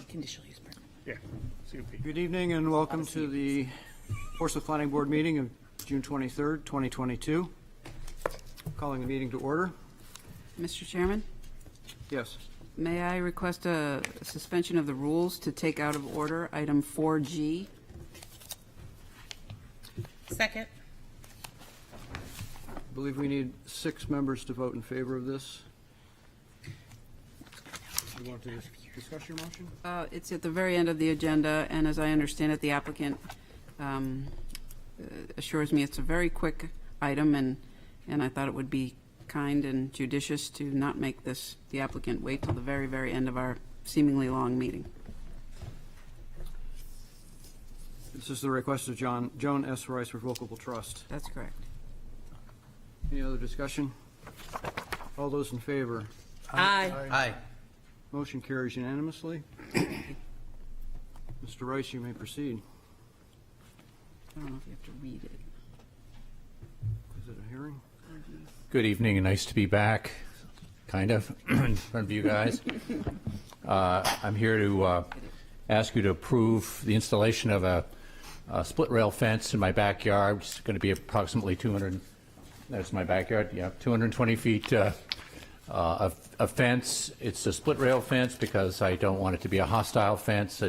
conditional use permit. Yeah, CUP. Good evening and welcome to the Portsmouth Planning Board meeting of June 23rd, 2022. Calling the meeting to order. Mr. Chairman, Yes. may I request a suspension of the rules to take out of order item 4G? Second. I believe we need 6 members to vote in favor of this. You want to discuss your motion? It's at the very end of the agenda, and as I understand it, the applicant assures me it's a very quick item, and I thought it would be kind and judicious to not make the applicant wait till the very, very end of our seemingly long meeting. This is the request of Joan S. Rice Revocable Trust. That's correct. Any other discussion? All those in favor? Aye. Aye. Motion carries unanimously. Mr. Rice, you may proceed. I don't know if you have to read it. Is it a hearing? Good evening, and nice to be back, kind of, in front of you guys. I'm here to ask you to approve the installation of a split rail fence in my backyard. It's going to be approximately 220 feet of fence. It's a split rail fence because I don't want it to be a hostile fence.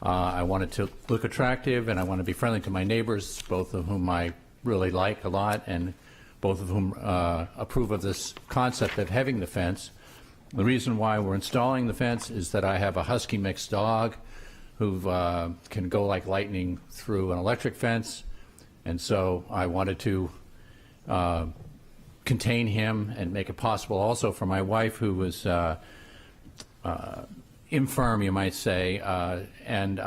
I want it to look attractive, and I want to be friendly to my neighbors, both of whom I really like a lot, and both of whom approve of this concept of having the fence. The reason why we're installing the fence is that I have a husky mixed dog who can go like lightning through an electric fence, and so I wanted to contain him and make it possible also for my wife, who was infirm, you might say, and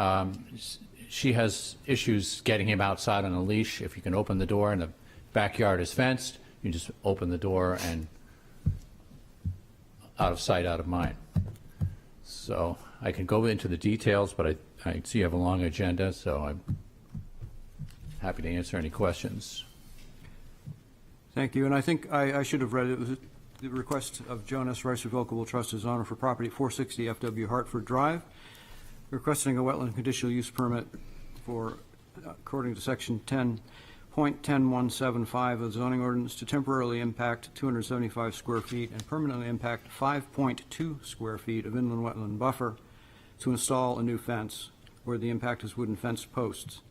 she has issues getting him outside on a leash. If you can open the door and the backyard is fenced, you just open the door and out of sight, out of mind. So I can go into the details, but I see you have a long agenda, so I'm happy to answer any questions. Thank you. And I think I should have read it. It was the request of Joan S. Rice Revocable Trust is owner for property at 460 FW Hartford Drive, requesting a wetland conditional use permit for, according to section 10.10175 of the zoning ordinance, to temporarily impact 275 square feet and permanently impact 5.2 square feet of inland wetland buffer to install a new fence where the impact is wooden fence posts.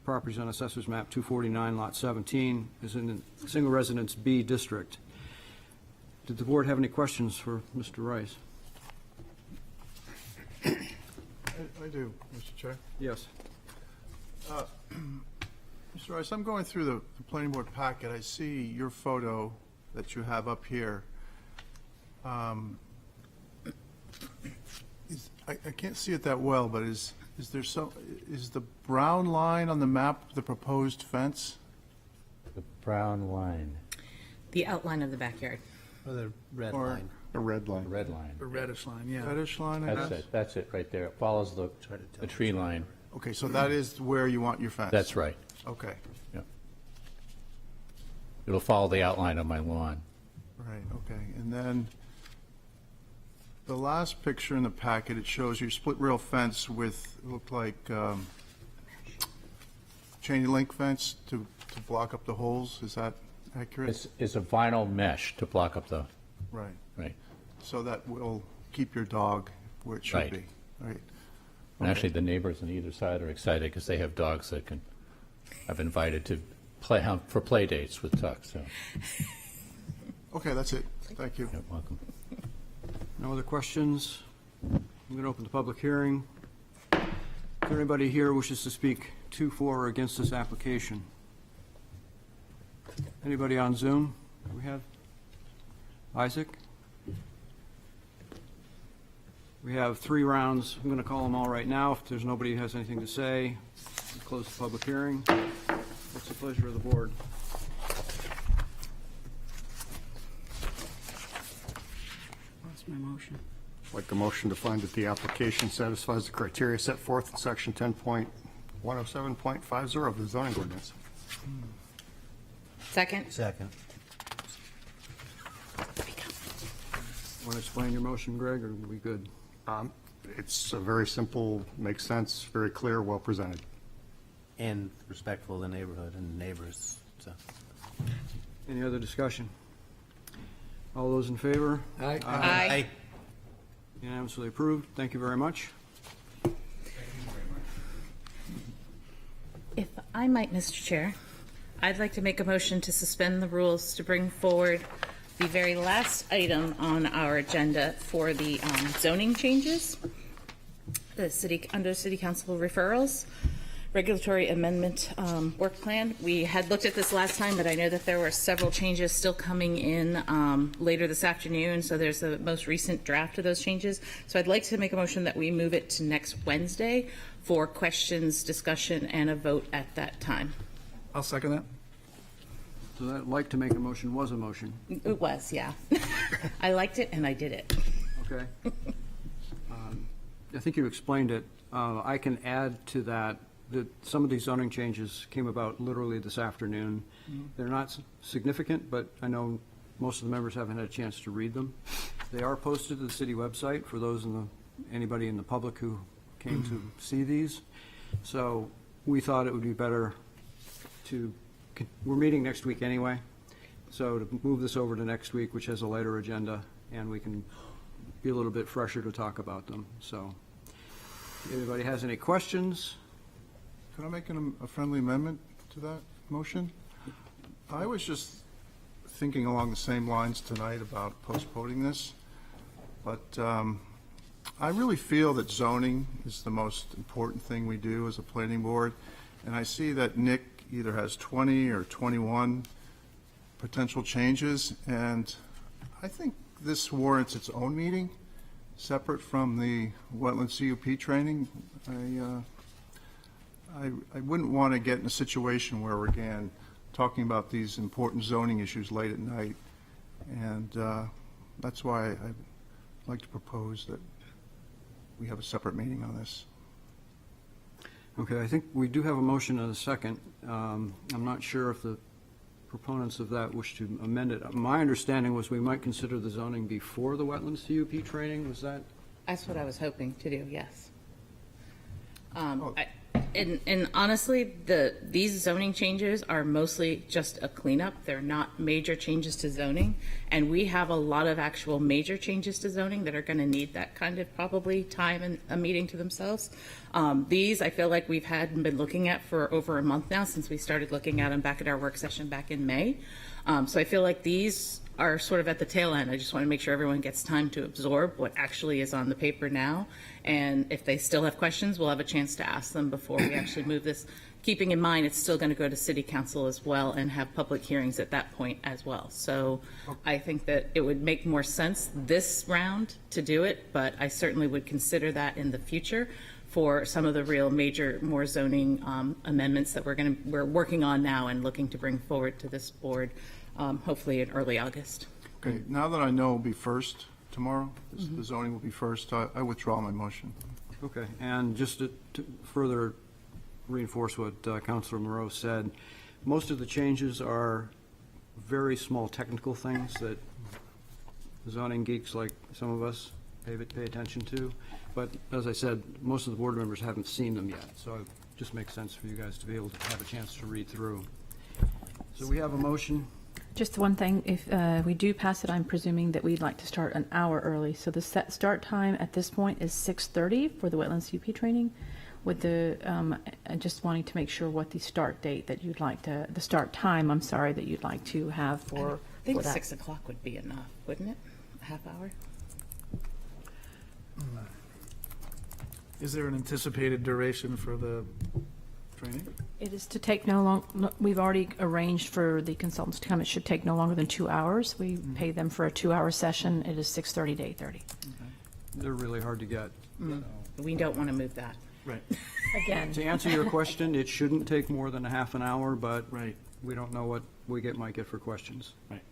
Properties on Assessor's Map 249, Lot 17, is in the Single Residence B District. Did the board have any questions for Mr. Rice? I do, Mr. Chair. Yes. Mr. Rice, I'm going through the planning board packet. I see your photo that you have up here. I can't see it that well, but is the brown line on the map the proposed fence? The brown line. The outline of the backyard. Or the red Or- line. A red line. The red line. The reddish line, yeah. Reddish line, I That's guess? it. That's it right there. It follows the tree line. Okay, so that is where you want your fence? That's right. Okay, Yeah. It'll follow the outline of my lawn. right, okay. And then the last picture in the packet, it shows your split rail fence with, it looked like chain link fence to block up the holes. Is that accurate? It's a vinyl mesh to block up the, Right. right. So that will keep your dog where it should Right. be, right? And actually, the neighbors on either side are excited because they have dogs that I've invited to for play dates with Tuck, so Okay, that's it. Thank you. you're welcome. No other questions? I'm going to open the public hearing. Is there anybody here who wishes to speak to, for, or against this application? Anybody on Zoom? We have Isaac? We have 3 rounds. I'm going to call them all right now. If there's nobody who has anything to say, we'll close the public hearing. What's the pleasure of the board? What's my motion? Like a motion to find that the application satisfies the criteria set forth in section 10.107.50 of the zoning ordinance. Second. Second. Want to explain your motion, Greg, or are we good? It's very simple, makes sense, very clear, well presented. And respectful of the neighborhood and neighbors, so. Any other discussion? All those in favor? Aye. Unanimously approved. Thank you very much. If I might, Mr. Chair, I'd like to make a motion to suspend the rules to bring forward the very last item on our agenda for the zoning changes. Under City Council referrals, regulatory amendment work plan. We had looked at this last time, but I know that there were several changes still coming in later this afternoon, so there's the most recent draft of those changes. So I'd like to make a motion that we move it to next Wednesday for questions, discussion, and a vote at that time. I'll second that. So that like to make a motion was a motion. It was, yeah. I liked it and I did it. Okay. I think you explained it. I can add to that some of these zoning changes came about literally this afternoon. They're not significant, but I know most of the members haven't had a chance to read them. They are posted to the city website for those anybody in the public who came to see these. So we thought it would be better we're meeting next week anyway, so to move this over to next week, which has a lighter agenda, and we can be a little bit fresher to talk about them. So if anybody has any questions? Can I make a friendly amendment to that motion? I was just thinking along the same lines tonight about postponing this, but I really feel that zoning is the most important thing we do as a planning board, and I see that Nick either has 20 or 21 potential changes, and I think this warrants its own meeting, separate from the wetland CUP training. I wouldn't want to get in a situation where we're again talking about these important zoning issues late at night, and that's why I'd like to propose that we have a separate meeting on this. Okay, I think we do have a motion and a second. I'm not sure if the proponents of that wish to amend it. My understanding was we might consider the zoning before the wetlands CUP training. Was that? That's what I was hoping to do, yes. And honestly, these zoning changes are mostly just a cleanup. They're not major changes to zoning. And we have a lot of actual major changes to zoning that are going to need that kind of probably time and a meeting to themselves. These I feel like we've been looking at for over a month now since we started looking at them back at our work session back in May. So I feel like these are sort of at the tail end. I just want to make sure everyone gets time to absorb what actually is on the paper now. And if they still have questions, we'll have a chance to ask them before we actually move this, keeping in mind it's still going to go to City Council as well and have public hearings at that point as well. So I think that it would make more sense this round to do it, but I certainly would consider that in the future for some of the real major, more zoning amendments that we're working on now and looking to bring forward to this board, hopefully in early August. Okay, now that I know it'll be first tomorrow, the zoning will be first, I withdraw my motion. Okay, and just to further reinforce what Councilor Moreau said, most of the changes are very small technical things that zoning geeks like some of us pay attention to. But as I said, most of the board members haven't seen them yet, so it just makes sense for you guys to be able to have a chance to read through. So we have a motion. Just one thing, if we do pass it, I'm presuming that we'd like to start an hour early. So the set start time at this point is 6:30 for the Wetlands CUP training. With the, just wanting to make sure what the start date that you'd like to, the start time, I'm sorry, that you'd like to have for I think that. 6 o'clock would be enough, wouldn't it? A half hour? Is there an anticipated duration for the training? It is to take we've already arranged for the consultants to come. It should take no longer than 2 hours. We pay them for a 2-hour session. It is 6:30 to 8:30. They're really hard to get. We don't want to move that. Right. Again, To answer your question, it shouldn't take more than a half an hour, but Right. we don't know what we might get for questions. Right.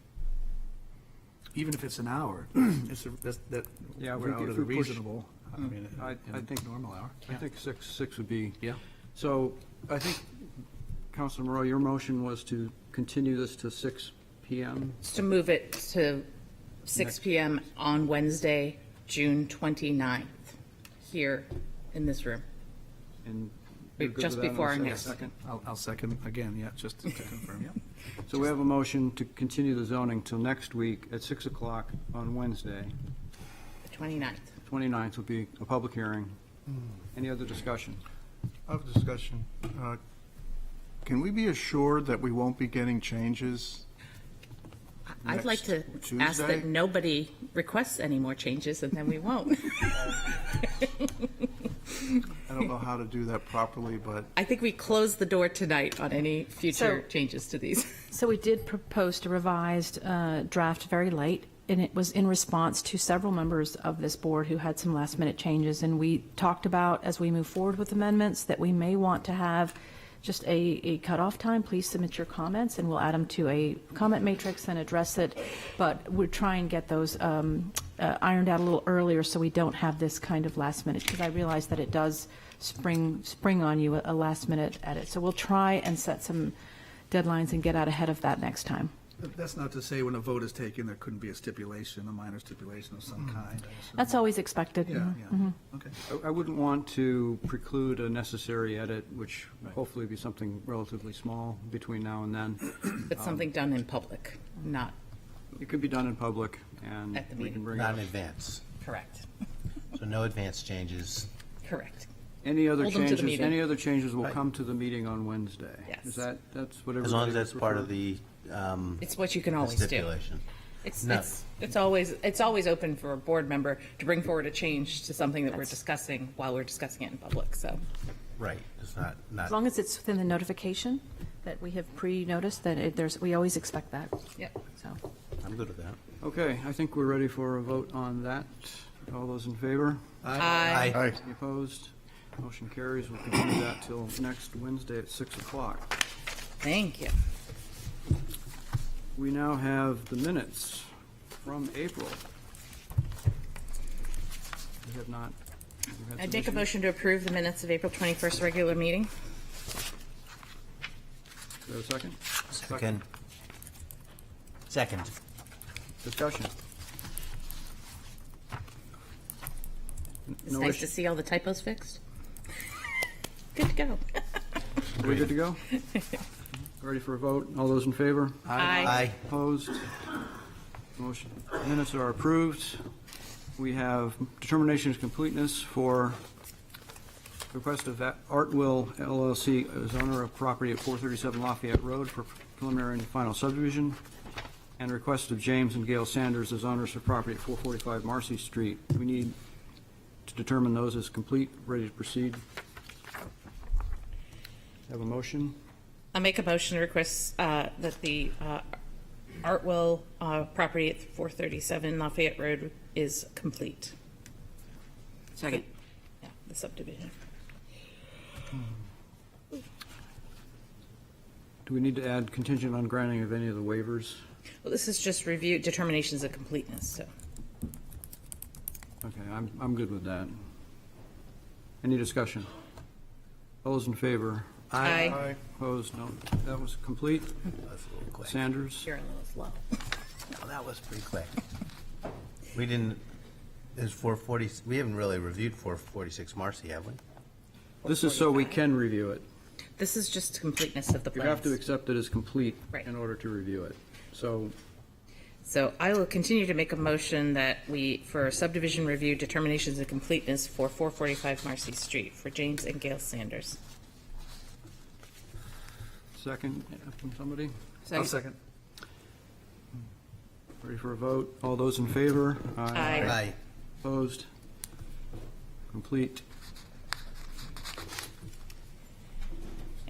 Even if it's an hour, that Yeah, we're out if of the we push- reasonable. I mean, I think normal hour. I think six would be. Yeah. So I think, Councilor Moreau, your motion was to continue this to 6 p.m. It's to move it to 6 p.m. on Wednesday, June 29th. here in this room. And you're good Just with that? before our I'll say a next- second. I'll second again, yeah, just to confirm, yeah. So we have a motion to continue the zoning till next week at 6 o'clock on Wednesday. The 29th. 29th will be a public hearing. Any other discussion? I have a discussion. Can we be assured that we won't be getting changes? I'd like to Next ask Tuesday? that nobody requests any more changes, and then we won't. I don't know how to do that properly, but I think we close the door tonight on any future So- changes to these. So we did propose a revised draft very late, and it was in response to several members of this board who had some last-minute changes. And we talked about, as we move forward with amendments, that we may want to have just a cutoff time. Please submit your comments, and we'll add them to a comment matrix and address it. But we're trying to get those ironed out a little earlier so we don't have this kind of last minute, because I realize that it does spring on you a last-minute edit. So we'll try and set some deadlines and get out ahead of that next time. That's not to say when a vote is taken, there couldn't be a stipulation, a minor stipulation of some kind. I assume. That's always expected. Yeah, Mhm. yeah, okay. I wouldn't want to preclude a necessary edit, which hopefully be something relatively small between now and then. It's something done in public, not It could be done in public, and At the we can meeting. bring it Not up. in advance. correct. So no advance changes. Correct. Any other Hold them to the changes, meeting. any other changes will Right. come to the meeting on Wednesday? Yes. Is that's what everybody As long as would that's part prefer? of the It's what you can always do. stipulation. It's, No. it's always open for a board member to bring forward a change to something that we're discussing while we're discussing it in public, so. Right, it's As not, long as it's within the notification that we have pre-noticed, that we always expect that, Yep. so. I'm good with that. Okay, I think we're ready for a vote on that. All those in favor? Aye. Aye. Any opposed? Motion carries. We'll continue that till next Wednesday at 6 o'clock. Thank you. We now have the minutes from April. We have not. we've had I'd make a submissions. motion to approve the minutes of April 21st regular meeting. Do we have a second? Second. Discussion. It's No nice issue- to see all the typos fixed. Good to go. Are we good to go? Ready for a vote? All those in favor? Aye. Opposed? Motion, minutes are approved. We have determination of completeness for request of Artwell LLC as owner of property at 437 Lafayette Road for preliminary and final subdivision, and request of James and Gail Sanders as owners of property at 445 Marcy Street. We need to determine those as complete, ready to proceed. Have a motion? I make a motion to request that the Artwell property at 437 Lafayette Road is complete. Second. Yeah, the subdivision. Do we need to add contingent on granting of any of the waivers? Well, this is just review determinations of completeness, so. Okay, I'm good with that. Any discussion? All those in favor? Aye. Opposed? No. That was complete. That's a little quick. Sanders? You're a little slow. No, that was pretty quick. We didn't, is 440, we haven't really reviewed 446 Marcy, have we? This is so we can review it. This is just completeness of the You plans. have to accept it as complete Right. in order to review it. So So I will continue to make a motion that we, for subdivision review determinations of completeness for 445 Marcy Street for James and Gail Sanders. second from somebody? I'll second. Ready for a vote? All those in favor? Aye. Aye. Opposed? Complete.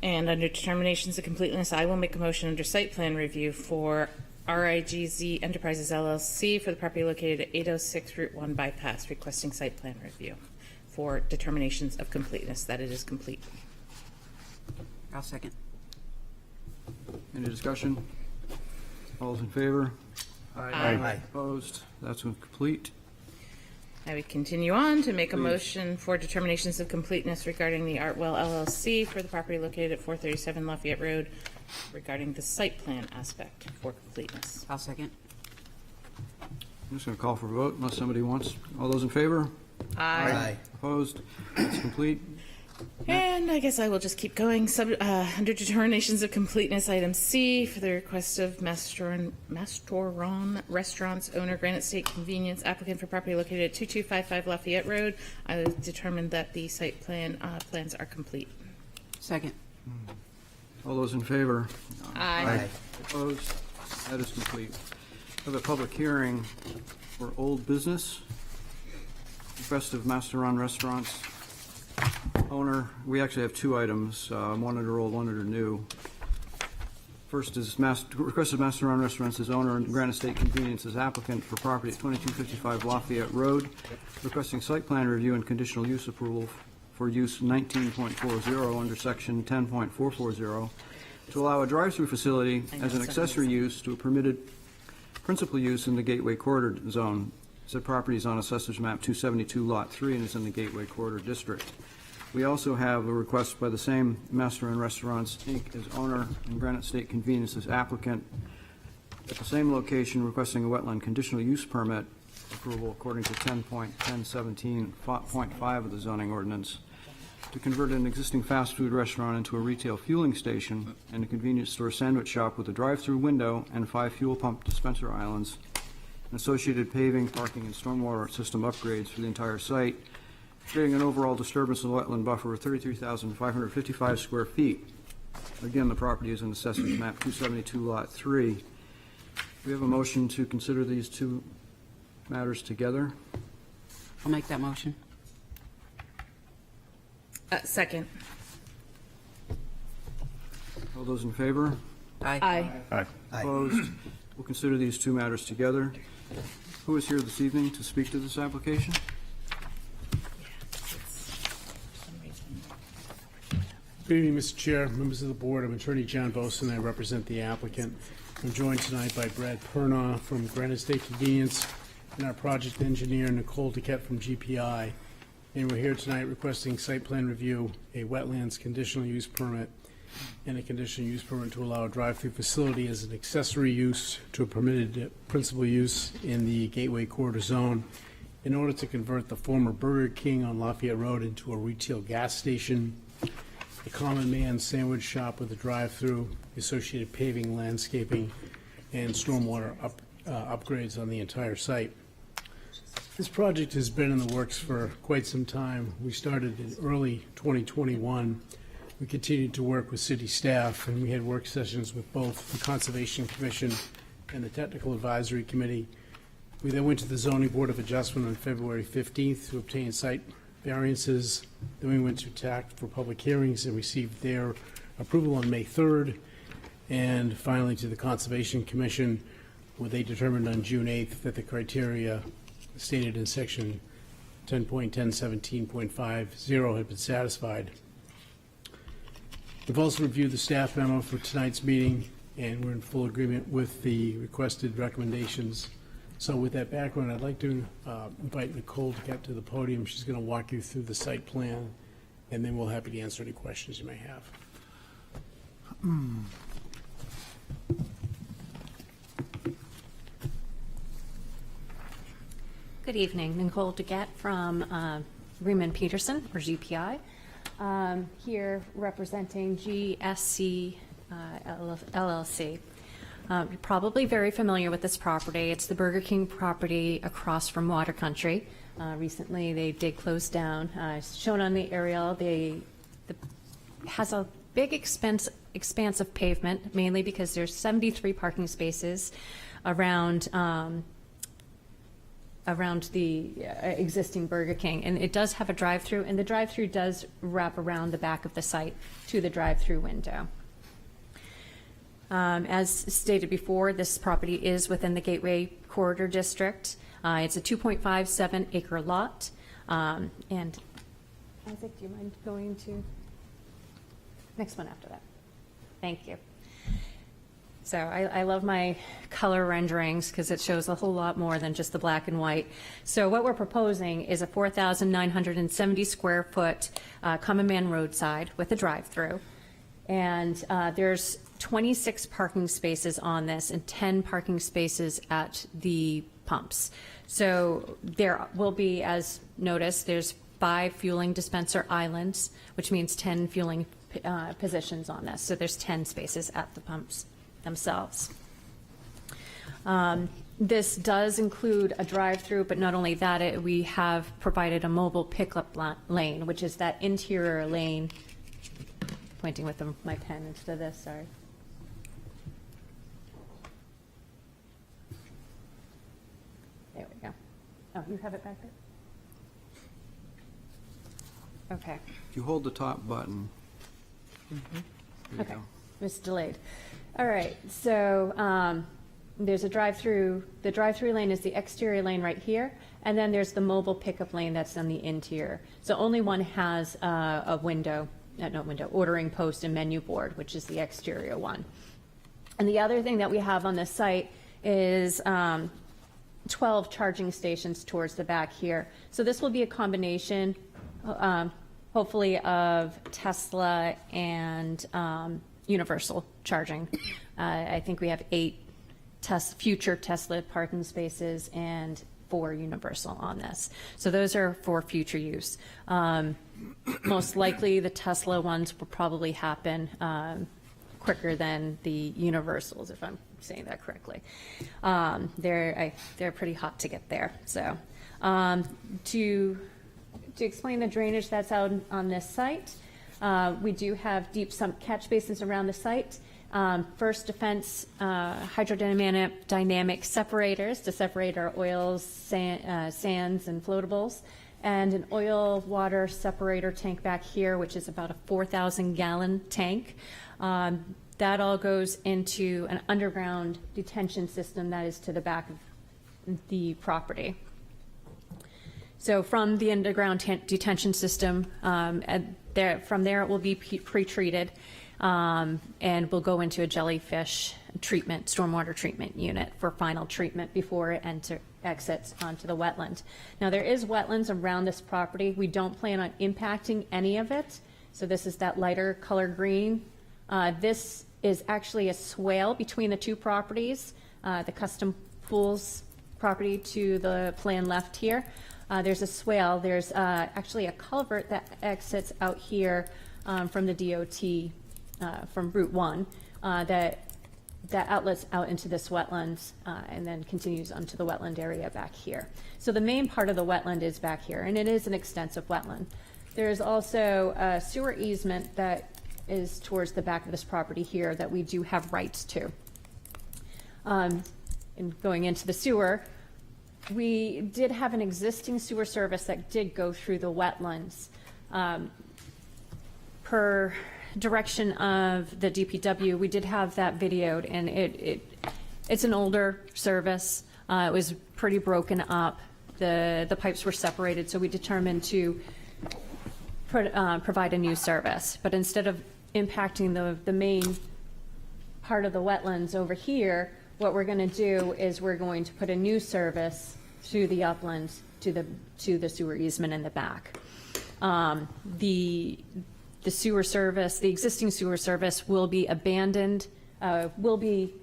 And under determinations of completeness, I will make a motion under site plan review for RIGZ Enterprises LLC for the property located at 806 Route 1 bypass, requesting site plan review for determinations of completeness, that it is complete. I'll second. Any discussion? All those in favor? Aye. Opposed? That's complete. I would continue on to make a Please. motion for determinations of completeness regarding the Artwell LLC for the property located at 437 Lafayette Road regarding the site plan aspect for completeness. I'll second. I'm just going to call for a vote unless somebody wants. All those in favor? Aye. Opposed? That's complete. And I guess I will just keep going. Under determinations of completeness, item C, for the request of Mastoron Restaurants owner, Granite State Convenience, applicant for property located at 2255 Lafayette Road, I determined that the site plans are complete. Second. All those in favor? Aye. Opposed? That is complete. We have a public hearing for old business. Request of Masteron Restaurants owner. We actually have two items, one under old, one under new. First is request of Masteron Restaurants as owner and Granite State Convenience as applicant for property at 2255 Lafayette Road, requesting site plan review and conditional use approval for use 19.40 under section 10.440 to allow a drive-through facility as an accessory use to a permitted principal use in the Gateway Corridor Zone. Said property is on Assessor's Map 272, Lot 3, and is in the Gateway Corridor District. We also have a request by the same Master and Restaurants, Inc. as owner and Granite State Convenience as applicant at the same location, requesting a wetland conditional use permit approval according to 10.1017.5 of the zoning ordinance to convert an existing fast food restaurant into a retail fueling station and a convenience store sandwich shop with a drive-through window and 5 fuel pump dispenser islands, and associated paving, parking, and stormwater system upgrades for the entire site, creating an overall disturbance of the wetland buffer of 33,555 square feet. Again, the property is in Assessor's Map 272, Lot 3. We have a motion to consider these two matters together. I'll make that motion. Second. All those in favor? Aye. Opposed? We'll consider these two matters together. Who is here this evening to speak to this application? Good evening, Mr. Chair, members of the board. I'm Attorney John Boson. I represent the applicant. I'm joined tonight by Brad Pernaugh from Granite State Convenience and our project engineer, Nicole Duquette from GPI. And we're here tonight requesting site plan review, a wetlands conditional use permit, and a conditional use permit to allow a drive-through facility as an accessory use to a permitted principal use in the Gateway Corridor Zone in order to convert the former Burger King on Lafayette Road into a retail gas station, a common man sandwich shop with a drive-through, associated paving, landscaping, and stormwater upgrades on the entire site. This project has been in the works for quite some time. We started in early 2021. We continued to work with city staff, and we had work sessions with both the Conservation Commission and the Technical Advisory Committee. We then went to the Zoning Board of Adjustment on February 15th to obtain site variances. Then we went to TAC for public hearings and received their approval on May 3rd. And finally to the Conservation Commission, where they determined on June 8th that the criteria stated in section 10.1017.50 had been satisfied. We've also reviewed the staff memo for tonight's meeting, and we're in full agreement with the requested recommendations. So with that background, I'd like to invite Nicole to get to the podium. She's going to walk you through the site plan, and then we'll happy to answer any questions you may have. Good evening, Nicole Duquette from Riemann Peterson, or GPI, here representing GSC LLC. You're probably very familiar with this property. It's the Burger King property across from Water Country. Recently, they did close down. Shown on the aerial, has a big expanse of pavement, mainly because there's 73 parking spaces around the existing Burger King, and it does have a drive-through, and the drive-through does wrap around the back of the site to the drive-through window. As stated before, this property is within the Gateway Corridor District. It's a 2.57 acre lot. And Isaac, do you mind going to next one after that? Thank you. So I love my color renderings because it shows a whole lot more than just the black and white. So what we're proposing is a 4,970 square foot common man roadside with a drive-through. And there's 26 parking spaces on this and 10 parking spaces at the pumps. So there will be, as noticed, there's 5 fueling dispenser islands, which means 10 fueling positions on this. So there's 10 spaces at the pumps themselves. This does include a drive-through, but not only that, we have provided a mobile pickup lane, which is that interior lane, pointing with my pen instead of this, sorry. There we go. Oh, you have it back there? Okay. If you hold the top button. There you Okay, go. it's delayed. All right, so there's a drive-through. The drive-through lane is the exterior lane right here, and then there's the mobile pickup lane that's on the interior. So only one has a window, not window, ordering post and menu board, which is the exterior one. And the other thing that we have on this site is 12 charging stations towards the back here. So this will be a combination, hopefully, of Tesla and Universal charging. I think we have 8 future Tesla parking spaces and 4 Universal on this. So those are for future use. Most likely, the Tesla ones will probably happen quicker than the Universals, if I'm saying that correctly. They're pretty hot to get there. So to explain the drainage that's out on this site, we do have deep sump catch basins around the site. First Defense hydrodynamic separators to separate our oils, sands, and floatables, and an oil water separator tank back here, which is about a 4,000-gallon tank. That all goes into an underground detention system that is to the back of the property. So from the underground detention system, from there it will be pre-treated, and will go into a jellyfish treatment, stormwater treatment unit for final treatment before it exits onto the wetland. Now, there is wetlands around this property. We don't plan on impacting any of it. So this is that lighter color green. This is actually a swale between the 2 properties, the custom pools property to the plan left here. There's a swale. There's actually a culvert that exits out here from the DOT, from Route 1, that outlets out into this wetlands and then continues onto the wetland area back here. So the main part of the wetland is back here, and it is an extensive wetland. There is also a sewer easement that is towards the back of this property here that we do have rights to. And going into the sewer, we did have an existing sewer service that did go through the wetlands. Per direction of the DPW, we did have that videoed, and it's an older service. It was pretty broken up. The pipes were separated, so we determined to provide a new service. But instead of impacting the main part of the wetlands over here, what we're going to do is we're going to put a new service through the uplands to the sewer easement in the back. The sewer service, the existing sewer service, will be abandoned, will be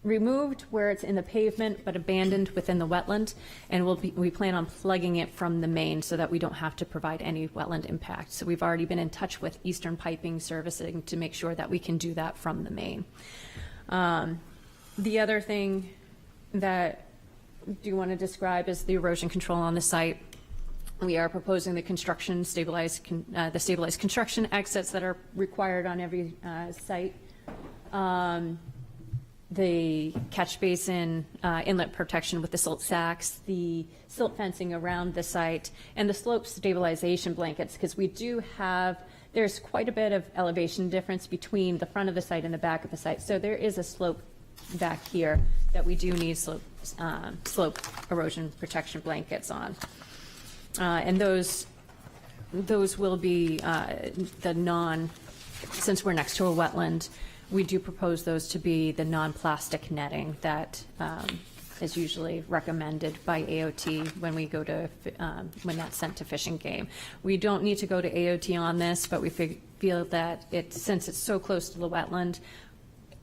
removed where it's in the pavement, but abandoned within the wetland, and we plan on plugging it from the main so that we don't have to provide any wetland impact. So we've already been in touch with Eastern Piping Servicing to make sure that we can do that from the main. The other thing that do want to describe is the erosion control on the site. We are proposing the stabilized construction exits that are required on every site. The catch basin inlet protection with the silt sacks, the silt fencing around the site, and the slope stabilization blankets, because we do have, there's quite a bit of elevation difference between the front of the site and the back of the site. So there is a slope back here that we do need slope erosion protection blankets on. And those will be since we're next to a wetland, we do propose those to be the non-plastic netting that is usually recommended by AOT when we go to, when that's sent to Fish and Game. We don't need to go to AOT on this, but we feel that since it's so close to the wetland,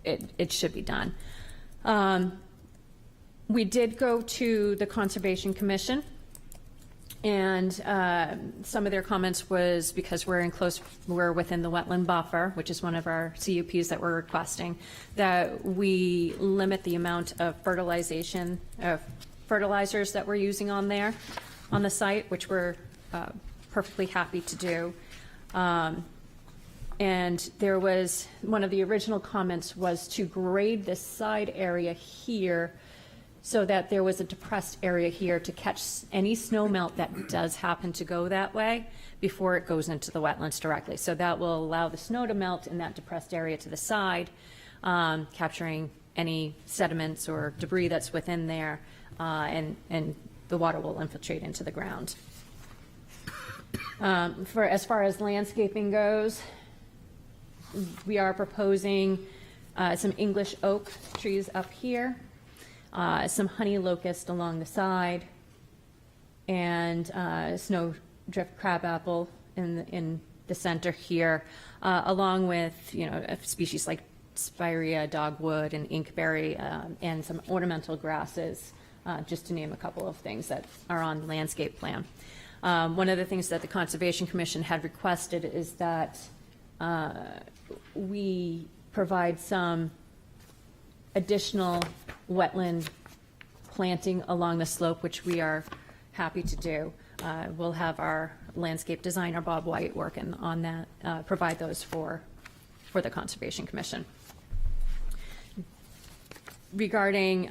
it should be done. We did go to the Conservation Commission, and some of their comments was because we're within the wetland buffer, which is one of our CUPs that we're requesting, that we limit the amount of fertilizers that we're using on the site, which we're perfectly happy to do. And there was, one of the original comments was to grade this side area here so that there was a depressed area here to catch any snow melt that does happen to go that way before it goes into the wetlands directly. So that will allow the snow to melt in that depressed area to the side, capturing any sediments or debris that's within there, and the water will infiltrate into the ground. As far as landscaping goes, we are proposing some English oak trees up here, some honey locust along the side, and snowdrift crabapple in the center here, along with, a species like spirea, dogwood, and inkberry, and some ornamental grasses, just to name a couple of things that are on the landscape plan. One of the things that the Conservation Commission had requested is that we provide some additional wetland planting along the slope, which we are happy to do. We'll have our landscape designer, Bob White, working on that, provide those for the Conservation Commission. Regarding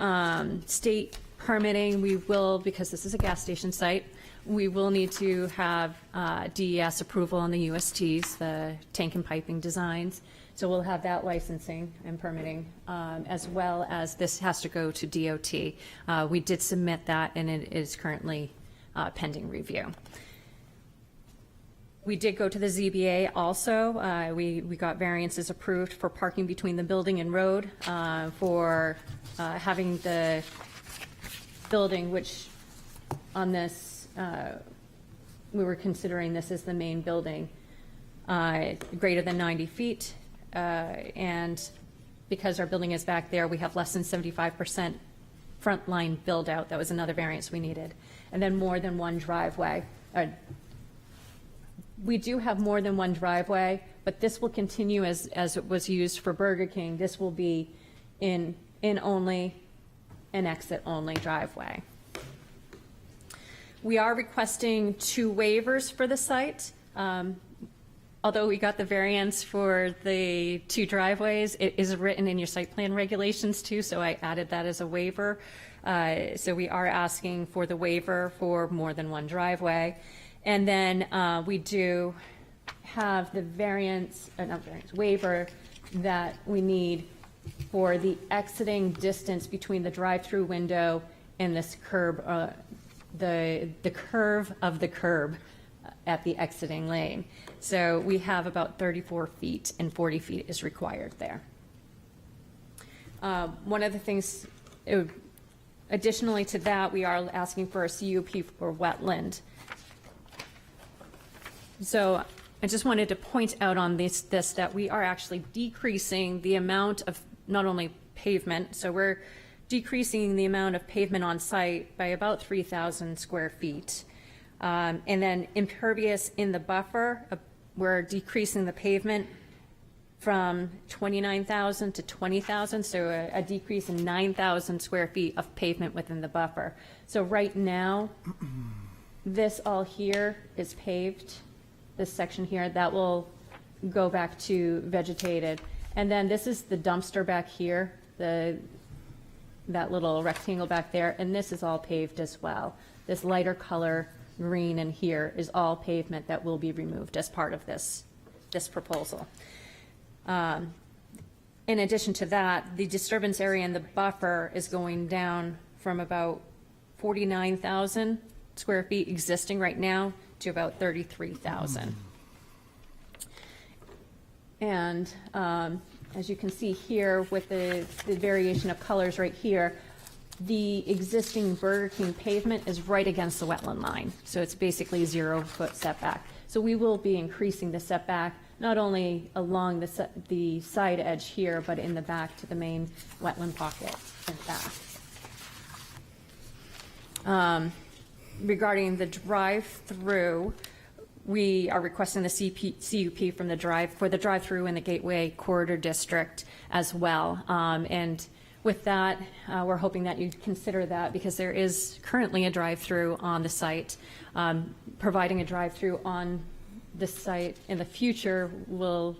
state permitting, we will, because this is a gas station site, we will need to have DES approval on the USTs, the tank and piping designs. So we'll have that licensing and permitting, as well as this has to go to DOT. We did submit that, and it is currently pending review. We did go to the ZBA also. We got variances approved for parking between the building and road, for having the building, which on this, we were considering this as the main building, greater than 90 feet. And because our building is back there, we have less than 75% front line build out. That was another variance we needed. And then more than one driveway. We do have more than one driveway, but this will continue as it was used for Burger King. This will be in only, an exit only driveway. We are requesting 2 waivers for the site. Although we got the variance for the 2 driveways, it is written in your site plan regulations too, so I added that as a waiver. So we are asking for the waiver for more than one driveway. And then we do have the waiver that we need for the exiting distance between the drive-through window and this curb, the curve of the curb at the exiting lane. So we have about 34 feet, and 40 feet is required there. One of the things, additionally to that, we are asking for a CUP for wetland. So I just wanted to point out on this that we are actually decreasing the amount of not only pavement, so we're decreasing the amount of pavement on site by about 3,000 square feet. And then impervious in the buffer, we're decreasing the pavement from 29,000 to 20,000, so a decrease in 9,000 square feet of pavement within the buffer. So right now, this all here is paved, this section here, that will go back to vegetated. And then this is the dumpster back here, that little rectangle back there, and this is all paved as well. This lighter color green in here is all pavement that will be removed as part of this proposal. In addition to that, the disturbance area in the buffer is going down from about 49,000 square feet existing right now to about 33,000. And as you can see here with the variation of colors right here, the existing Burger King pavement is right against the wetland line. So it's basically 0-foot setback. So we will be increasing the setback, not only along the side edge here, but in the back to the main wetland pocket in the back. Regarding the drive-through, we are requesting the CUP from for the drive-through in the Gateway Corridor District as well. And with that, we're hoping that you consider that because there is currently a drive-through on the site. Providing a drive-through on the site in the future will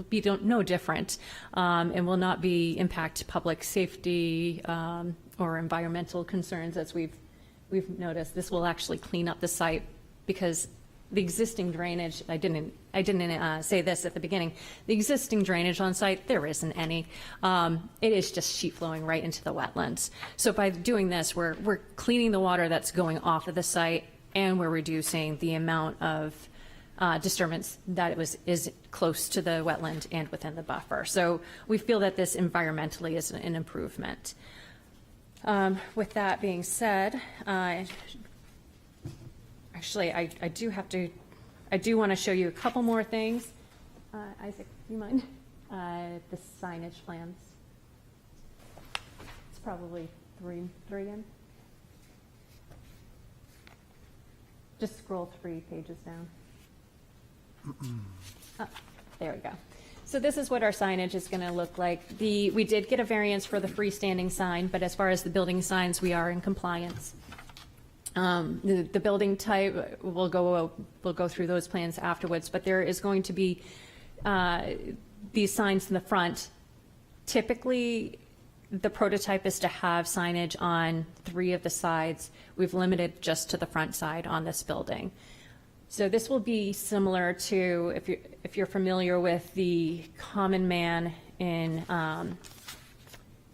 be no different and will not be impact public safety or environmental concerns as we've noticed. This will actually clean up the site because the existing drainage, I didn't say this at the beginning, the existing drainage on site, there isn't any. It is just sheet flowing right into the wetlands. So by doing this, we're cleaning the water that's going off of the site, and we're reducing the amount of disturbance that is close to the wetland and within the buffer. So we feel that this environmentally is an improvement. With that being said, actually, I do want to show you a couple more things. Isaac, do you mind? The signage plans. It's probably three in. Just scroll 3 pages down. There we go. So this is what our signage is going to look like. We did get a variance for the freestanding sign, but as far as the building signs, we are in compliance. The building type, we'll go through those plans afterwards, but there is going to be these signs in the front. Typically, the prototype is to have signage on 3 of the sides. We've limited just to the front side on this building. So this will be similar to, if you're familiar with the Common Man in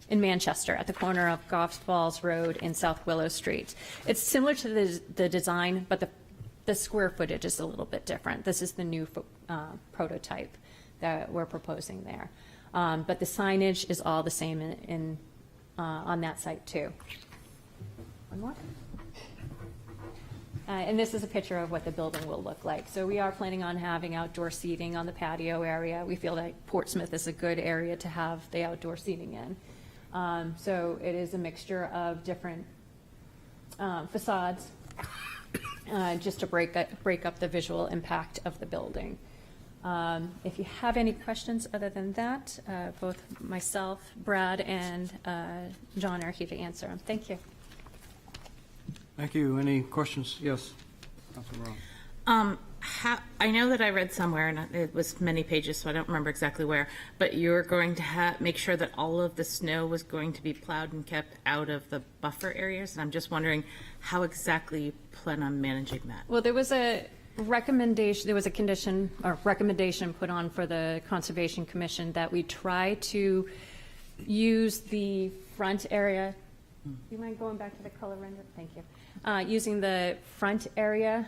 Manchester at the corner of Goffs Falls Road and South Willow Street. It's similar to the design, but the square footage is a little bit different. This is the new prototype that we're proposing there. But the signage is all the same on that site too. One more. And this is a picture of what the building will look like. So we are planning on having outdoor seating on the patio area. We feel that Portsmouth is a good area to have the outdoor seating in. So it is a mixture of different facades just to break up the visual impact of the building. If you have any questions other than that, both myself, Brad, and John are here to answer them. Thank you. Thank you. Any questions? Yes. Councilor Rowe. I know that I read somewhere, and it was many pages, so I don't remember exactly where, but you're going to make sure that all of the snow was going to be plowed and kept out of the buffer areas, and I'm just wondering how exactly you plan on managing that. Well, there was a recommendation, there was a condition or recommendation put on for the Conservation Commission that we try to use the front area. Do you mind going back to the color render? Thank you. Using the front area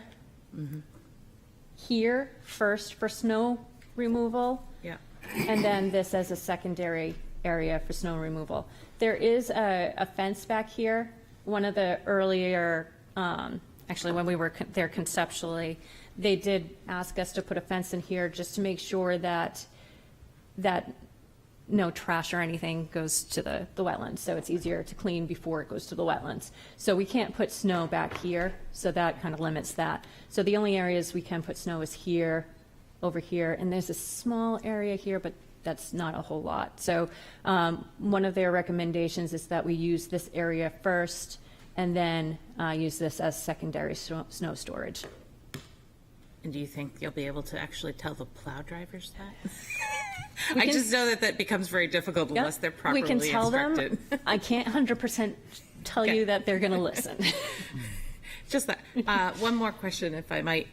here first for snow removal. Yeah. And then this as a secondary area for snow removal. There is a fence back here. One of the earlier, actually when we were there conceptually, they did ask us to put a fence in here just to make sure that no trash or anything goes to the wetlands, so it's easier to clean before it goes to the wetlands. So we can't put snow back here, so that kind of limits that. So the only areas we can put snow is here, over here, and there's a small area here, but that's not a whole lot. So one of their recommendations is that we use this area first and then use this as secondary snow storage. And do you think you'll be able to actually tell the plow drivers that? I just know that becomes very difficult unless they're properly instructed. We can tell them. I can't 100% tell you that they're going to listen. Just that. One more question, if I might.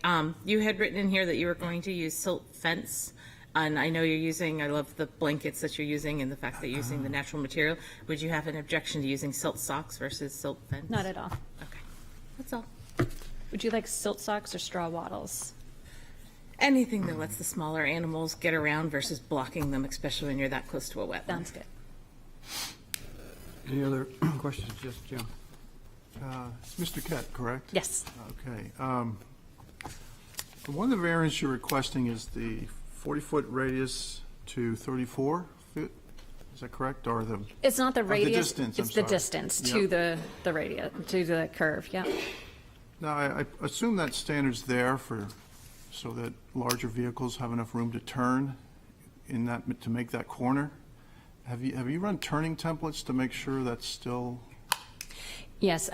You had written in here that you were going to use silt fence, and I know you're using, I love the blankets that you're using and the fact that you're using the natural material. Would you have an objection to using silt socks versus silt fence? Not at all. Okay. That's all. Would you like silt socks or straw wattles? Anything that lets the smaller animals get around versus blocking them, especially when you're that close to a wetland. Sounds good. Any other questions? Yes, Jim. It's Mr. Kett, correct? Yes. Okay. One of the variants you're requesting is the 40-foot radius to 34 foot. Is that correct, or the? It's not the the radius, distance, it's I'm the sorry. distance to Yep. the radius, to the curve, yeah. Now, I assume that standard's there so that larger vehicles have enough room to turn in that, to make that corner. Have you run turning templates to make sure that's still? Yes,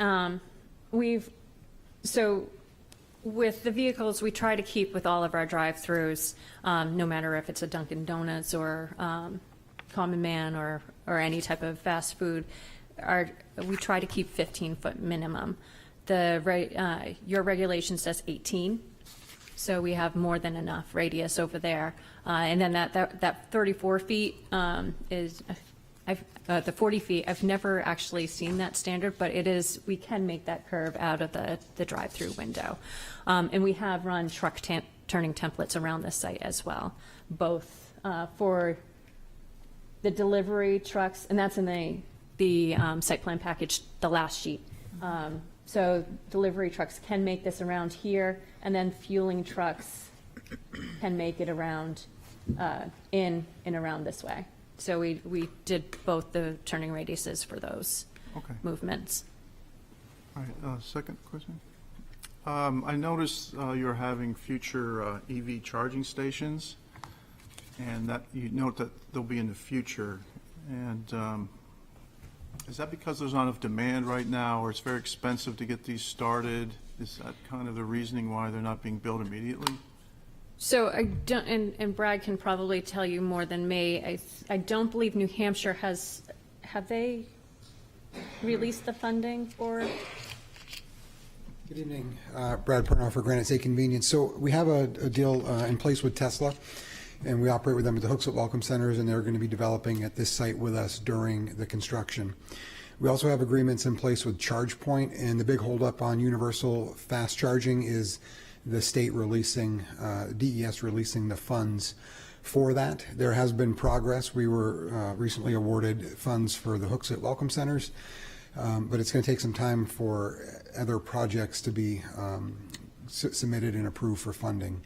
so with the vehicles, we try to keep with all of our drive-throughs, no matter if it's a Dunkin' Donuts or Common Man or any type of fast food, we try to keep 15-foot minimum. Your regulation says 18, so we have more than enough radius over there. And then that 34 feet is, the 40 feet, I've never actually seen that standard, but it is, we can make that curve out of the drive-through window. And we have run truck turning templates around this site as well, both for the delivery trucks, and that's in the site plan package, the last sheet. So delivery trucks can make this around here, and then fueling trucks can make it around, in and around this way. So we did both the turning radiuses for those Okay. movements. All right, second question. I noticed you're having future EV charging stations, and that you note that they'll be in the future. And is that because there's not enough demand right now, or it's very expensive to get these started? Is that kind of the reasoning why they're not being built immediately? So I don't, and Brad can probably tell you more than me. I don't believe New Hampshire have they released the funding for? Good evening, Brad Pernoff for Granite State Convenience. So we have a deal in place with Tesla, and we operate with them at the Hooksett Welcome Centers, and they're going to be developing at this site with us during the construction. We also have agreements in place with ChargePoint, and the big holdup on universal fast charging is the state releasing, DES releasing the funds for that. There has been progress. We were recently awarded funds for the Hooksett Welcome Centers, but it's going to take some time for other projects to be submitted and approved for funding.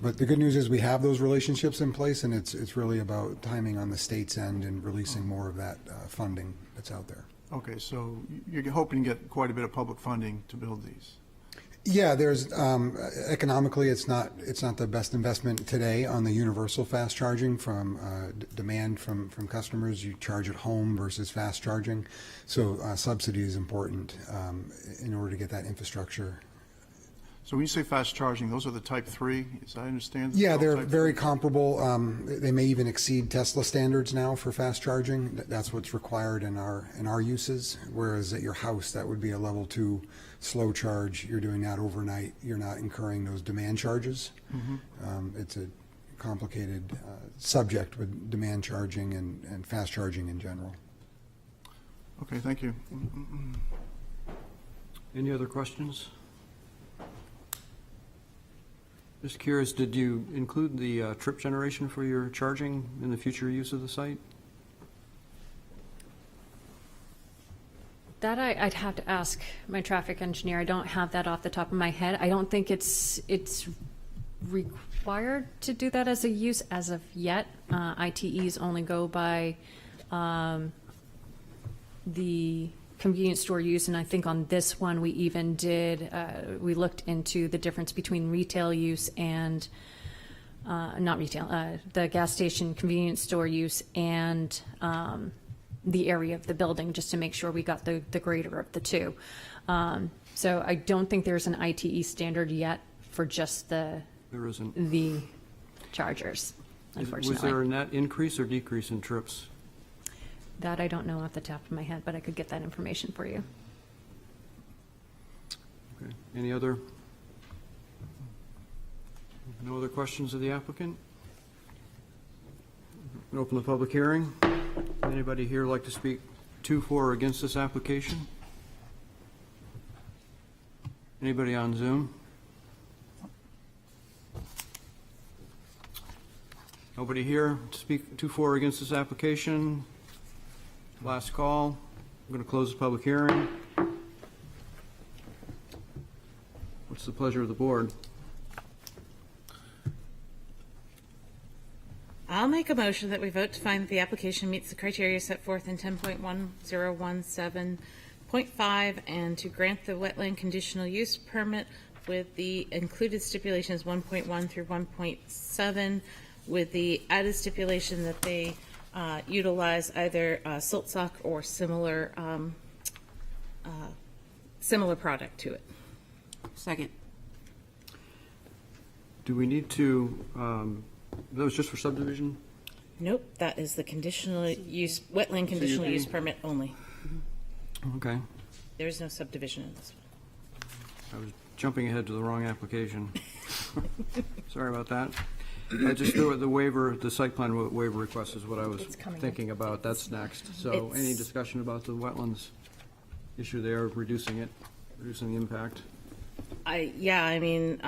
But the good news is we have those relationships in place, and it's really about timing on the state's end and releasing more of that funding that's out there. Okay, so you're hoping to get quite a bit of public funding to build these? Yeah, there's economically, it's not the best investment today on the universal fast charging from demand from customers. You charge at home versus fast charging, so subsidy is important in order to get that infrastructure. So when you say fast charging, those are the Type 3, as I understand? Yeah, they're Type very 3? comparable. They may even exceed Tesla standards now for fast charging. That's what's required in our uses. Whereas at your house, that would be a level 2 slow charge. You're doing that overnight. You're not incurring those demand charges. It's a complicated subject with demand charging and fast charging in general. Okay, thank you. Any other questions? Just curious, did you include the trip generation for your charging in the future use of the site? That I'd have to ask my traffic engineer. I don't have that off the top of my head. I don't think it's required to do that as a use as of yet. ITEs only go by the convenience store use, and I think on this one we even did, we looked into the difference between retail use and, not retail, the gas station convenience store use and the area of the building, just to make sure we got the greater of the two. So I don't think there's an ITE standard yet for just There isn't. the chargers, unfortunately. Was there a net increase or decrease in trips? That I don't know off the top of my head, but I could get that information for you. Okay. Any other? No other questions of the applicant? Open the public hearing. Anybody here like to speak to, for, or against this application? Anybody on Zoom? Nobody here to speak to, for, or against this application? Last call. I'm going to close the public hearing. What's the pleasure of the board? I'll make a motion that we vote to find that the application meets the criteria set forth in 10.1017.5 and to grant the wetland conditional use permit with the included stipulations 1.1 through 1.7 with the added stipulation that they utilize either silt sock or similar similar product to it. Second. Do we need to, that was just for subdivision? Nope, that is the conditional use, wetland conditional use permit only. Okay. There is no subdivision in this one. I was jumping ahead to the wrong application. Sorry about that. I just threw the waiver, the site plan waiver request is what I was It's coming. thinking about. That's next. So It's- any discussion about the wetlands issue there, reducing it, reducing the impact? I mean,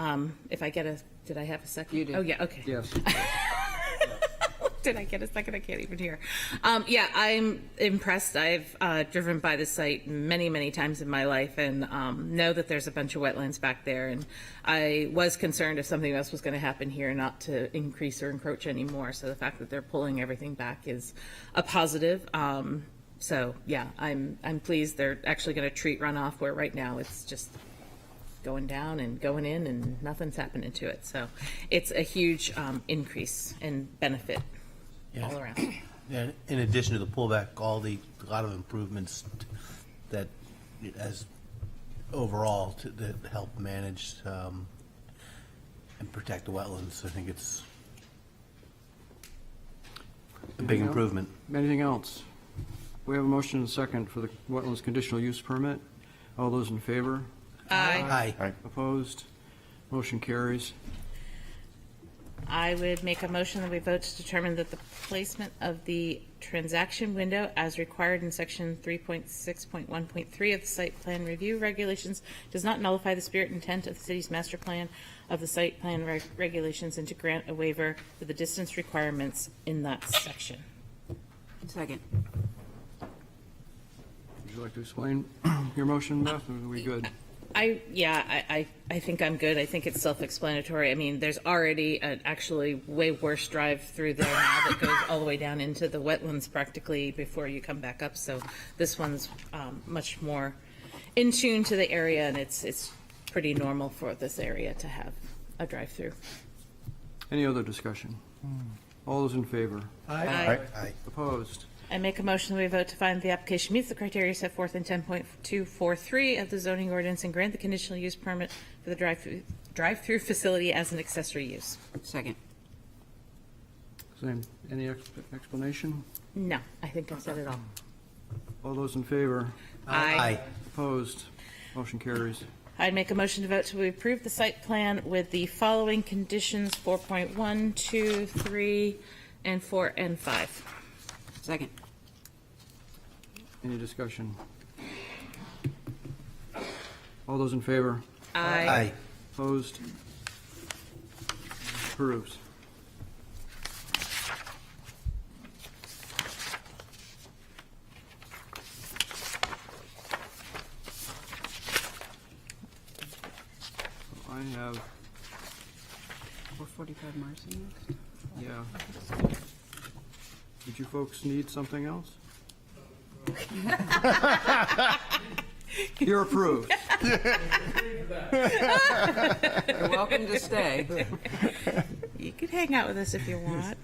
if I get did I have a second? You did. Oh, yeah, okay. Yes. Did I get a second? I can't even hear. Yeah, I'm impressed. I've driven by the site many, many times in my life and know that there's a bunch of wetlands back there. And I was concerned if something else was going to happen here, not to increase or encroach anymore. So the fact that they're pulling everything back is a positive. So yeah, I'm pleased. They're actually going to treat runoff where right now it's just going down and going in and nothing's happening to it. So it's a huge increase and benefit all around. Yeah, in addition to the pullback, a lot of improvements that as overall that help manage and protect the wetlands. I think it's a big improvement. Anything else? We have a motion and a second for the wetlands conditional use permit. All those in favor? Aye. Aye. Opposed? Motion carries. I would make a motion that we vote to determine that the placement of the transaction window as required in section 3.6.1.3 of the site plan review regulations does not nullify the spirit and intent of the city's master plan of the site plan regulations and to grant a waiver for the distance requirements in that section. Second. Would you like to explain your motion, Beth, or are we good? I think I'm good. I think it's self-explanatory. I mean, there's already an actually way worse drive through there now that goes all the way down into the wetlands practically before you come back up. So this one's much more in tune to the area, and it's pretty normal for this area to have a drive-through. Any other discussion? All those in favor? Aye. Aye. Opposed? I make a motion that we vote to find the application meets the criteria set forth in 10.243 of the zoning ordinance and grant the conditional use permit for the drive-through facility as an accessory use. Second. Same. Any explanation? No, I think I've said it all. All those in favor? Aye. Opposed? Motion carries. I'd make a motion to vote to approve the site plan with the following conditions: 4.1, 2, 3, and 4 and 5. Second. Any discussion? All those in favor? Aye. Opposed? Approves. I have, 445 Marcy next. yeah. Did you folks need something else? You're approved. You're welcome to stay. You can hang out with us if you want.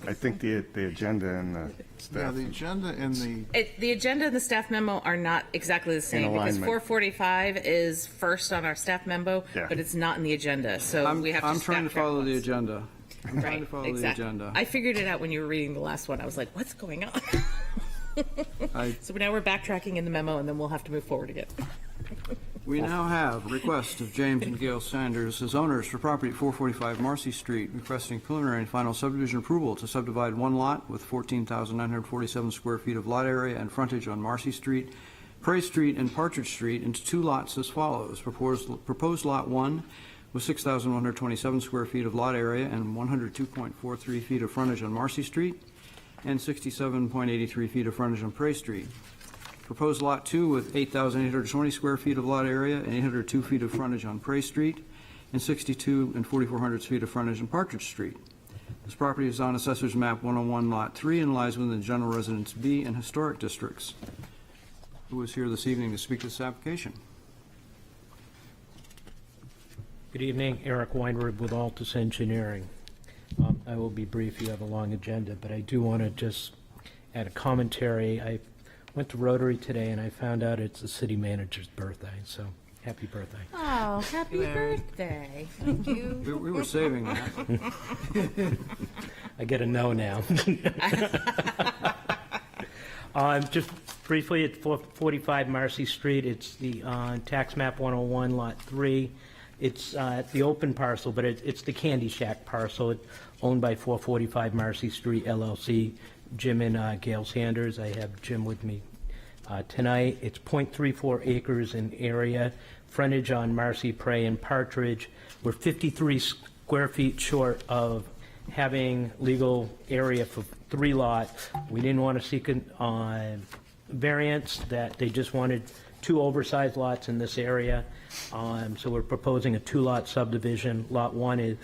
I think the agenda and the Yeah, staff. the agenda and the, The agenda and the staff memo are not exactly the same because alignment. 445 is first on our staff memo, Yeah. but it's not in the agenda, so we have to I'm trying to staff track follow the once. agenda. I'm trying to Right, follow the exactly. agenda. I figured it out when you were reading the last one. I was like, what's going on? So now we're backtracking in the memo, and then we'll have to move forward again. We now have a request of James and Gail Sanders as owners for property at 445 Marcy Street, requesting preliminary and final subdivision approval to subdivide one lot with 14,947 square feet of lot area and frontage on Marcy Street, Prairie Street, and Partridge Street into two lots as follows. Proposed Lot 1 with 6,127 square feet of lot area and 102.43 feet of frontage on Marcy Street, and 67.83 feet of frontage on Prairie Street. Proposed Lot 2 with 8,820 square feet of lot area and 802 feet of frontage on Prairie Street, and 62 and 4,400 feet of frontage on Partridge Street. This property is on Assessor's Map 101, Lot 3, and lies within the General Residence B and Historic Districts. Who is here this evening to speak to this application? Good evening, Eric Weinrib with Altus Engineering. I will be brief, you have a long agenda, but I do want to just add a commentary. I went to Rotary today and I found out it's the city manager's birthday, so happy birthday. Oh, happy birthday. Thank you. We were saving that. I get a no now. Just briefly, it's 445 Marcy Street. It's the tax map 101, lot 3. It's the open parcel, but it's the Candy Shack parcel. It's owned by 445 Marcy Street LLC. Jim and Gail Sanders. I have Jim with me tonight. It's 0.34 acres in area. Frontage on Marcy, Prey, and Partridge. We're 53 square feet short of having legal area for 3 lots. We didn't want to seek a variance, that they just wanted 2 oversized lots in this area. So we're proposing a 2-lot subdivision. Lot 1 is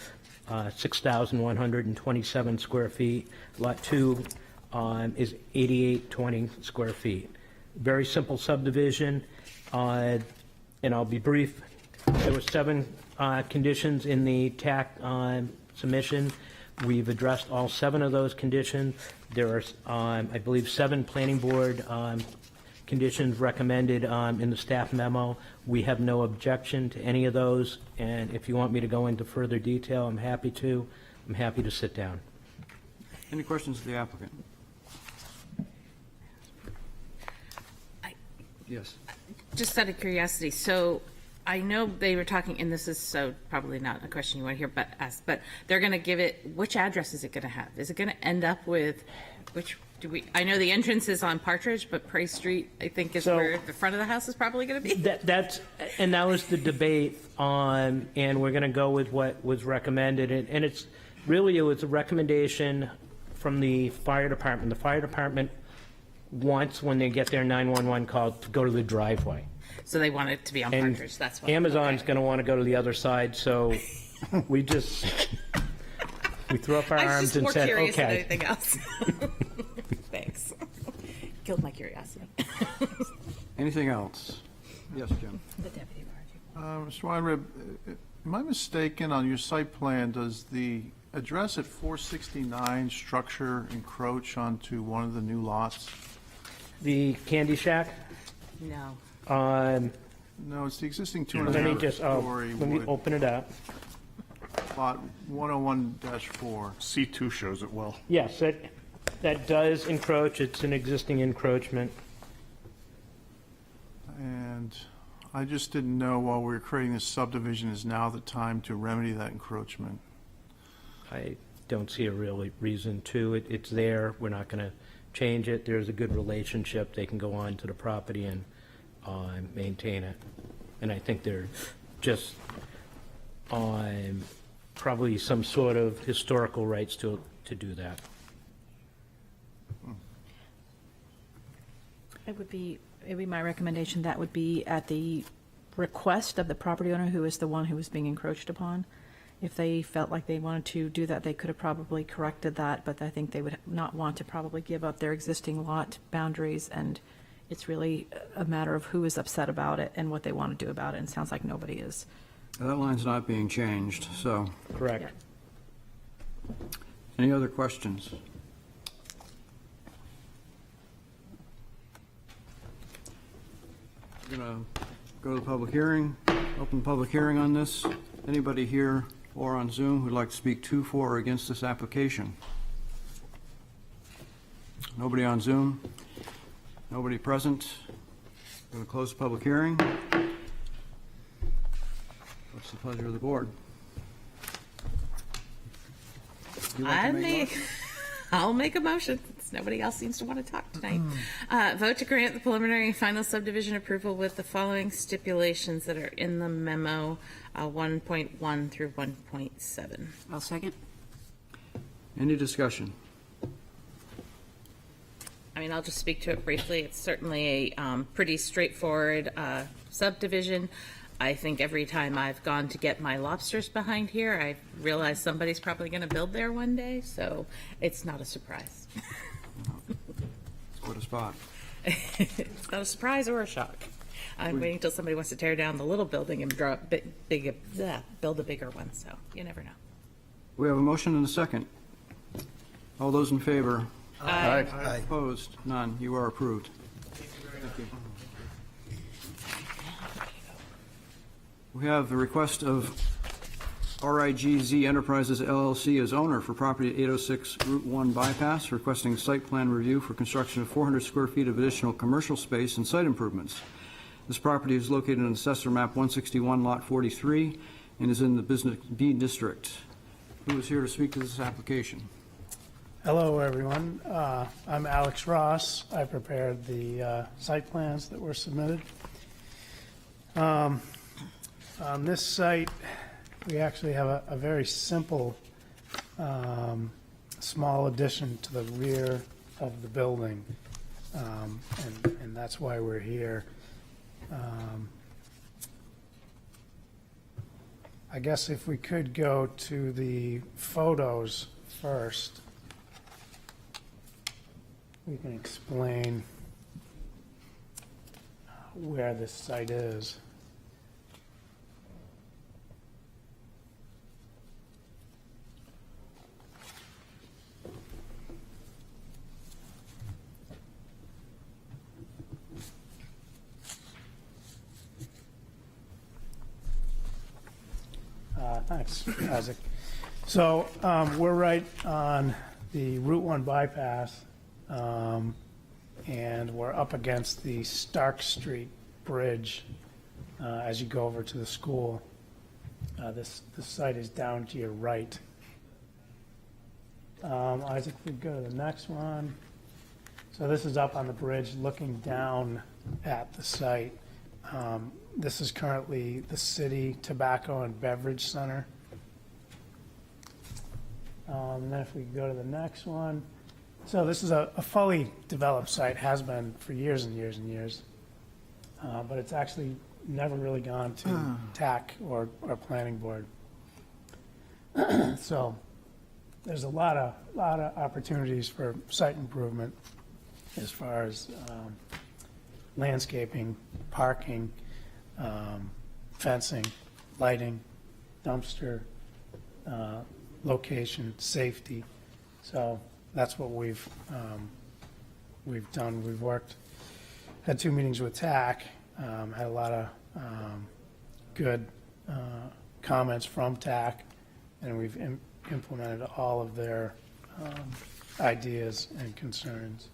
6,127 square feet. Lot 2 is 8,820 square feet. Very simple subdivision, and I'll be brief. There were 7 conditions in the TAC submission. We've addressed all 7 of those conditions. There are, I believe, 7 planning board conditions recommended in the staff memo. We have no objection to any of those, and if you want me to go into further detail, I'm happy to. I'm happy to sit down. Any questions of the applicant? Yes. Just out of curiosity, so I know they were talking, and this is so probably not a question you want to hear but ask, but they're going to give it, which address is it going to have? Is it going to end up with, which, do we, I know the entrance is on Partridge, but Prey Street, I think, is where the front of the house is probably going to be? That was the debate on, and we're going to go with what was recommended, and it's really, it was a recommendation from the fire department. The fire department wants, when they get their 911 call, to go to the driveway. So they want it to be on And Partridge, that's what. Amazon's okay. going to want to go to the other side, so we just, we threw up our arms and said, I was just more curious okay. than anything else. Thanks. Killed my curiosity. Anything else? Yes, Jim. The deputy warden. Mr. Weinrib, am I mistaken, on your site plan, does the address at 469 structure encroach onto one of the new lots? The Candy Shack? No. No, it's the existing Let me just, 2.5-story let me wood open it up. lot 101-4. C2 shows it well. Yes, that does encroach. It's an existing encroachment. And I just didn't know, while we were creating this subdivision, is now the time to remedy that encroachment? I don't see a real reason to. It's there. We're not going to change it. There's a good relationship. They can go on to the property and maintain it. And I think they're just on probably some sort of historical rights to do that. It would be my recommendation that would be at the request of the property owner, who is the one who was being encroached upon. If they felt like they wanted to do that, they could have probably corrected that, but I think they would not want to probably give up their existing lot boundaries, and it's really a matter of who is upset about it and what they want to do about it, and it sounds like nobody is. That line's not being changed, so. Correct. Yeah. Any other questions? We're going to go to the public hearing, open the public hearing on this. Anybody here or on Zoom who'd like to speak to, for, or against this application? Nobody on Zoom? Nobody present? Going to close the public hearing. What's the pleasure of the board? You want to make a motion? I'll make a motion, since nobody else seems to want to talk tonight. Vote to grant the preliminary and final subdivision approval with the following stipulations that are in the memo, 1.1 through 1.7. I'll second. Any discussion? I mean, I'll just speak to it briefly. It's certainly a pretty straightforward subdivision. I think every time I've gone to get my lobsters behind here, I realize somebody's probably going to build there one day, so it's not a surprise. It's quite a spot. It's not a surprise or a shock. I'm waiting until somebody wants to tear down the little building and draw build a bigger one, so you never know. We have a motion and a second. All those in favor? Aye. Opposed? None. You are approved. Thank you. We have the request of RIGZ Enterprises LLC as owner for property at 806 Route 1 bypass, requesting site plan review for construction of 400 square feet of additional commercial space and site improvements. This property is located in Assessor Map 161, Lot 43, and is in the Business B District. Who is here to speak to this application? Hello, everyone. I'm Alex Ross. I prepared the site plans that were submitted. On this site, we actually have a very simple, small addition to the rear of the building, and that's why we're here. I guess if we could go to the photos first, we can explain where this site is. Thanks, Isaac. So we're right on the Route 1 bypass, and we're up against the Stark Street Bridge as you go over to the school. This site is down to your right. Isaac, if we go to the next one. So this is up on the bridge looking down at the site. This is currently the City Tobacco and Beverage Center. And then if we go to the next one. So this is a fully developed site, has been for years and years and years. But it's actually never really gone to TAC or Planning Board. So there's a lot of opportunities for site improvement as far as landscaping, parking, fencing, lighting, dumpster, location, safety. So that's what we've done. We've had 2 meetings with TAC, had a lot of good comments from TAC, and we've implemented all of their ideas and concerns.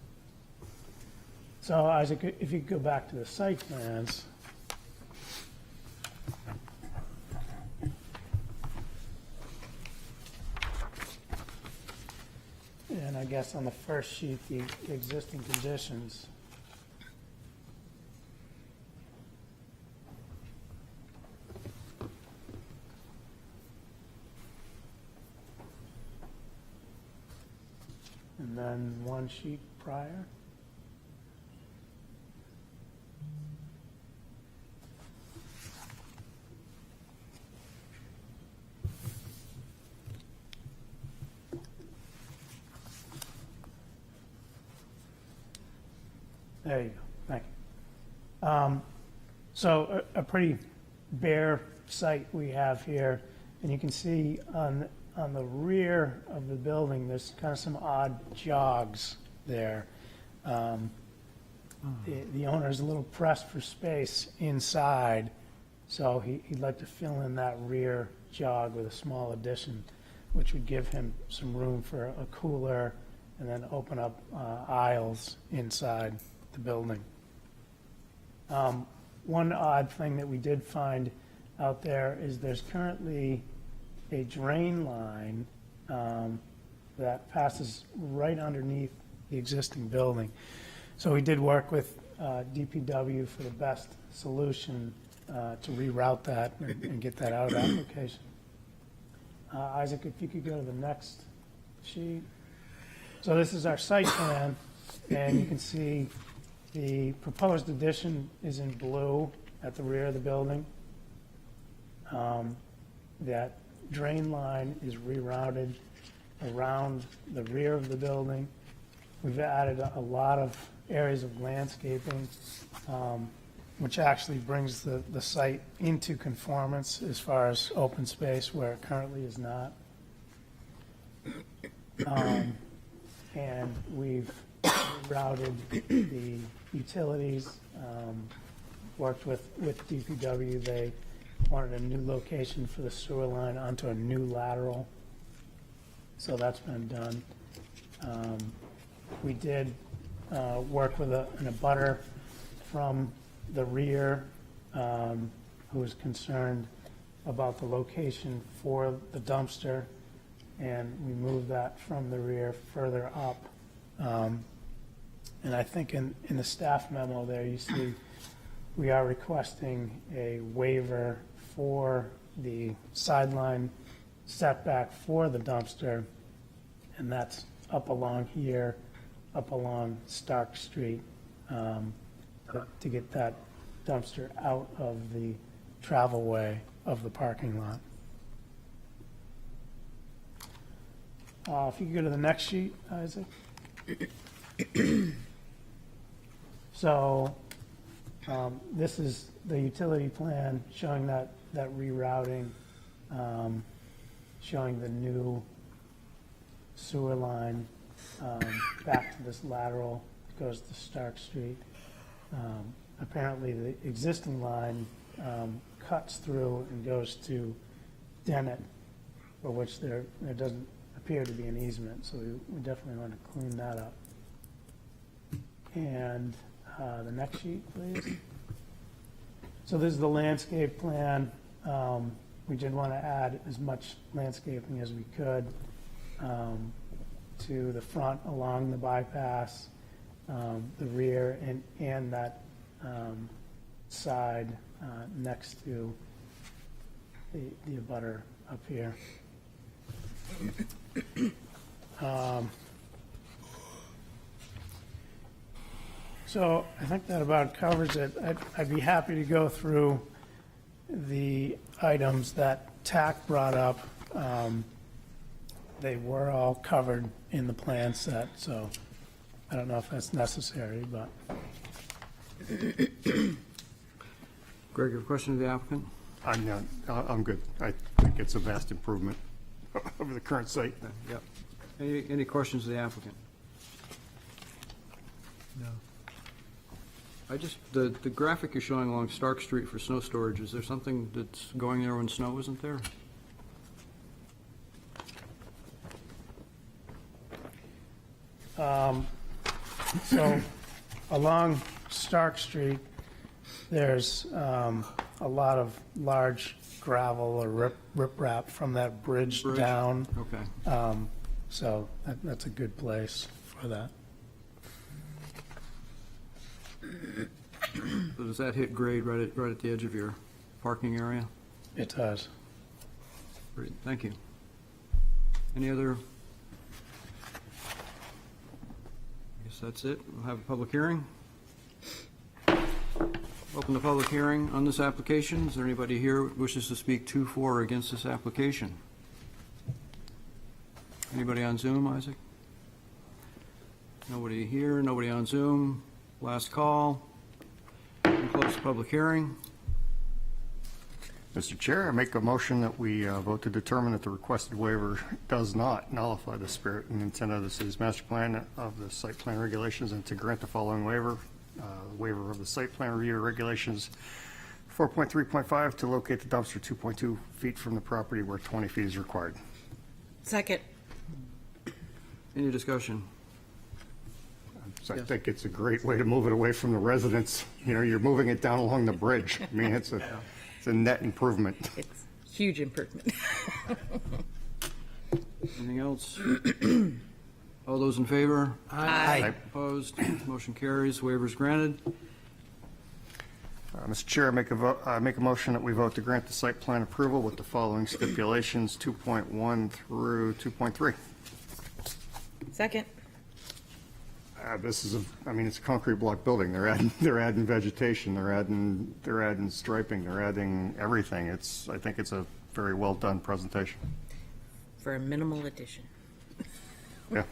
So Isaac, if you could go back to the site plans. And I guess on the first sheet, the existing conditions. And then one sheet prior. There you go. Thank you. So a pretty bare site we have here, and you can see on the rear of the building, there's kind of some odd jogs there. The owner is a little pressed for space inside, so he'd like to fill in that rear jog with a small addition, which would give him some room for a cooler and then open up aisles inside the building. One odd thing that we did find out there is there's currently a drain line that passes right underneath the existing building. So we did work with DPW for the best solution to reroute that and get that out of that location. Isaac, if you could go to the next sheet. So this is our site plan, and you can see the proposed addition is in blue at the rear of the building. that drain line is rerouted around the rear of the building. We've added a lot of areas of landscaping, which actually brings the site into conformance as far as open space where it currently is not. And we've routed the utilities, worked with DPW. They wanted a new location for the sewer line onto a new lateral. So that's been done. We did work with an abutter from the rear who was concerned about the location for the dumpster, and we moved that from the rear further up. And I think in the staff memo there, you see we are requesting a waiver for the sideline setback for the dumpster, and that's up along here, up along Stark Street, to get that dumpster out of the travel way of the parking lot. If you could go to the next sheet, Isaac. So this is the utility plan showing that rerouting, showing the new sewer line back to this lateral, goes to Stark Street. Apparently, the existing line cuts through and goes to Dennett, for which there doesn't appear to be an easement, so we definitely want to clean that up. And the next sheet, please. So this is the landscape plan. We did want to add as much landscaping as we could to the front along the bypass, the rear, and that side next to the abutter up here. So I think that about covers it. I'd be happy to go through the items that TAC brought up. They were all covered in the plan set, so I don't know if that's necessary, but. Greg, your question to the applicant? I'm good. I think it's a vast improvement over the current site. Yep. Any questions of the applicant? No. The graphic you're showing along Stark Street for snow storage, is there something that's going there when snow isn't there? So along Stark Street, there's a lot of large gravel or riprap from that bridge down. Okay. So that's a good place for that. So does that hit grade right at the edge of your parking area? It does. Great, thank you. Any other? I guess that's it. We'll have a public hearing. Open the public hearing on this application. Is there anybody here who wishes to speak to, for, or against this application? Anybody on Zoom, Isaac? Nobody here, nobody on Zoom. Last call. Close the public hearing. Mr. Chair, I make a motion that we vote to determine that the requested waiver does not nullify the spirit and intent of the city's master plan of the site plan regulations, and to grant the following waiver. Waiver of the site plan review regulations 4.3.5 to locate the dumpster 2.2 feet from the property where 20 feet is required. Second. Any discussion? So I think it's a great way to move it away from the residents. You know, you're moving it down along the bridge. I mean, it's a net improvement. It's huge improvement. Anything else? All those in favor? Aye. Opposed? Motion carries. Waivers granted. Mr. Chair, I make a motion that we vote to grant the site plan approval with the following stipulations, 2.1 through 2.3. Second. This is it's a concrete block building. They're adding vegetation, they're adding striping, they're adding everything. I think it's a very well done presentation. For a minimal addition. Yeah,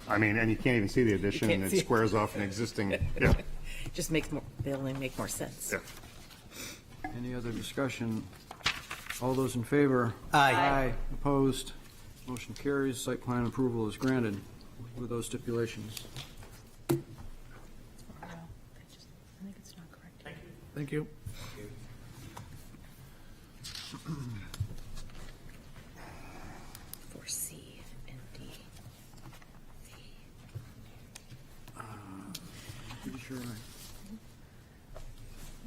and you can't even see the addition, can't and see it it. squares off an existing, yeah. Just makes more, building make more sense. Yeah. Any other discussion? All those in favor? Aye. Opposed? Motion carries. Site plan approval is granted with those stipulations. I think it's not correct. Thank you. For C and D. Pretty sure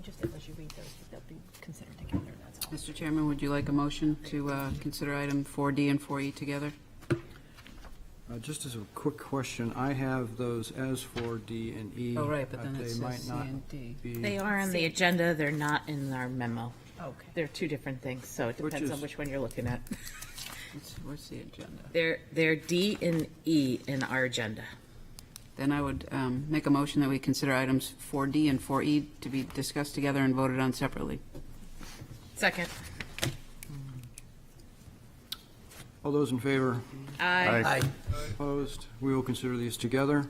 Just as you read those, they'll be considered together, that's all. Mr. Chairman, would you like a motion to consider item 4D and 4E together? just as a quick question, I have those as for D and E. Oh, right, but then it they says might C not and D. be- They are on the agenda, they're not in our memo. Okay. They're two different things, so it Which depends on is- which one you're looking at. Where's the agenda? They're D and E in our agenda. Then I would make a motion that we consider items 4D and 4E to be discussed together and voted on separately. Second. All those in favor? Aye. Opposed? We will consider these together.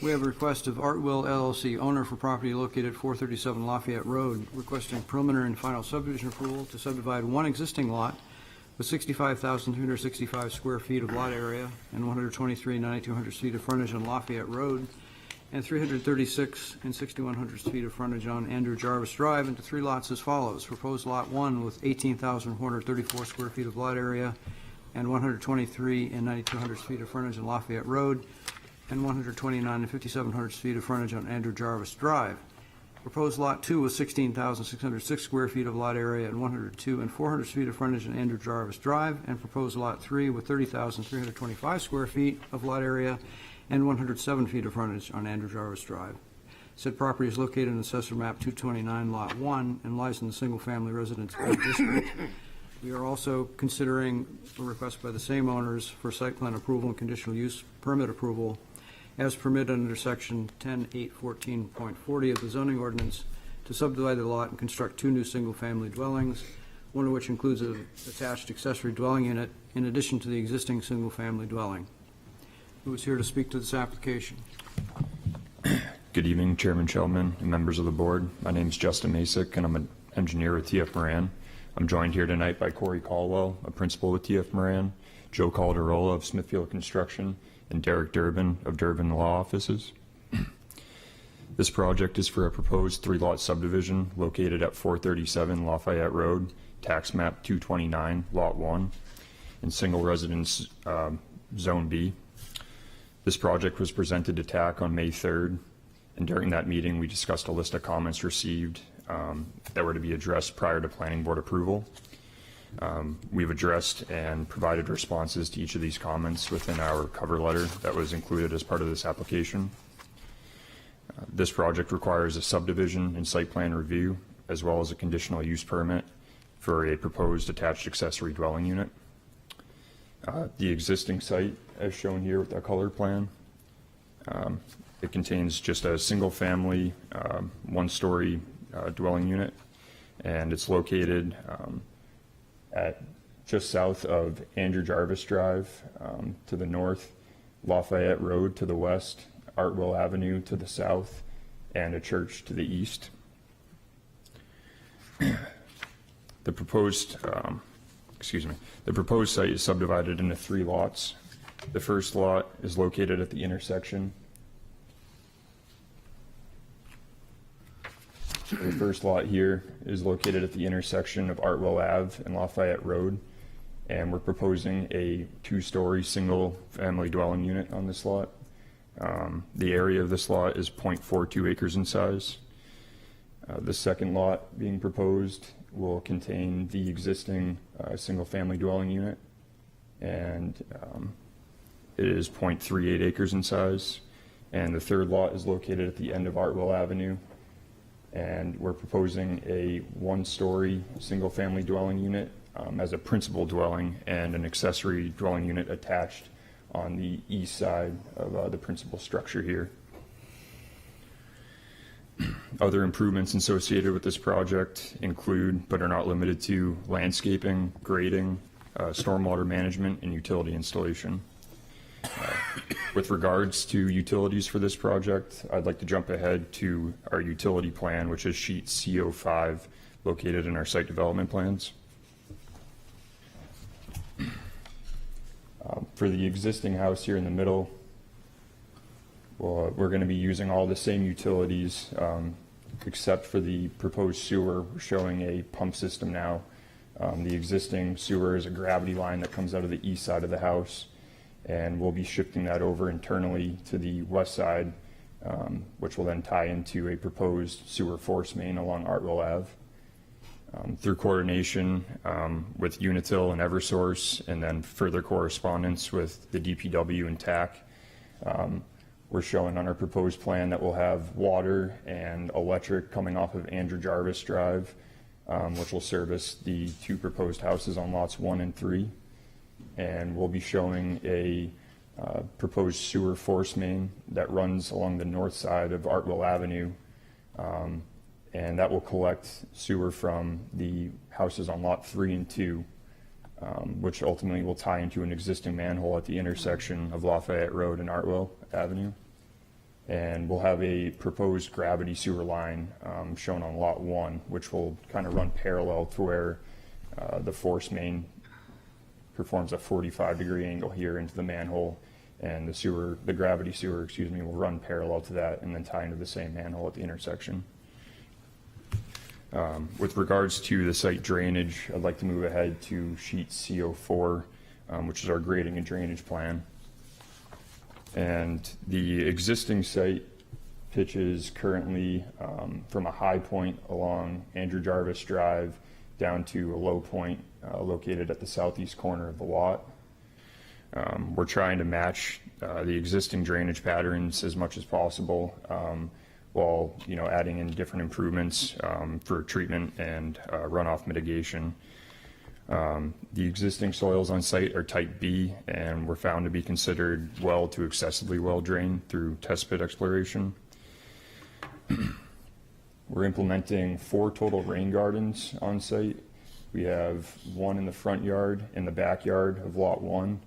We have a request of Artwell LLC, owner for property located at 437 Lafayette Road, requesting preliminary and final subdivision approval to subdivide one existing lot with 65,365 square feet of lot area and 123,9,200 feet of frontage on Lafayette Road and 336 and 6,100 feet of frontage on Andrew Jarvis Drive into three lots as follows. Proposed Lot 1 with 18,434 square feet of lot area and 123 and 9,200 feet of frontage on Lafayette Road, and 129 and 5,700 feet of frontage on Andrew Jarvis Drive. Proposed Lot 2 with 16,606 square feet of lot area and 102 and 400 feet of frontage on Andrew Jarvis Drive, and proposed Lot 3 with 30,325 square feet of lot area and 107 feet of frontage on Andrew Jarvis Drive. Said property is located in Assessor Map 229, Lot 1, and lies in the single-family residence district. We are also considering a request by the same owners for site plan approval and conditional use permit approval as permitted under section 10.8.14.40 of the zoning ordinance to subdivide the lot and construct two new single-family dwellings, one of which includes an attached accessory dwelling unit in addition to the existing single-family dwelling. Who is here to speak to this application? Good evening, Chairman Sheldman and members of the board. My name is Justin Masick, and I'm an engineer with TF Moran. I'm joined here tonight by Corey Caldwell, a principal with TF Moran, Joe Calderola of Smithfield Construction, and Derek Durbin of Durbin Law Offices. This project is for a proposed three-lot subdivision located at 437 Lafayette Road, tax map 229, lot 1, in single residence zone B. This project was presented to TAC on May 3rd, and during that meeting we discussed a list of comments received that were to be addressed prior to planning board approval. We've addressed and provided responses to each of these comments within our cover letter that was included as part of this application. This project requires a subdivision and site plan review, as well as a conditional use permit for a proposed attached accessory dwelling unit. The existing site, as shown here with our color plan, it contains just a single-family, one-story dwelling unit, and it's located at just south of Andrew Jarvis Drive to the north, Lafayette Road to the west, Artwell Avenue to the south, and a church to the east. The proposed site is subdivided into three lots. The first lot is located at the intersection. The first lot here is located at the intersection of Artwell Ave and Lafayette Road, and we're proposing a two-story single-family dwelling unit on this lot. The area of this lot is 0.42 acres in size. The second lot being proposed will contain the existing single-family dwelling unit, and it is 0.38 acres in size. And the third lot is located at the end of Artwell Avenue, and we're proposing a one-story single-family dwelling unit as a principal dwelling and an accessory dwelling unit attached on the east side of the principal structure here. Other improvements associated with this project include, but are not limited to, landscaping, grading, stormwater management, and utility installation. With regards to utilities for this project, I'd like to jump ahead to our utility plan, which is sheet CO5, located in our site development plans. For the existing house here in the middle, well, we're going to be using all the same utilities, except for the proposed sewer. We're showing a pump system now. The existing sewer is a gravity line that comes out of the east side of the house, and we'll be shifting that over internally to the west side, which will then tie into a proposed sewer force main along Artwell Ave. Through coordination with Unitil and Eversource, and then further correspondence with the DPW and TAC, we're showing on our proposed plan that we'll have water and electric coming off of Andrew Jarvis Drive, which will service the 2 proposed houses on lots 1 and 3. And we'll be showing a proposed sewer force main that runs along the north side of Artwell Avenue, and that will collect sewer from the houses on lot 3 and 2, which ultimately will tie into an existing manhole at the intersection of Lafayette Road and Artwell Avenue. And we'll have a proposed gravity sewer line shown on lot 1, which will kind of run parallel to where the force main performs a 45-degree angle here into the manhole, and the gravity sewer, will run parallel to that and then tie into the same manhole at the intersection. With regards to the site drainage, I'd like to move ahead to sheet CO4, which is our grading and drainage plan. And the existing site pitches currently from a high point along Andrew Jarvis Drive down to a low point located at the southeast corner of the lot. We're trying to match the existing drainage patterns as much as possible, while adding in different improvements for treatment and runoff mitigation. The existing soils on site are type B and were found to be considered well to excessively well drained through test pit exploration. We're implementing 4 total rain gardens on site. We have 1 in the front yard, in the backyard of lot 1,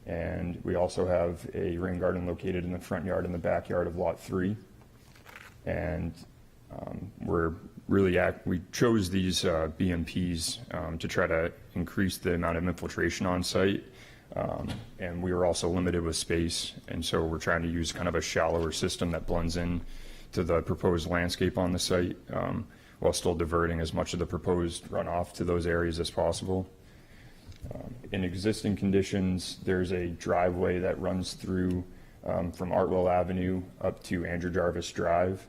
and we also have a rain garden located in the front yard and the backyard of lot 3. And we chose these BMPs to try to increase the amount of infiltration on site, and we were also limited with space, and so we're trying to use kind of a shallower system that blends in to the proposed landscape on the site, while still diverting as much of the proposed runoff to those areas as possible. In existing conditions, there's a driveway that runs through from Artwell Avenue up to Andrew Jarvis Drive,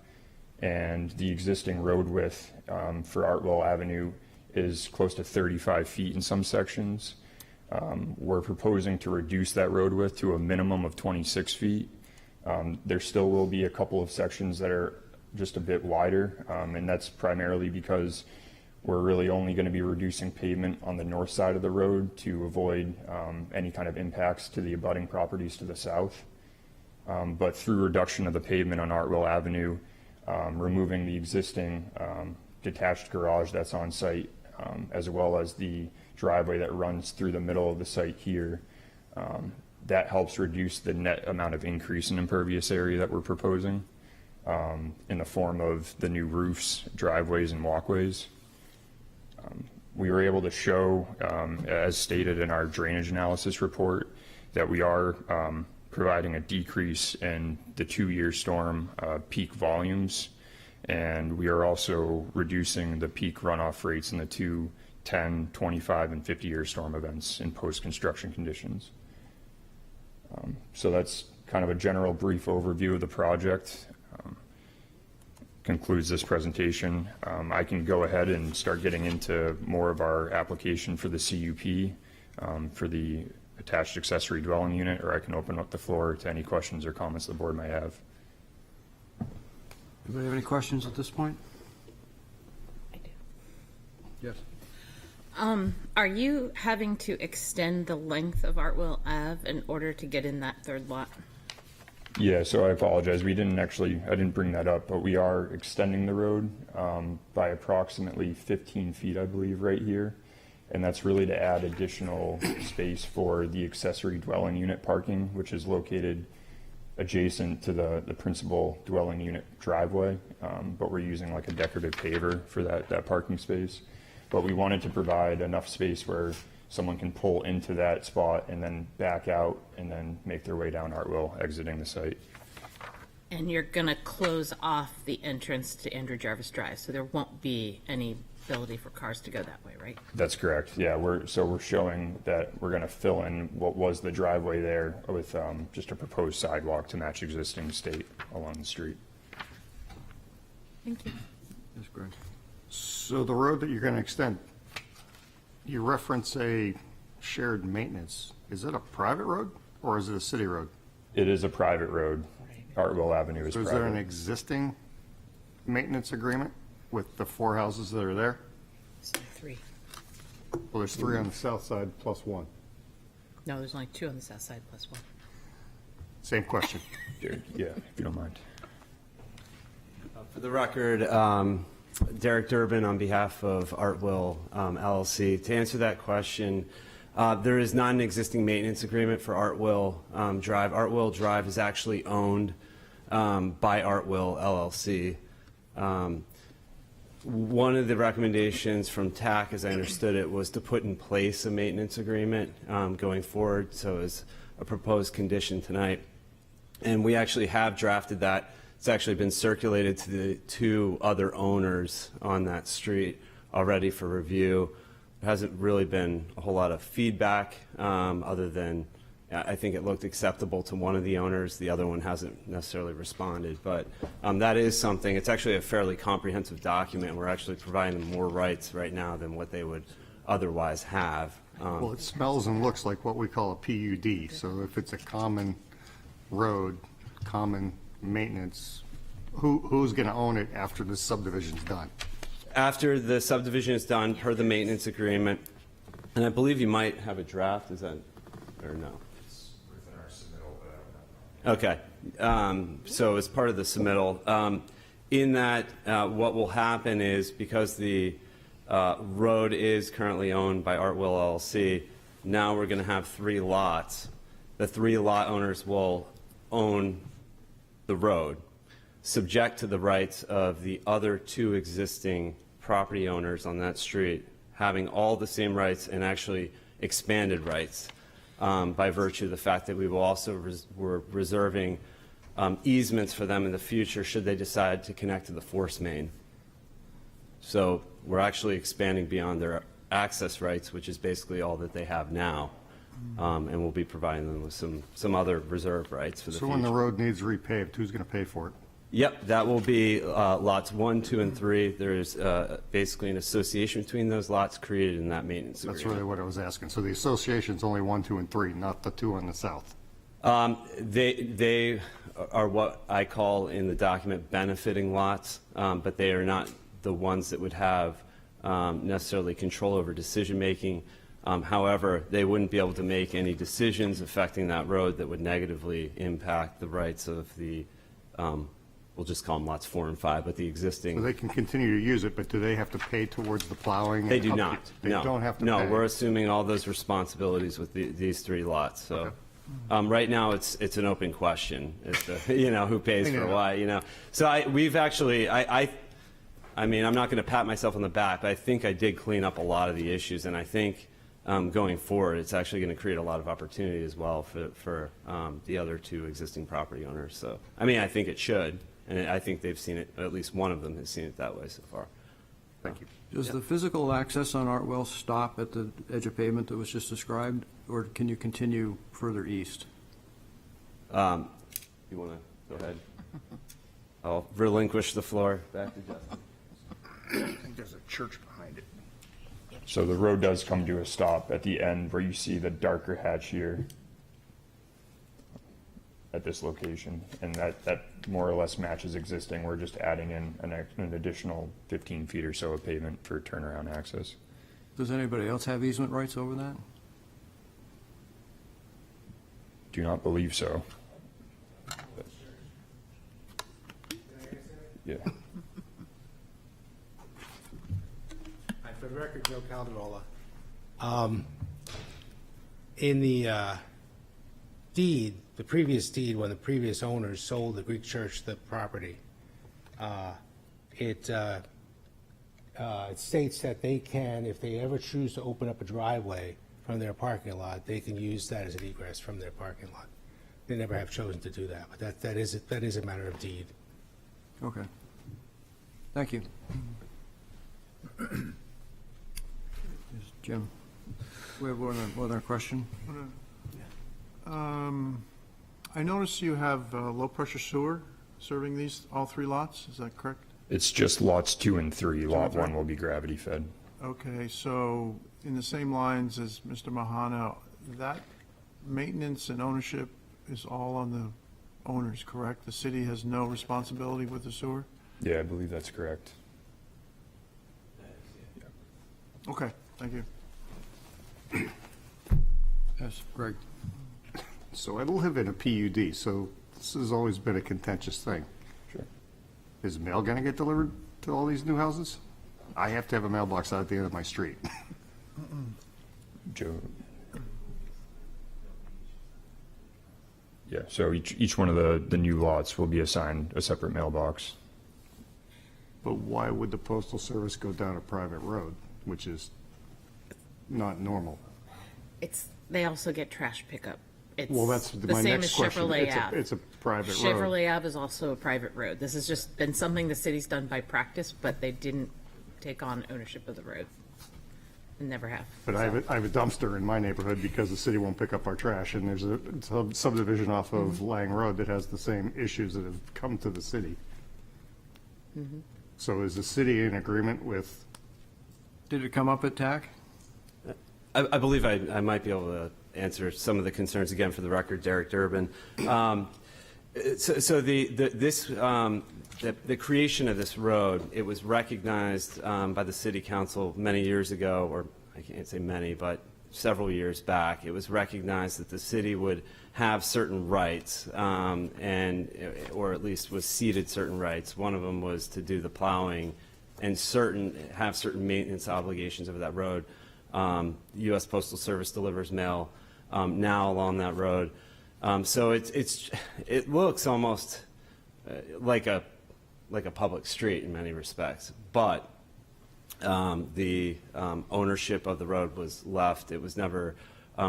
and the existing road width for Artwell Avenue is close to 35 feet in some sections. We're proposing to reduce that road width to a minimum of 26 feet. There still will be a couple of sections that are just a bit wider, and that's primarily because we're really only going to be reducing pavement on the north side of the road to avoid any kind of impacts to the abutting properties to the south. But through reduction of the pavement on Artwell Avenue, removing the existing detached garage that's on site, as well as the driveway that runs through the middle of the site here, that helps reduce the net amount of increase in impervious area that we're proposing in the form of the new roofs, driveways, and walkways. We were able to show, as stated in our drainage analysis report, that we are providing a decrease in the 2-year storm peak volumes, and we are also reducing the peak runoff rates in the 2, 10, 25, and 50-year storm events in post-construction conditions. So that's kind of a general brief overview of the project. Concludes this presentation. I can go ahead and start getting into more of our application for the CUP for the attached accessory dwelling unit, or I can open up the floor to any questions or comments the board may have. Anybody have any questions at this point? I do. Yes. Are you having to extend the length of Artwell Ave in order to get in that third lot? Yeah, so I apologize. I didn't bring that up, but we are extending the road by approximately 15 feet, I believe, right here. And that's really to add additional space for the accessory dwelling unit parking, which is located adjacent to the principal dwelling unit driveway. But we're using like a decorative paver for that parking space. But we wanted to provide enough space where someone can pull into that spot and then back out and then make their way down Artwell, exiting the site. And you're going to close off the entrance to Andrew Jarvis Drive, so there won't be any ability for cars to go that way, right? That's correct. Yeah, we're showing that we're going to fill in what was the driveway there with just a proposed sidewalk to match existing state along the street. Thank you. That's great. So the road that you're going to extend, you reference a shared maintenance. Is it a private road or is it a city road? It is a private road. Artwell Avenue is So is private. there an existing maintenance agreement with the 4 houses that are there? So 3. Well, there's 3 on the south side plus 1. No, there's only 2 on the south side plus 1. Same question. Jared, yeah, if you don't mind. For the record, Derek Durbin on behalf of Artwell LLC. To answer that question, there is not an existing maintenance agreement for Artwell Drive. Artwell Drive is actually owned by Artwell LLC. One of the recommendations from TAC, as I understood it, was to put in place a maintenance agreement going forward, so as a proposed condition tonight. And we actually have drafted that. It's actually been circulated to the 2 other owners on that street already for review. There hasn't really been a whole lot of feedback other than I think it looked acceptable to one of the owners. The other one hasn't necessarily responded, but that is something. It's actually a fairly comprehensive document. We're actually providing them more rights right now than what they would otherwise have. Well, it smells and looks like what we call a PUD. So if it's a common road, common maintenance, who's going to own it after the subdivision's done? After the subdivision is done, per the maintenance agreement, and I believe you might have a draft, is that, or no? It's within our submittal, but I don't know. Okay, so as part of the submittal, in that, what will happen is because the road is currently owned by Artwell LLC, now we're going to have 3 lots. The 3 lot owners will own the road, subject to the rights of the other 2 existing property owners on that street, having all the same rights and actually expanded rights by virtue of the fact that we will also we're reserving easements for them in the future should they decide to connect to the force main. So we're actually expanding beyond their access rights, which is basically all that they have now. And we'll be providing them with some other reserve rights for the future. So when the road needs repaved, who's going to pay for it? Yep, that will be lots 1, 2, and 3. There's basically an association between those lots created in that maintenance agreement. That's really what I was asking. So the association's only 1, 2, and 3, not the 2 on the south. They are what I call in the document benefiting lots, but they are not the ones that would have necessarily control over decision-making. However, they wouldn't be able to make any decisions affecting that road that would negatively impact the rights of the, we'll just call them lots 4 and 5, but the existing. So they can continue to use it, but do they have to pay towards the plowing? They do not. They don't have to pay? No, we're assuming all those responsibilities with these 3 lots, so. Right now, it's an open question as to, who pays for what, So we've actually, I mean, I'm not going to pat myself on the back, but I think I did clean up a lot of the issues, and I think going forward, it's actually going to create a lot of opportunity as well for the other 2 existing property owners. So, I mean, I think it should, and I think they've seen it, at least one of them has seen it that way so far. Thank you. Does the physical access on Artwell stop at the edge of pavement that was just described, or can you continue further east? You want to go ahead? I'll relinquish the floor back to Justin. I think there's a church behind it. So the road does come to a stop at the end where you see the darker hatch here at this location, and that more or less matches existing. We're just adding in an additional 15 feet or so of pavement for turnaround access. Does anybody else have easement rights over that? Do not believe so. Yeah. Hi, for the record, Joe Calderola. In the deed, the previous deed, when the previous owners sold the Greek church the property, it states that they can, if they ever choose to open up a driveway from their parking lot, they can use that as an egress from their parking lot. They never have chosen to do that, but that is a matter of deed. Okay. Thank you. Yes, Jim, we have one other question. I notice you have low-pressure sewer serving these, all three lots, is that correct? It's just lots 2 and 3. Lot 1 will be gravity fed. Okay, so in the same lines as Mr. Mahana, that maintenance and ownership is all on the owners, correct? The city has no responsibility with the sewer? Yeah, I believe that's correct. Okay, thank you. Yes, Greg. So I live in a PUD, so this has always been a contentious thing. Sure. Is mail going to get delivered to all these new houses? I have to have a mailbox out at the end of my street. Joe. Yeah, so each one of the new lots will be assigned a separate mailbox. But why would the postal service go down a private road, which is not normal? They also get trash pickup. It's Well, that's the my same next as question. Chevrolet Ave. It's a private road. Chevrolet Ave is also a private road. This has just been something the city's done by practice, but they didn't take on ownership of the road. And never have. But I have a dumpster in my neighborhood because the city won't pick up our trash, and there's a subdivision off of Lang Road that has the same issues that have come to the city. So is the city in agreement with? Did it come up at TAC? I believe I might be able to answer some of the concerns again for the record, Derek Durbin. The creation of this road, it was recognized by the city council many years ago, or I can't say many, but several years back. It was recognized that the city would have certain rights, or at least was ceded certain rights. One of them was to do the plowing and have certain maintenance obligations over that road. U.S. Postal Service delivers mail now along that road. So it looks almost like a public street in many respects, but the ownership of the road was left. It was never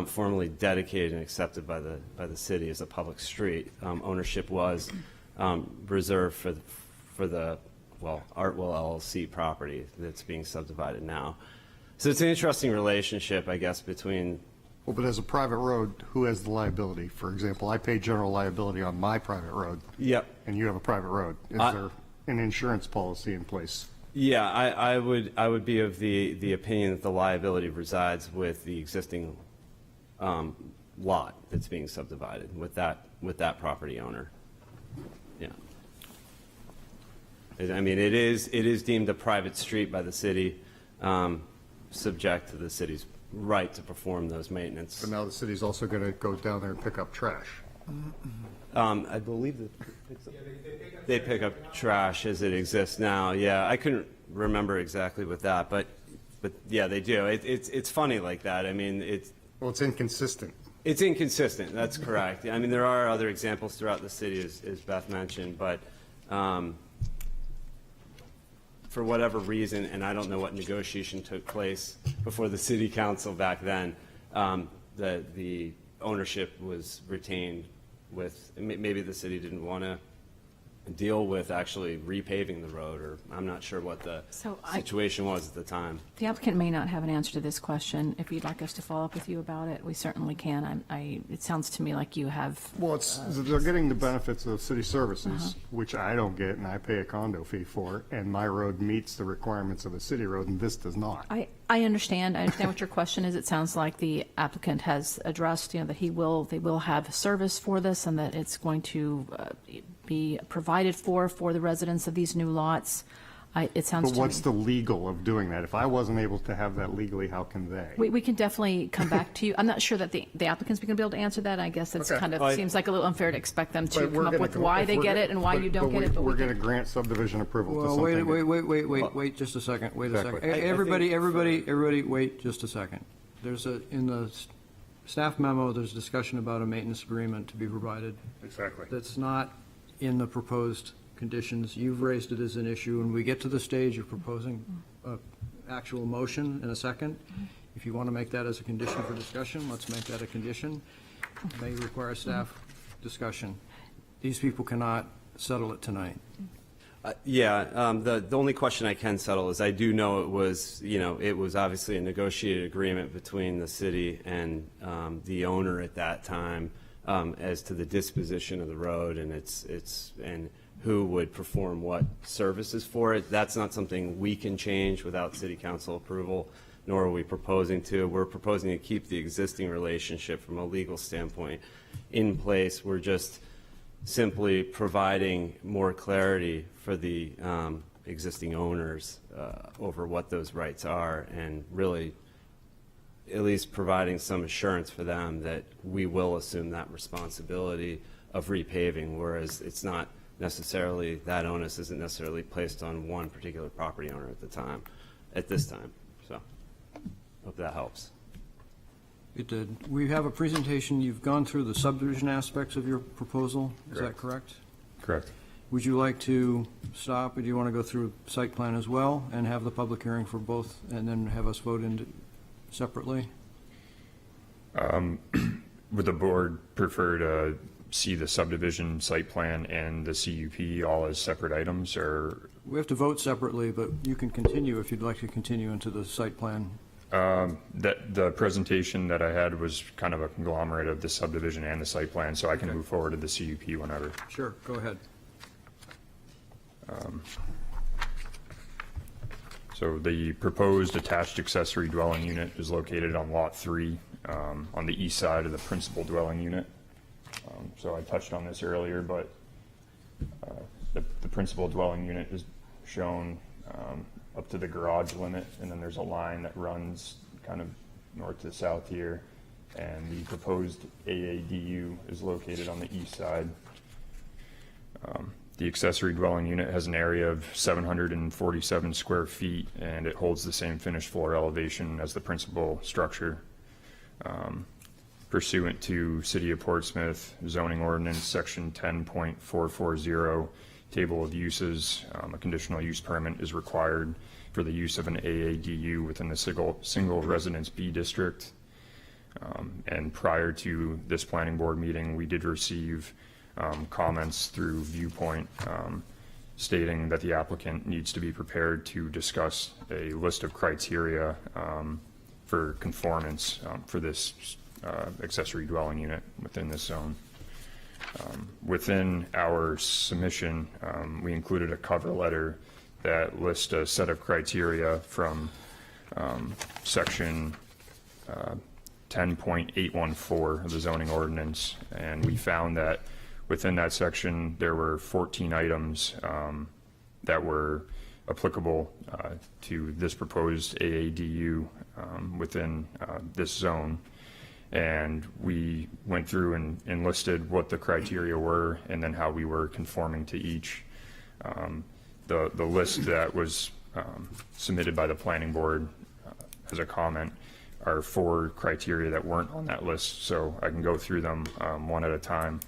formally dedicated and accepted by the city as a public street. Ownership was reserved for the Artwell LLC property that's being subdivided now. So it's an interesting relationship, I guess, between. Well, but as a private road, who has the liability? For example, I pay general liability on my private road. Yep. And you have a private road. Is there an insurance policy in place? Yeah, I would be of the opinion that the liability resides with the existing lot that's being subdivided with that property owner. Yeah. I mean, it is deemed a private street by the city, subject to the city's right to perform those maintenance. But now the city's also going to go down there and pick up trash. I believe that they pick up trash as it exists now. Yeah, I couldn't remember exactly with that, but yeah, they do. It's funny like that. I mean, it's inconsistent. It's inconsistent. That's correct. I mean, there are other examples throughout the city, as Beth mentioned, but for whatever reason, and I don't know what negotiation took place before the city council back then, the ownership was retained with, maybe the city didn't want to deal with actually repaving the road, or I'm not sure what the situation was at the time. The applicant may not have an answer to this question. If you'd like us to follow up with you about it, we certainly can. It sounds to me like you have. Well, they're getting the benefits of city services, which I don't get, and I pay a condo fee for, and my road meets the requirements of a city road, and this does not. I understand. I understand what your question is. It sounds like the applicant has addressed, that they will have service for this, and that it's going to be provided for the residents of these new lots. It sounds But to what's me. the legal of doing that? If I wasn't able to have that legally, how can they? We can definitely come back to you. I'm not sure that the applicant's going to be able to answer that. I guess it's Okay. kind of, I- seems like a little unfair to expect them to But we're come up gonna with go- why if they we're get gonna- it and why you don't get it. But We're we going can- to grant subdivision approval to Well, something. wait just a second, wait a Exactly. second. Everybody, wait just a second. In the staff memo, there's discussion about a maintenance agreement to be provided. Exactly. That's not in the proposed conditions. You've raised it as an issue, and we get to the stage of proposing an actual motion in a second. If you want to make that as a condition for discussion, let's make that a condition. It may require staff discussion. These people cannot settle it tonight. The only question I can settle is I do know it was obviously a negotiated agreement between the city and the owner at that time as to the disposition of the road and and who would perform what services for it. That's not something we can change without city council approval, nor are we proposing to. We're proposing to keep the existing relationship from a legal standpoint in place. We're just simply providing more clarity for the existing owners over what those rights are, and really at least providing some assurance for them that we will assume that responsibility of repaving, whereas it's not necessarily, that onus isn't necessarily placed on one particular property owner at this time. So hope that helps. It did. We have a presentation. You've gone through the subdivision aspects of your proposal. Is that correct? Correct. Would you like to stop, or do you want to go through site plan as well and have the public hearing for both, and then have us vote separately? Would the board prefer to see the subdivision site plan and the CUP all as separate items, or? We have to vote separately, but you can continue if you'd like to continue into the site plan. That the presentation that I had was kind of a conglomerate of the subdivision and the site plan, so I can move forward to the CUP whenever. Sure, go ahead. So the proposed attached accessory dwelling unit is located on Lot 3, on the east side of the principal dwelling unit. So I touched on this earlier, but the principal dwelling unit is shown up to the garage limit, and then there's a line that runs kind of north to south here, and the proposed AADU is located on the east side. The accessory dwelling unit has an area of 747 square feet, and it holds the same finished floor elevation as the principal structure. Pursuant to City of Portsmouth zoning ordinance section 10.440, table of uses, a conditional use permit is required for the use of an AADU within the single residence B district. And prior to this planning board meeting, we did receive comments through Viewpoint stating that the applicant needs to be prepared to discuss a list of criteria for conformance for this accessory dwelling unit within this zone. Within our submission, we included a cover letter that lists a set of criteria from section 10.814 of the zoning ordinance, and we found that within that section there were 14 items that were applicable to this proposed AADU within this zone. And we went through and listed what the criteria were and then how we were conforming to each. The list that was submitted by the planning board as a comment are 4 criteria that weren't on that list, so I can go through them one at a time.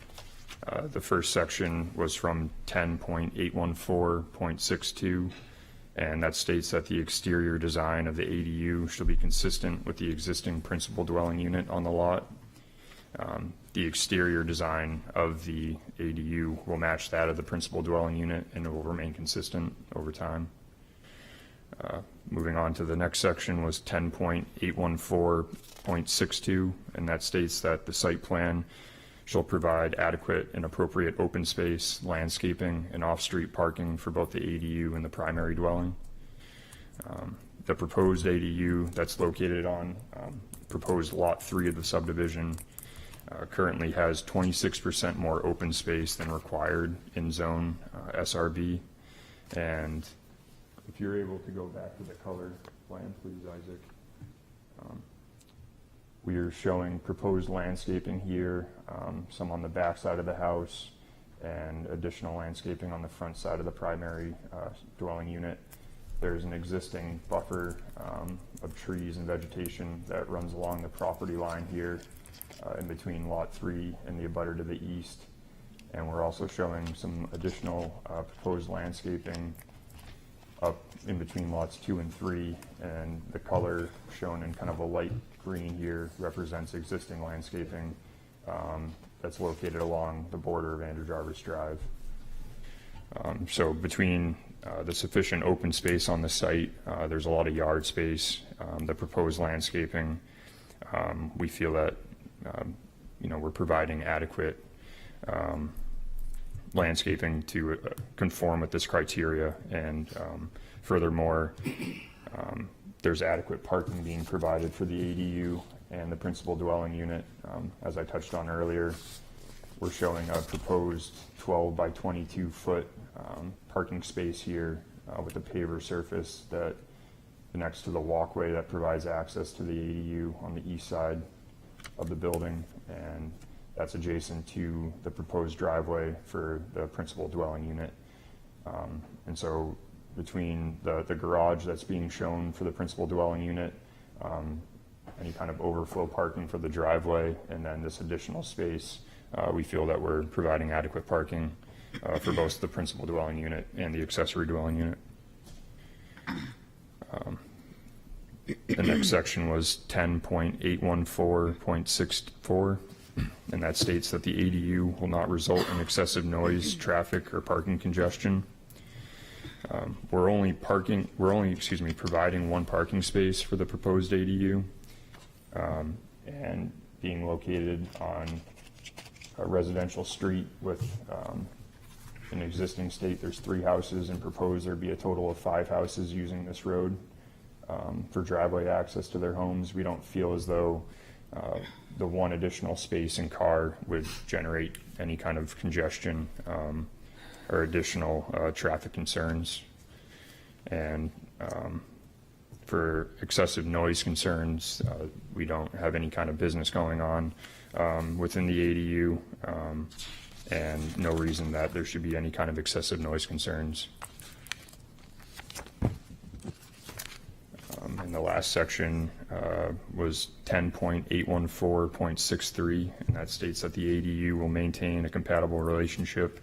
The first section was from 10.814.62, and that states that the exterior design of the ADU shall be consistent with the existing principal dwelling unit on the lot. The exterior design of the ADU will match that of the principal dwelling unit, and it will remain consistent over time. Moving on to the next section was 10.814.62, and that states that the site plan shall provide adequate and appropriate open space, landscaping, and off-street parking for both the ADU and the primary dwelling. The proposed ADU that's located on proposed Lot 3 of the subdivision currently has 26% more open space than required in zone SRB, and If you're able to go back to the color plan, please, Isaac. We are showing proposed landscaping here, some on the back side of the house, and additional landscaping on the front side of the primary dwelling unit. There's an existing buffer of trees and vegetation that runs along the property line here in between Lot 3 and the abutter to the east. And we're also showing some additional proposed landscaping up in between Lots 2 and 3, and the color shown in kind of a light green here represents existing landscaping that's located along the border of Andrew Jarvis Drive. So between the sufficient open space on the site, there's a lot of yard space, the proposed landscaping, we feel that we're providing adequate landscaping to conform with this criteria, and furthermore, there's adequate parking being provided for the ADU and the principal dwelling unit. As I touched on earlier, we're showing a proposed 12 by 22 foot parking space here with a paver surface that connects to the walkway that provides access to the ADU on the east side of the building, and that's adjacent to the proposed driveway for the principal dwelling unit. And so between the garage that's being shown for the principal dwelling unit, any kind of overflow parking for the driveway, and then this additional space, we feel that we're providing adequate parking for both the principal dwelling unit and the accessory dwelling unit. The next section was 10.814.64, and that states that the ADU will not result in excessive noise, traffic, or parking congestion. We're only providing one parking space for the proposed ADU, and being located on a residential street with an existing state, there's 3 houses, and proposed there'd be a total of 5 houses using this road for driveway access to their homes. We don't feel as though the one additional space and car would generate any kind of congestion or additional traffic concerns. And for excessive noise concerns, we don't have any kind of business going on within the ADU, and no reason that there should be any kind of excessive noise concerns. And the last section was 10.814.63, and that states that the ADU will maintain a compatible relationship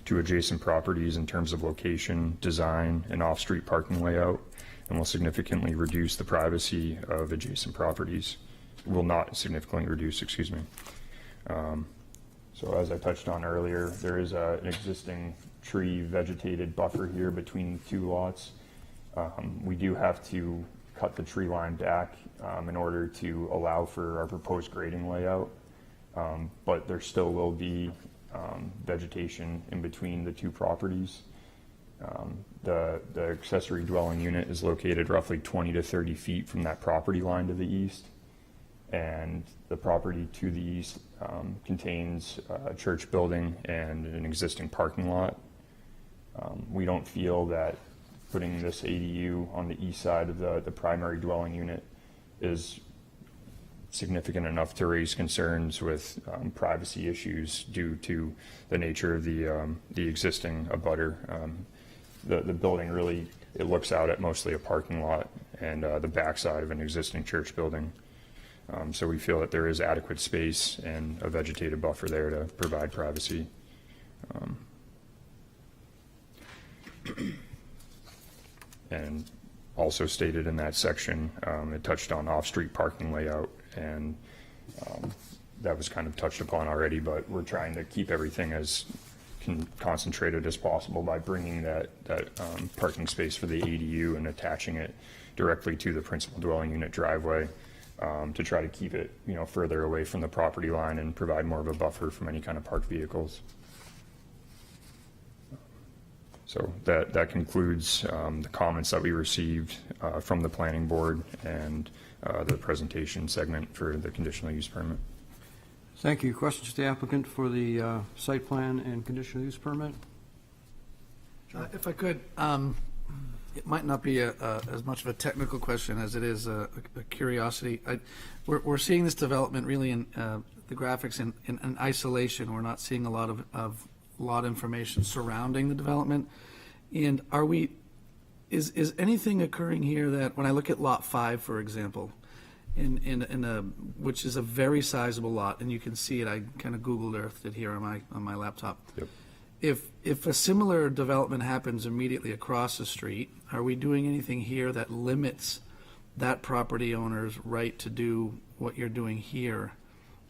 to adjacent properties in terms of location, design, and off-street parking layout, and will significantly reduce the privacy of adjacent properties. Will not significantly reduce, excuse me. So as I touched on earlier, there is an existing tree vegetated buffer here between 2 lots. We do have to cut the tree line back in order to allow for our proposed grading layout, but there still will be vegetation in between the 2 properties. The accessory dwelling unit is located roughly 20 to 30 feet from that property line to the east, and the property to the east contains a church building and an existing parking lot. We don't feel that putting this ADU on the east side of the primary dwelling unit is significant enough to raise concerns with privacy issues due to the nature of the existing abutter. The building really, it looks out at mostly a parking lot and the backside of an existing church building. So we feel that there is adequate space and a vegetative buffer there to provide privacy. And also stated in that section, it touched on off-street parking layout, and that was kind of touched upon already, but we're trying to keep everything as concentrated as possible by bringing that parking space for the ADU and attaching it directly to the principal dwelling unit driveway, to try to keep it, further away from the property line and provide more of a buffer from any kind of parked vehicles. So that concludes the comments that we received from the planning board and the presentation segment for the conditional use permit. Thank you. Questions to the applicant for the site plan and conditional use permit? If I could, It might not be as much of a technical question as it is a curiosity. We're seeing this development really in the graphics in isolation. We're not seeing a lot of lot information surrounding the development. And is anything occurring here that, when I look at Lot 5, for example, which is a very sizable lot, and you can see it, I kind of Googled Earthed it here on my laptop. Yep. If a similar development happens immediately across the street, are we doing anything here that limits that property owner's right to do what you're doing here?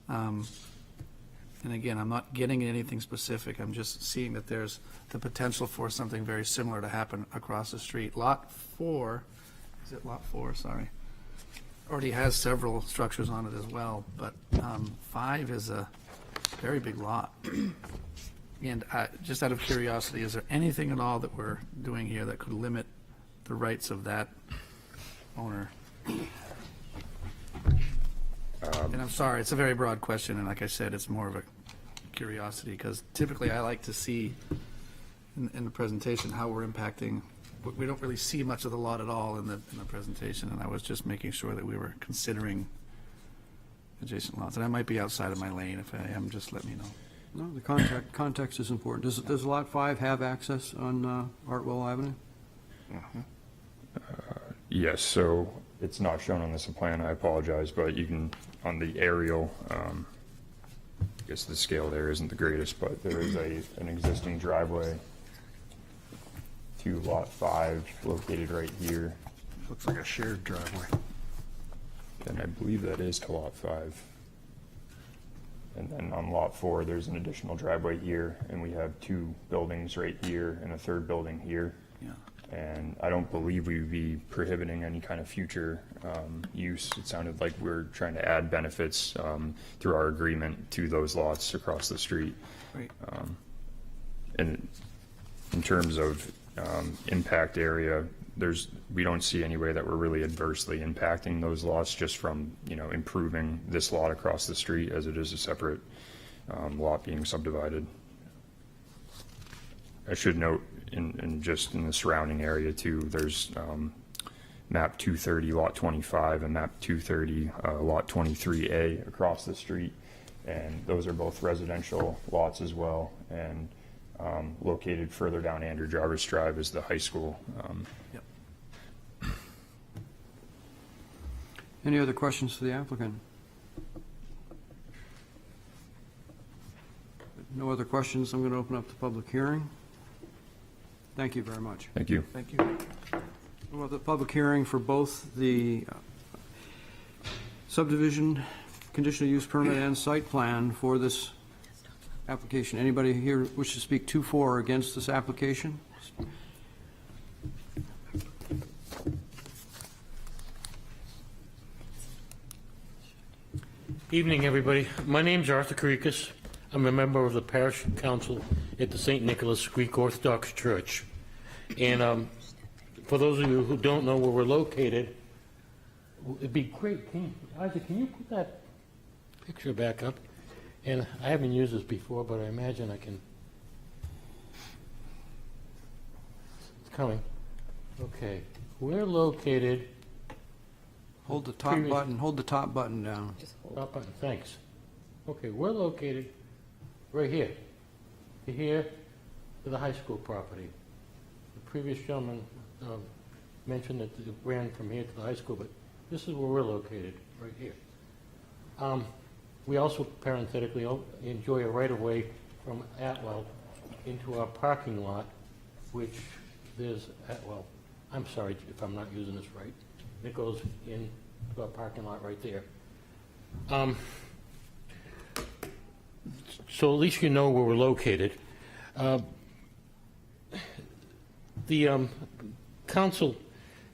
And again, I'm not getting anything specific. I'm just seeing that there's the potential for something very similar to happen across the street. Lot 4, is it Lot 4? Sorry. Already has several structures on it as well, but 5 is a very big lot. And just out of curiosity, is there anything at all that we're doing here that could limit the rights of that owner? And I'm sorry, it's a very broad question, and like I said, it's more of a curiosity, because typically I like to see in the presentation how we're impacting. We don't really see much of the lot at all in the presentation, and I was just making sure that we were considering adjacent lots. And I might be outside of my lane. If I am, just let me know. No, the context is important. Does Lot 5 have access on Hartwell Avenue? Yes, so it's not shown on this plan, I apologize, but you can, on the aerial, I guess the scale there isn't the greatest, but there is an existing driveway to Lot 5 located right here. Looks like a shared driveway. And I believe that is to Lot 5. And then on Lot 4, there's an additional driveway here, and we have 2 buildings right here and a 3rd building here. Yeah. And I don't believe we would be prohibiting any kind of future use. It sounded like we're trying to add benefits through our agreement to those lots across the street. Right. And in terms of impact area, we don't see any way that we're really adversely impacting those lots just from, improving this lot across the street, as it is a separate lot being subdivided. I should note in the surrounding area too, there's map 230 lot 25 and map 230 lot 23A across the street, and those are both residential lots as well, and located further down Andrew Jarvis Drive is the high school. Yep. Any other questions for the applicant? No other questions. I'm going to open up the public hearing. Thank you very much. Thank you. Thank you. Well, the public hearing for both the subdivision, conditional use permit, and site plan for this application. Anybody here wish to speak to, for, or against this application? Evening, everybody. My name's Arthur Karikas. I'm a member of the parish council at the St. Nicholas Greek Orthodox Church. And for those of you who don't know where we're located, it'd be great. Isaac, can you put that picture back up? And I haven't used this before, but I imagine I can. It's coming. Okay. We're located. Hold the top button. Hold the top button down. Top button. Thanks. Okay, we're located right here. Here to the high school property. The previous gentleman mentioned that it ran from here to the high school, but this is where we're located, right here. We also parenthetically enjoy a right-of-way from Atwell into our parking lot, which there's Atwell. I'm sorry if I'm not using this right. It goes into our parking lot right there. So at least you know where we're located. The council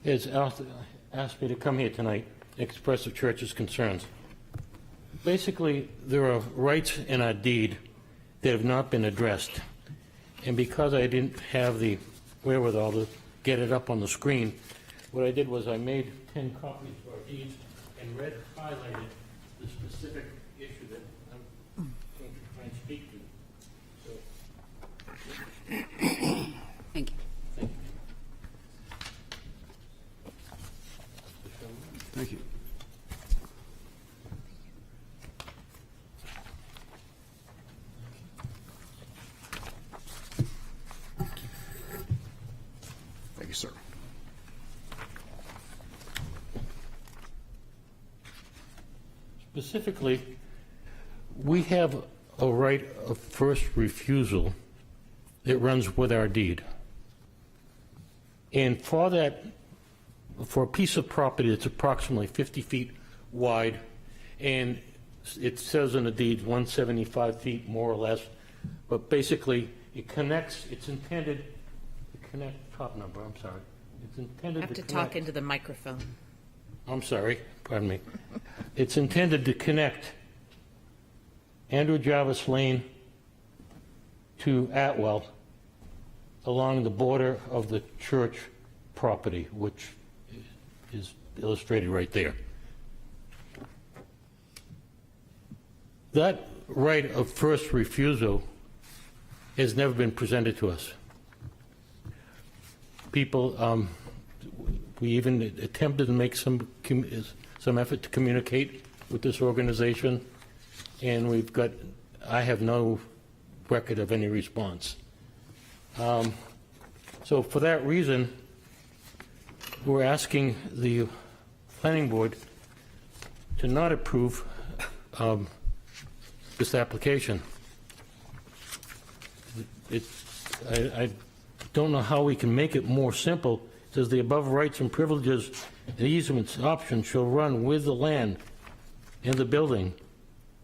has asked me to come here tonight and express the church's concerns. Basically, there are rights in our deed that have not been addressed. And because I didn't have the wherewithal to get it up on the screen, what I did was I made 10 copies of our deeds and highlighted the specific issue that I'm going to try and speak to. So, Thank you. thank you. Specifically, we have a right of first refusal that runs with our deed. And for a piece of property that's approximately 50 feet wide, and it says in the deed 175 feet more or less, but basically it connects, it's intended to connect, top number, I'm sorry. It's intended Have to to connect. talk into the microphone. I'm sorry, pardon me. It's intended to connect Andrew Jarvis Lane to Atwell along the border of the church property, which is illustrated right there. That right of first refusal has never been presented to us. People, we even attempted to make some effort to communicate with this organization, and I have no record of any response. So for that reason, we're asking the planning board to not approve this application. I don't know how we can make it more simple. It says the above rights and privileges and easements option shall run with the land and the building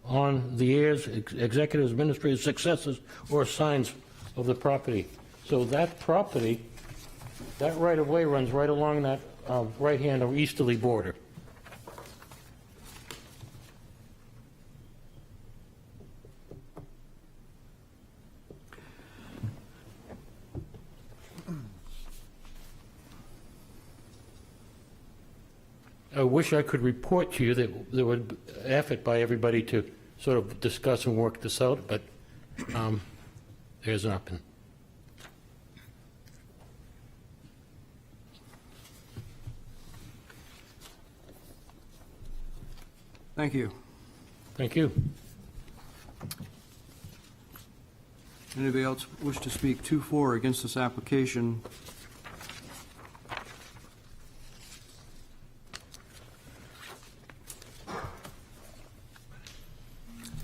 on the heirs, executors, administrators, successors, or assigns of the property. So that property, that right-of-way runs right along that right-hand or easterly border. I wish I could report to you that there was effort by everybody to sort of discuss and work this out, but there's not been. Thank you. Thank you. Anybody else wish to speak to, for, or against this application?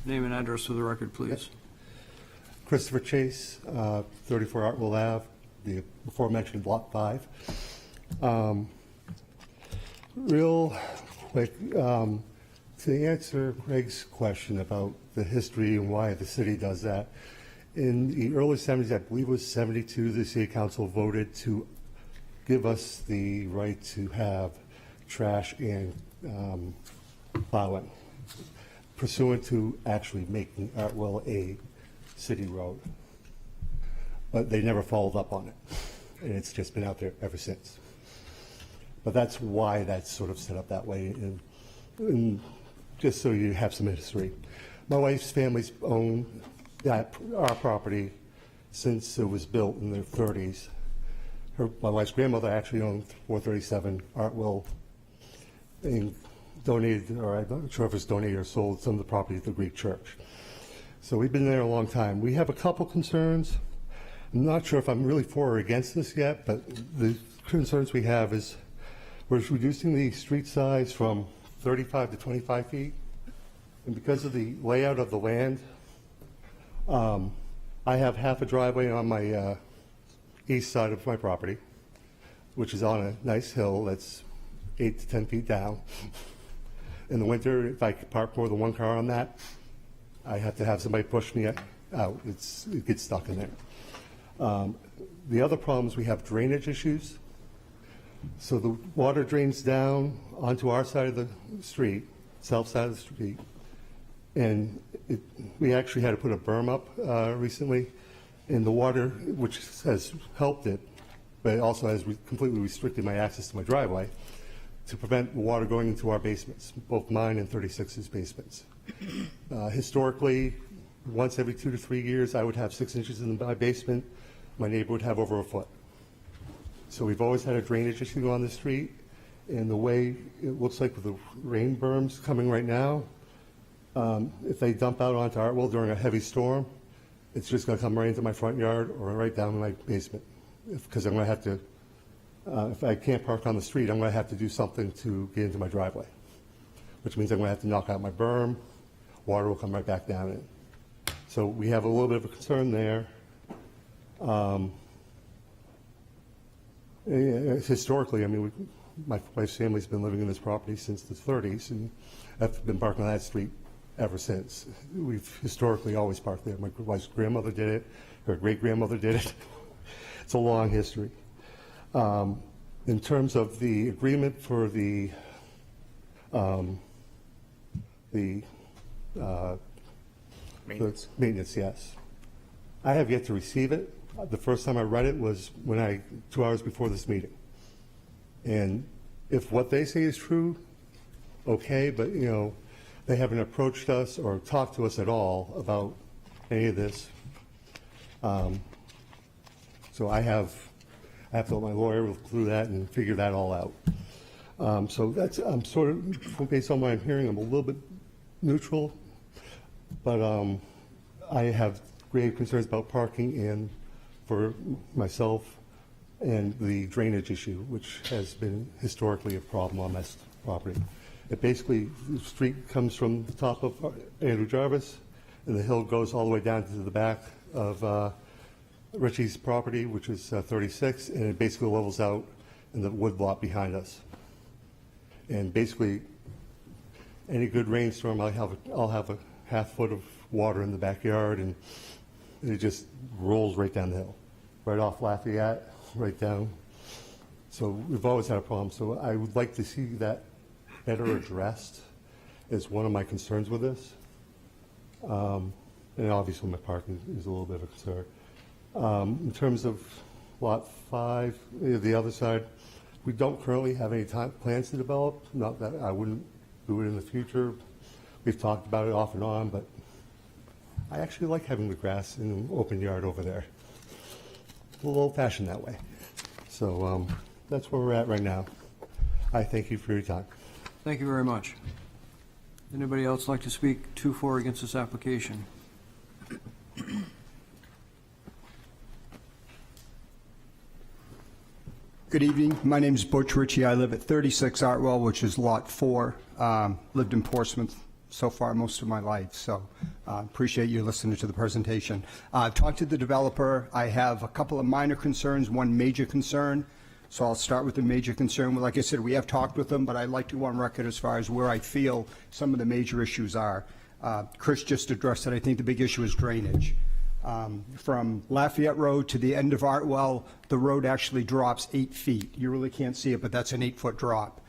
Name and address for the record, please. Christopher Chase, 34 Artwell Ave, the aforementioned Lot 5. Real quick, to answer Greg's question about the history and why the city does that, in the early 70s, I believe it was 72, the city council voted to give us the right to have trash and plowing, pursuant to actually making Artwell a city road. But they never followed up on it, and it's just been out there ever since. But that's why that's sort of set up that way, and just so you have some history. My wife's family's owned our property since it was built in the 30s. My wife's grandmother actually owned 437 Artwell, and donated, or I'm not sure if it's donated or sold some of the property to the Greek church. So we've been there a long time. We have a couple concerns. I'm not sure if I'm really for or against this yet, but the concerns we have is we're reducing the street size from 35 to 25 feet. And because of the layout of the land, I have half a driveway on my east side of my property, which is on a nice hill that's 8 to 10 feet down. In the winter, if I park more than one car on that, I have to have somebody push me out. It gets stuck in there. The other problem is we have drainage issues. So the water drains down onto our side of the street, south side of the street, and we actually had to put a berm up recently, and the water, which has helped it, but it also has completely restricted my access to my driveway to prevent the water going into our basements, both mine and 36's basements. Historically, once every 2 to 3 years, I would have 6 inches in my basement. My neighbor would have over a foot. So we've always had a drainage issue on the street, and the way it looks like with the rain berms coming right now, if they dump out onto Artwell during a heavy storm, it's just going to come right into my front yard or right down in my basement. Because I'm going to have to, if I can't park on the street, I'm going to have to do something to get into my driveway. which means I'm going to have to knock out my berm. Water will come right back down in. So we have a little bit of a concern there. Historically, I mean, my wife's family's been living in this property since the 30s, and I've been parking on that street ever since. We've historically always parked there. My wife's grandmother did it. Her great-grandmother did it. It's a long history. In terms of the agreement for the maintenance, yes. I have yet to receive it. The first time I read it was 2 hours before this meeting. And if what they say is true, okay, but they haven't approached us or talked to us at all about any of this. So I have to let my lawyer look through that and figure that all out. So I'm sort of, based on what I'm hearing, I'm a little bit neutral, but I have grave concerns about parking and for myself and the drainage issue, which has been historically a problem on this property. It basically, the street comes from the top of Andrew Jarvis, and the hill goes all the way down to the back of Richie's property, which is 36, and it basically levels out in the wood lot behind us. And basically, any good rainstorm, I'll have a half foot of water in the backyard, and it just rolls right down the hill, right off Lafayette, right down. So we've always had a problem. So I would like to see that better addressed is one of my concerns with this. And obviously my parking is a little bit of a concern. In terms of Lot 5, the other side, we don't currently have any plans to develop. Not that I wouldn't do it in the future. We've talked about it off and on, but I actually like having the grass in an open yard over there. A little old-fashioned that way. So that's where we're at right now. I thank you for your time. Thank you very much. Anybody else like to speak to or for against this application? Good evening. My name is Butch Ritchie. I live at 36 Artwell, which is Lot 4. Lived in Portsmouth so far most of my life, so appreciate you listening to the presentation. I've talked to the developer. I have a couple of minor concerns, one major concern. So I'll start with the major concern. Well, like I said, we have talked with them, but I'd like to go on record as far as where I feel some of the major issues are. Chris just addressed it. I think the big issue is drainage. From Lafayette Road to the end of Artwell, the road actually drops 8 feet. You really can't see it, but that's an 8-foot drop.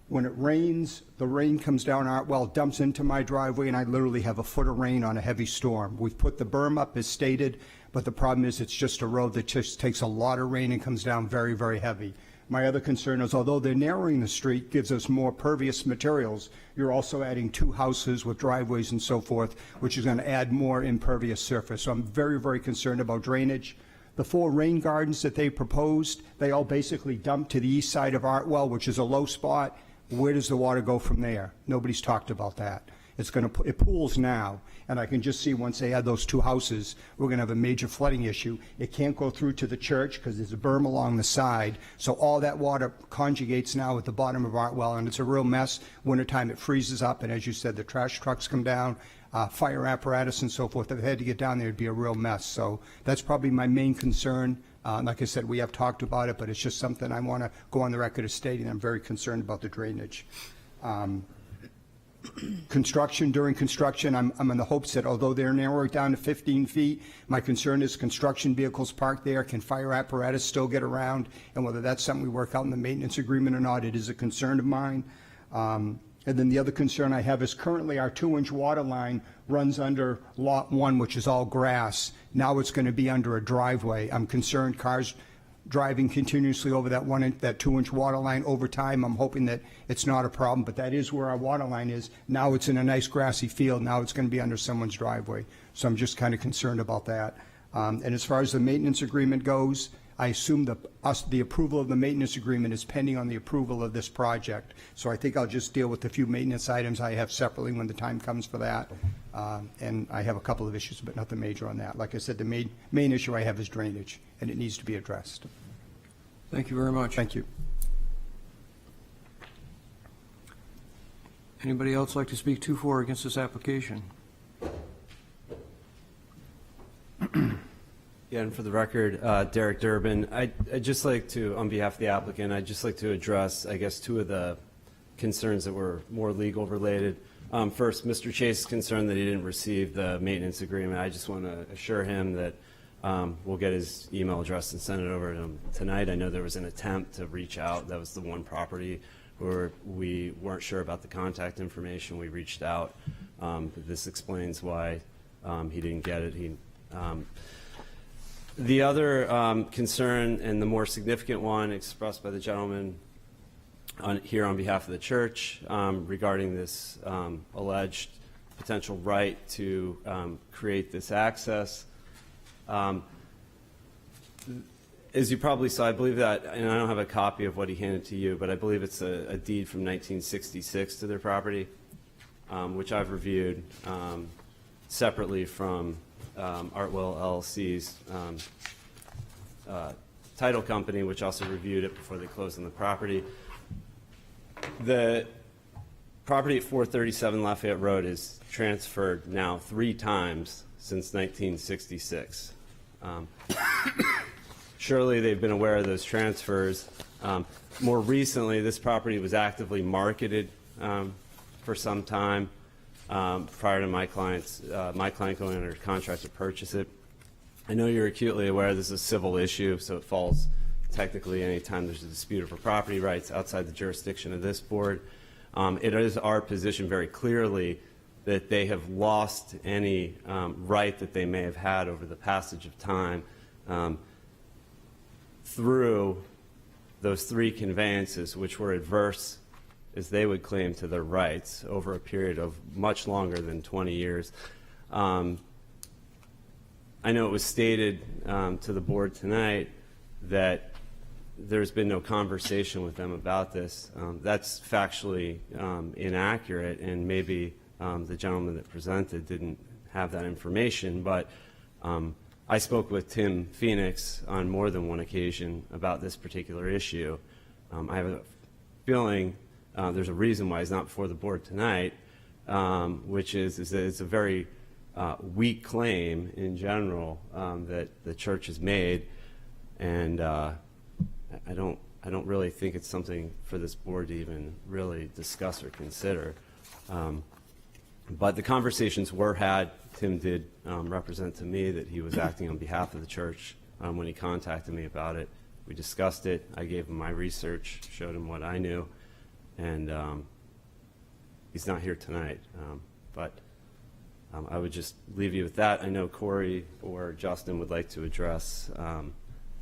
When it rains, the rain comes down Artwell, dumps into my driveway, and I literally have a foot of rain on a heavy storm. We've put the berm up as stated, but the problem is it's just a road that just takes a lot of rain and comes down very, very heavy. My other concern is, although they're narrowing the street, gives us more pervious materials, you're also adding 2 houses with driveways and so forth, which is going to add more impervious surface. So I'm very, very concerned about drainage. The 4 rain gardens that they proposed, they all basically dump to the east side of Artwell, which is a low spot. Where does the water go from there? Nobody's talked about that. It pools now, and I can just see once they add those 2 houses, we're going to have a major flooding issue. It can't go through to the church because there's a berm along the side, so all that water conjugates now at the bottom of Artwell, and it's a real mess. Wintertime, it freezes up, and as you said, the trash trucks come down, fire apparatus and so forth. If they had to get down there, it'd be a real mess. So that's probably my main concern. Like I said, we have talked about it, but it's just something I want to go on the record as stating I'm very concerned about the drainage. During construction, I'm in the hopes that although they're narrowing it down to 15 feet, my concern is construction vehicles parked there, can fire apparatus still get around? And whether that's something we work out in the maintenance agreement or not, it is a concern of mine. And then the other concern I have is currently our 2-inch water line runs under Lot 1, which is all grass. Now it's going to be under a driveway. I'm concerned cars driving continuously over that 2-inch water line over time. I'm hoping that it's not a problem, but that is where our water line is. Now it's in a nice grassy field. Now it's going to be under someone's driveway. So I'm just kind of concerned about that. And as far as the maintenance agreement goes, I assume the approval of the maintenance agreement is pending on the approval of this project. So I think I'll just deal with the few maintenance items I have separately when the time comes for that. And I have a couple of issues, but nothing major on that. Like I said, the main issue I have is drainage, and it needs to be addressed. Thank you very much. Thank you. Anybody else like to speak to or against this application? Yeah, and for the record, Derek Durbin, I'd just like to, on behalf of the applicant, I'd just like to address, I guess, two of the concerns that were more legal related. First, Mr. Chase is concerned that he didn't receive the maintenance agreement. I just want to assure him that we'll get his email address and send it over to him tonight. I know there was an attempt to reach out. That was the one property where we weren't sure about the contact information. We reached out. This explains why he didn't get it. The other concern, and the more significant one expressed by the gentleman here on behalf of the church regarding this alleged potential right to create this access. As you probably saw, I believe that, and I don't have a copy of what he handed to you, but I believe it's a deed from 1966 to their property, which I've reviewed separately from Artwell LLC's title company, which also reviewed it before they closed on the property. The property at 437 Lafayette Road is transferred now 3 times since 1966. Surely they've been aware of those transfers. More recently, this property was actively marketed for some time prior to my client going under contract to purchase it. I know you're acutely aware this is a civil issue, so it falls technically anytime there's a dispute over property rights outside the jurisdiction of this board. It is our position very clearly that they have lost any right that they may have had over the passage of time through those 3 conveyances, which were adverse, as they would claim, to their rights over a period of much longer than 20 years. I know it was stated to the board tonight that there's been no conversation with them about this. That's factually inaccurate, and maybe the gentleman that presented didn't have that information, but I spoke with Tim Phoenix on more than one occasion about this particular issue. I have a feeling there's a reason why he's not before the board tonight, which is that it's a very weak claim in general that the church has made, and I don't really think it's something for this board to even really discuss or consider. But the conversations were had. Tim did represent to me that he was acting on behalf of the church when he contacted me about it. We discussed it. I gave him my research, showed him what I knew, and he's not here tonight. But I would just leave you with that. I know Corey or Justin would like to address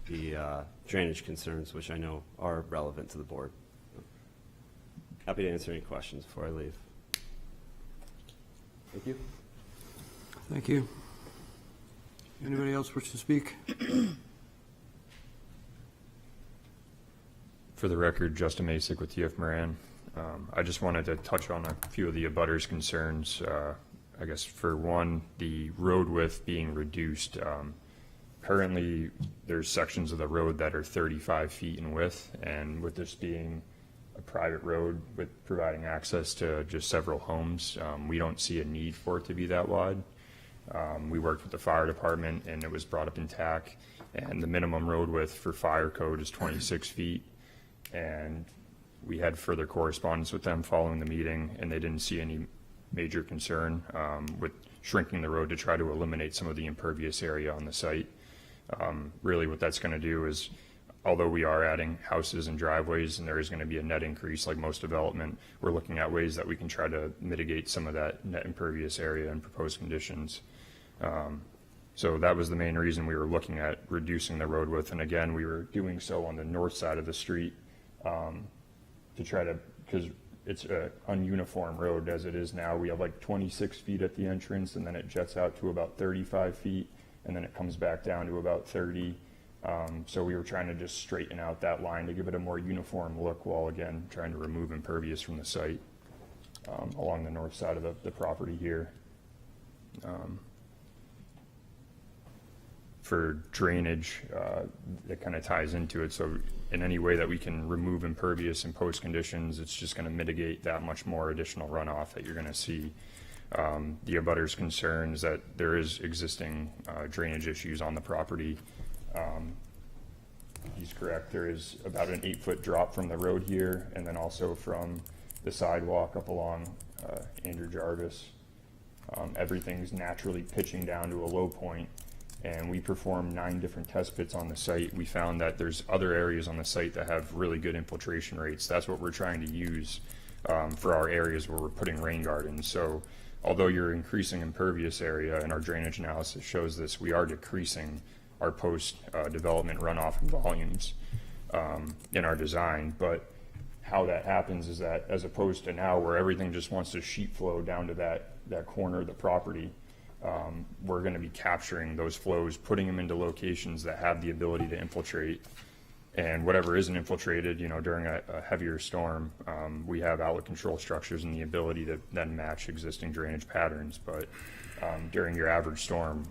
the drainage concerns, which I know are relevant to the board. Happy to answer any questions before I leave. Thank you. Thank you. Anybody else wish to speak? For the record, Justin Masick with TF Moran. I just wanted to touch on a few of the abutters' concerns. I guess for one, the road width being reduced. Currently, there's sections of the road that are 35 feet in width, and with this being a private road with providing access to just several homes, we don't see a need for it to be that wide. We worked with the fire department, and it was brought up in TAC, and the minimum road width for fire code is 26 feet. And we had further correspondence with them following the meeting, and they didn't see any major concern with shrinking the road to try to eliminate some of the impervious area on the site. Really what that's going to do is, although we are adding houses and driveways and there is going to be a net increase like most development, we're looking at ways that we can try to mitigate some of that net impervious area and proposed conditions. So that was the main reason we were looking at reducing the road width. And again, we were doing so on the north side of the street to try to, because it's an ununiform road as it is now. We have like 26 feet at the entrance, and then it jets out to about 35 feet, and then it comes back down to about 30. So we were trying to just straighten out that line to give it a more uniform look, while again trying to remove impervious from the site along the north side of the property here. for drainage, that kind of ties into it. So in any way that we can remove impervious and post conditions, it's just going to mitigate that much more additional runoff that you're going to see. The abutters' concerns that there is existing drainage issues on the property. He's correct. There is about an 8-foot drop from the road here, and then also from the sidewalk up along Andrew Jarvis. Everything's naturally pitching down to a low point, and we performed 9 different test pits on the site. We found that there's other areas on the site that have really good infiltration rates. That's what we're trying to use for our areas where we're putting rain gardens. So although you're increasing impervious area, and our drainage analysis shows this, we are decreasing our post-development runoff volumes in our design. But how that happens is that, as opposed to now where everything just wants to sheet flow down to that corner of the property, we're going to be capturing those flows, putting them into locations that have the ability to infiltrate. And whatever isn't infiltrated, during a heavier storm, we have outlet control structures and the ability to then match existing drainage patterns. But during your average storm,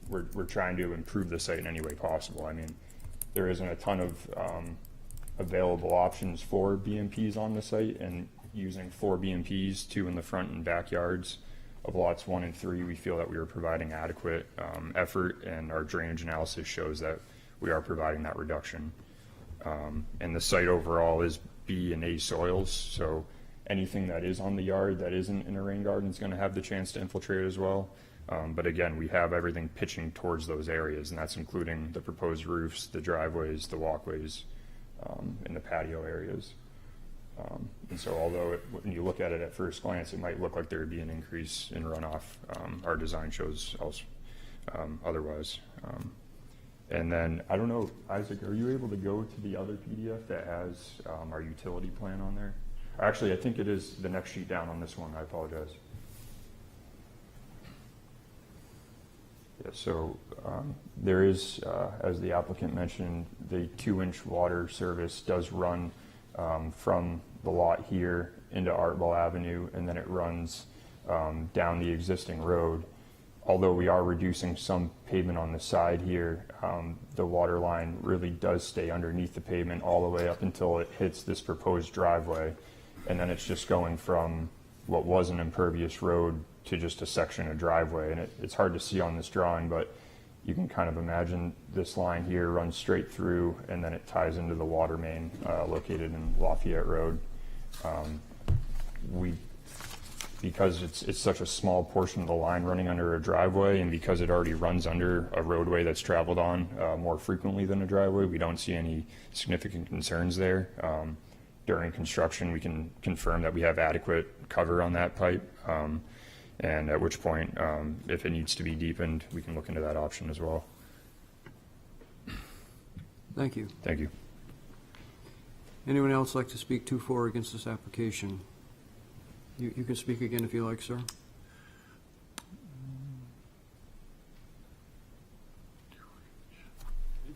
we're trying to improve the site in any way possible. I mean, there isn't a ton of available options for BMPs on the site, and using 4 BMPs, 2 in the front and backyards of lots 1 and 3, we feel that we are providing adequate effort, and our drainage analysis shows that we are providing that reduction. And the site overall is B and A soils, so anything that is on the yard that isn't in a rain garden is going to have the chance to infiltrate as well. But again, we have everything pitching towards those areas, and that's including the proposed roofs, the driveways, the walkways, and the patio areas. And so although when you look at it at first glance, it might look like there would be an increase in runoff, our design shows otherwise. And then, I don't know, Isaac, are you able to go to the other PDF that has our utility plan on there? Actually, I think it is the next sheet down on this one. I apologize. Yeah, so there is, as the applicant mentioned, the 2-inch water service does run from the lot here into Artwell Avenue, and then it runs down the existing road. Although we are reducing some pavement on the side here, the water line really does stay underneath the pavement all the way up until it hits this proposed driveway. And then it's just going from what was an impervious road to just a section of driveway. And it's hard to see on this drawing, but you can kind of imagine this line here runs straight through, and then it ties into the water main located in Lafayette Road. Because it's such a small portion of the line running under a driveway, and because it already runs under a roadway that's traveled on more frequently than a driveway, we don't see any significant concerns there. During construction, we can confirm that we have adequate cover on that pipe, and at which point, if it needs to be deepened, we can look into that option as well. Thank you. Thank you. Anyone else like to speak to or against this application? You can speak again if you like, sir.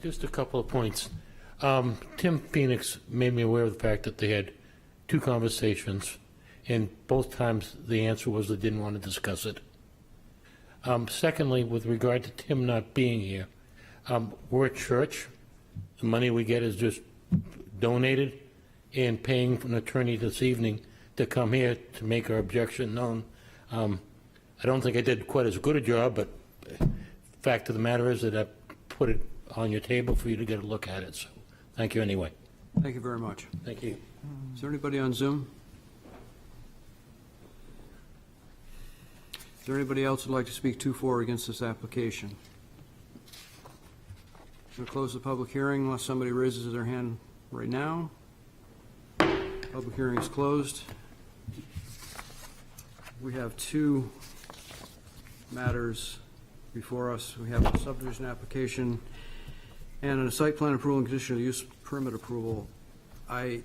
Just a couple of points. Tim Phoenix made me aware of the fact that they had 2 conversations, and both times the answer was they didn't want to discuss it. Secondly, with regard to Tim not being here, we're a church. The money we get is just donated, and paying an attorney this evening to come here to make our objection known. I don't think I did quite as good a job, but fact of the matter is that I put it on your table for you to get a look at it. So thank you anyway. Thank you very much. Thank you. Is there anybody on Zoom? Is there anybody else who'd like to speak to or against this application? We'll close the public hearing unless somebody raises their hand right now. Public hearing is closed. We have 2 matters before us. We have a subdivision application and a site plan approval and conditional use permit approval. I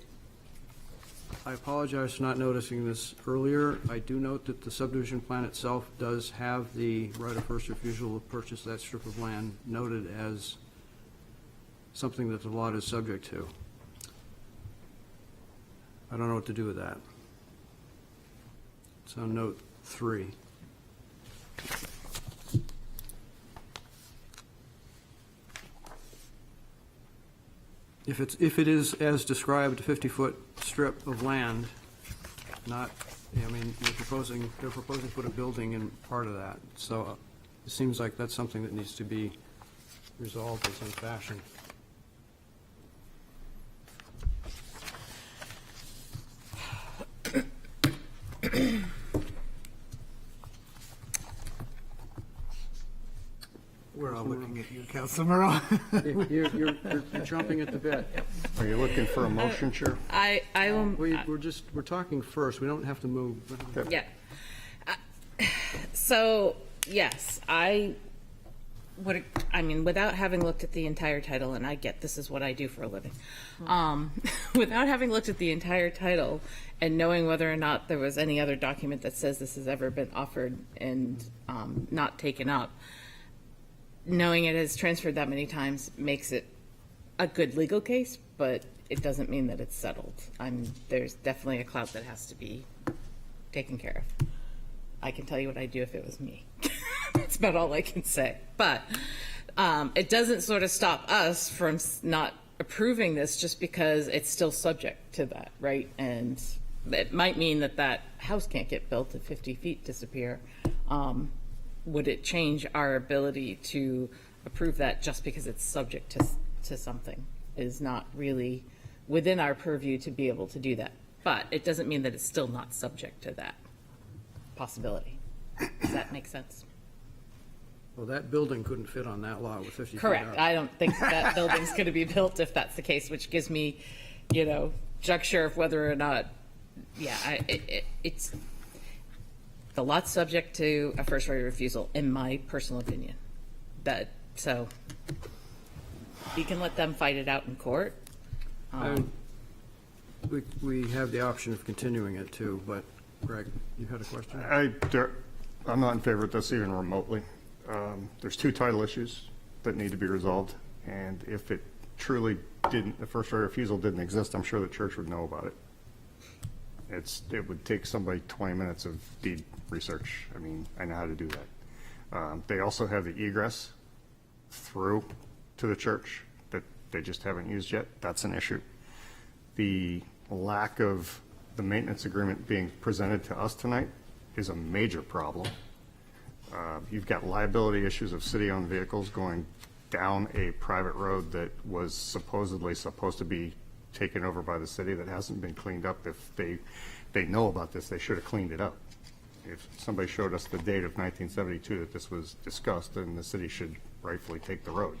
apologize for not noticing this earlier. I do note that the subdivision plan itself does have the right of first refusal to purchase that strip of land noted as something that the lot is subject to. I don't know what to do with that. It's on note 3. If it is as described, a 50-foot strip of land, not, I mean, they're proposing to put a building in part of that. So it seems like that's something that needs to be resolved in some fashion. We're all looking at you, Councilor Moreau. You're jumping at the bit. Are you looking for a motion, Chair? I will. We're talking first. We don't have to move. Yeah. So, yes, I mean, without having looked at the entire title, and I get this is what I do for a living, without having looked at the entire title and knowing whether or not there was any other document that says this has ever been offered and not taken up, knowing it has transferred that many times makes it a good legal case, but it doesn't mean that it's settled. There's definitely a clout that has to be taken care of. I can tell you what I'd do if it was me. That's about all I can say. But it doesn't sort of stop us from not approving this just because it's still subject to that, right? And it might mean that that house can't get built if 50 feet disappear. Would it change our ability to approve that just because it's subject to something? Is not really within our purview to be able to do that. But it doesn't mean that it's still not subject to that possibility. Does that make sense? Well, that building couldn't fit on that lot with 50 feet Correct. out. I don't think that building's going to be built if that's the case, which gives me, juncture of whether or not, it's the lot's subject to a first right of refusal, in my personal opinion. So you can let them fight it out in court. We have the option of continuing it too, but Greg, you had a question? I'm not in favor of this even remotely. There's two title issues that need to be resolved, and if it truly didn't, the first right of refusal didn't exist, I'm sure the church would know about it. It would take somebody 20 minutes of deed research. I mean, I know how to do that. They also have the egress through to the church that they just haven't used yet. That's an issue. The lack of the maintenance agreement being presented to us tonight is a major problem. You've got liability issues of city-owned vehicles going down a private road that was supposedly supposed to be taken over by the city that hasn't been cleaned up. If they know about this, they should have cleaned it up. If somebody showed us the date of 1972 that this was discussed, then the city should rightfully take the road.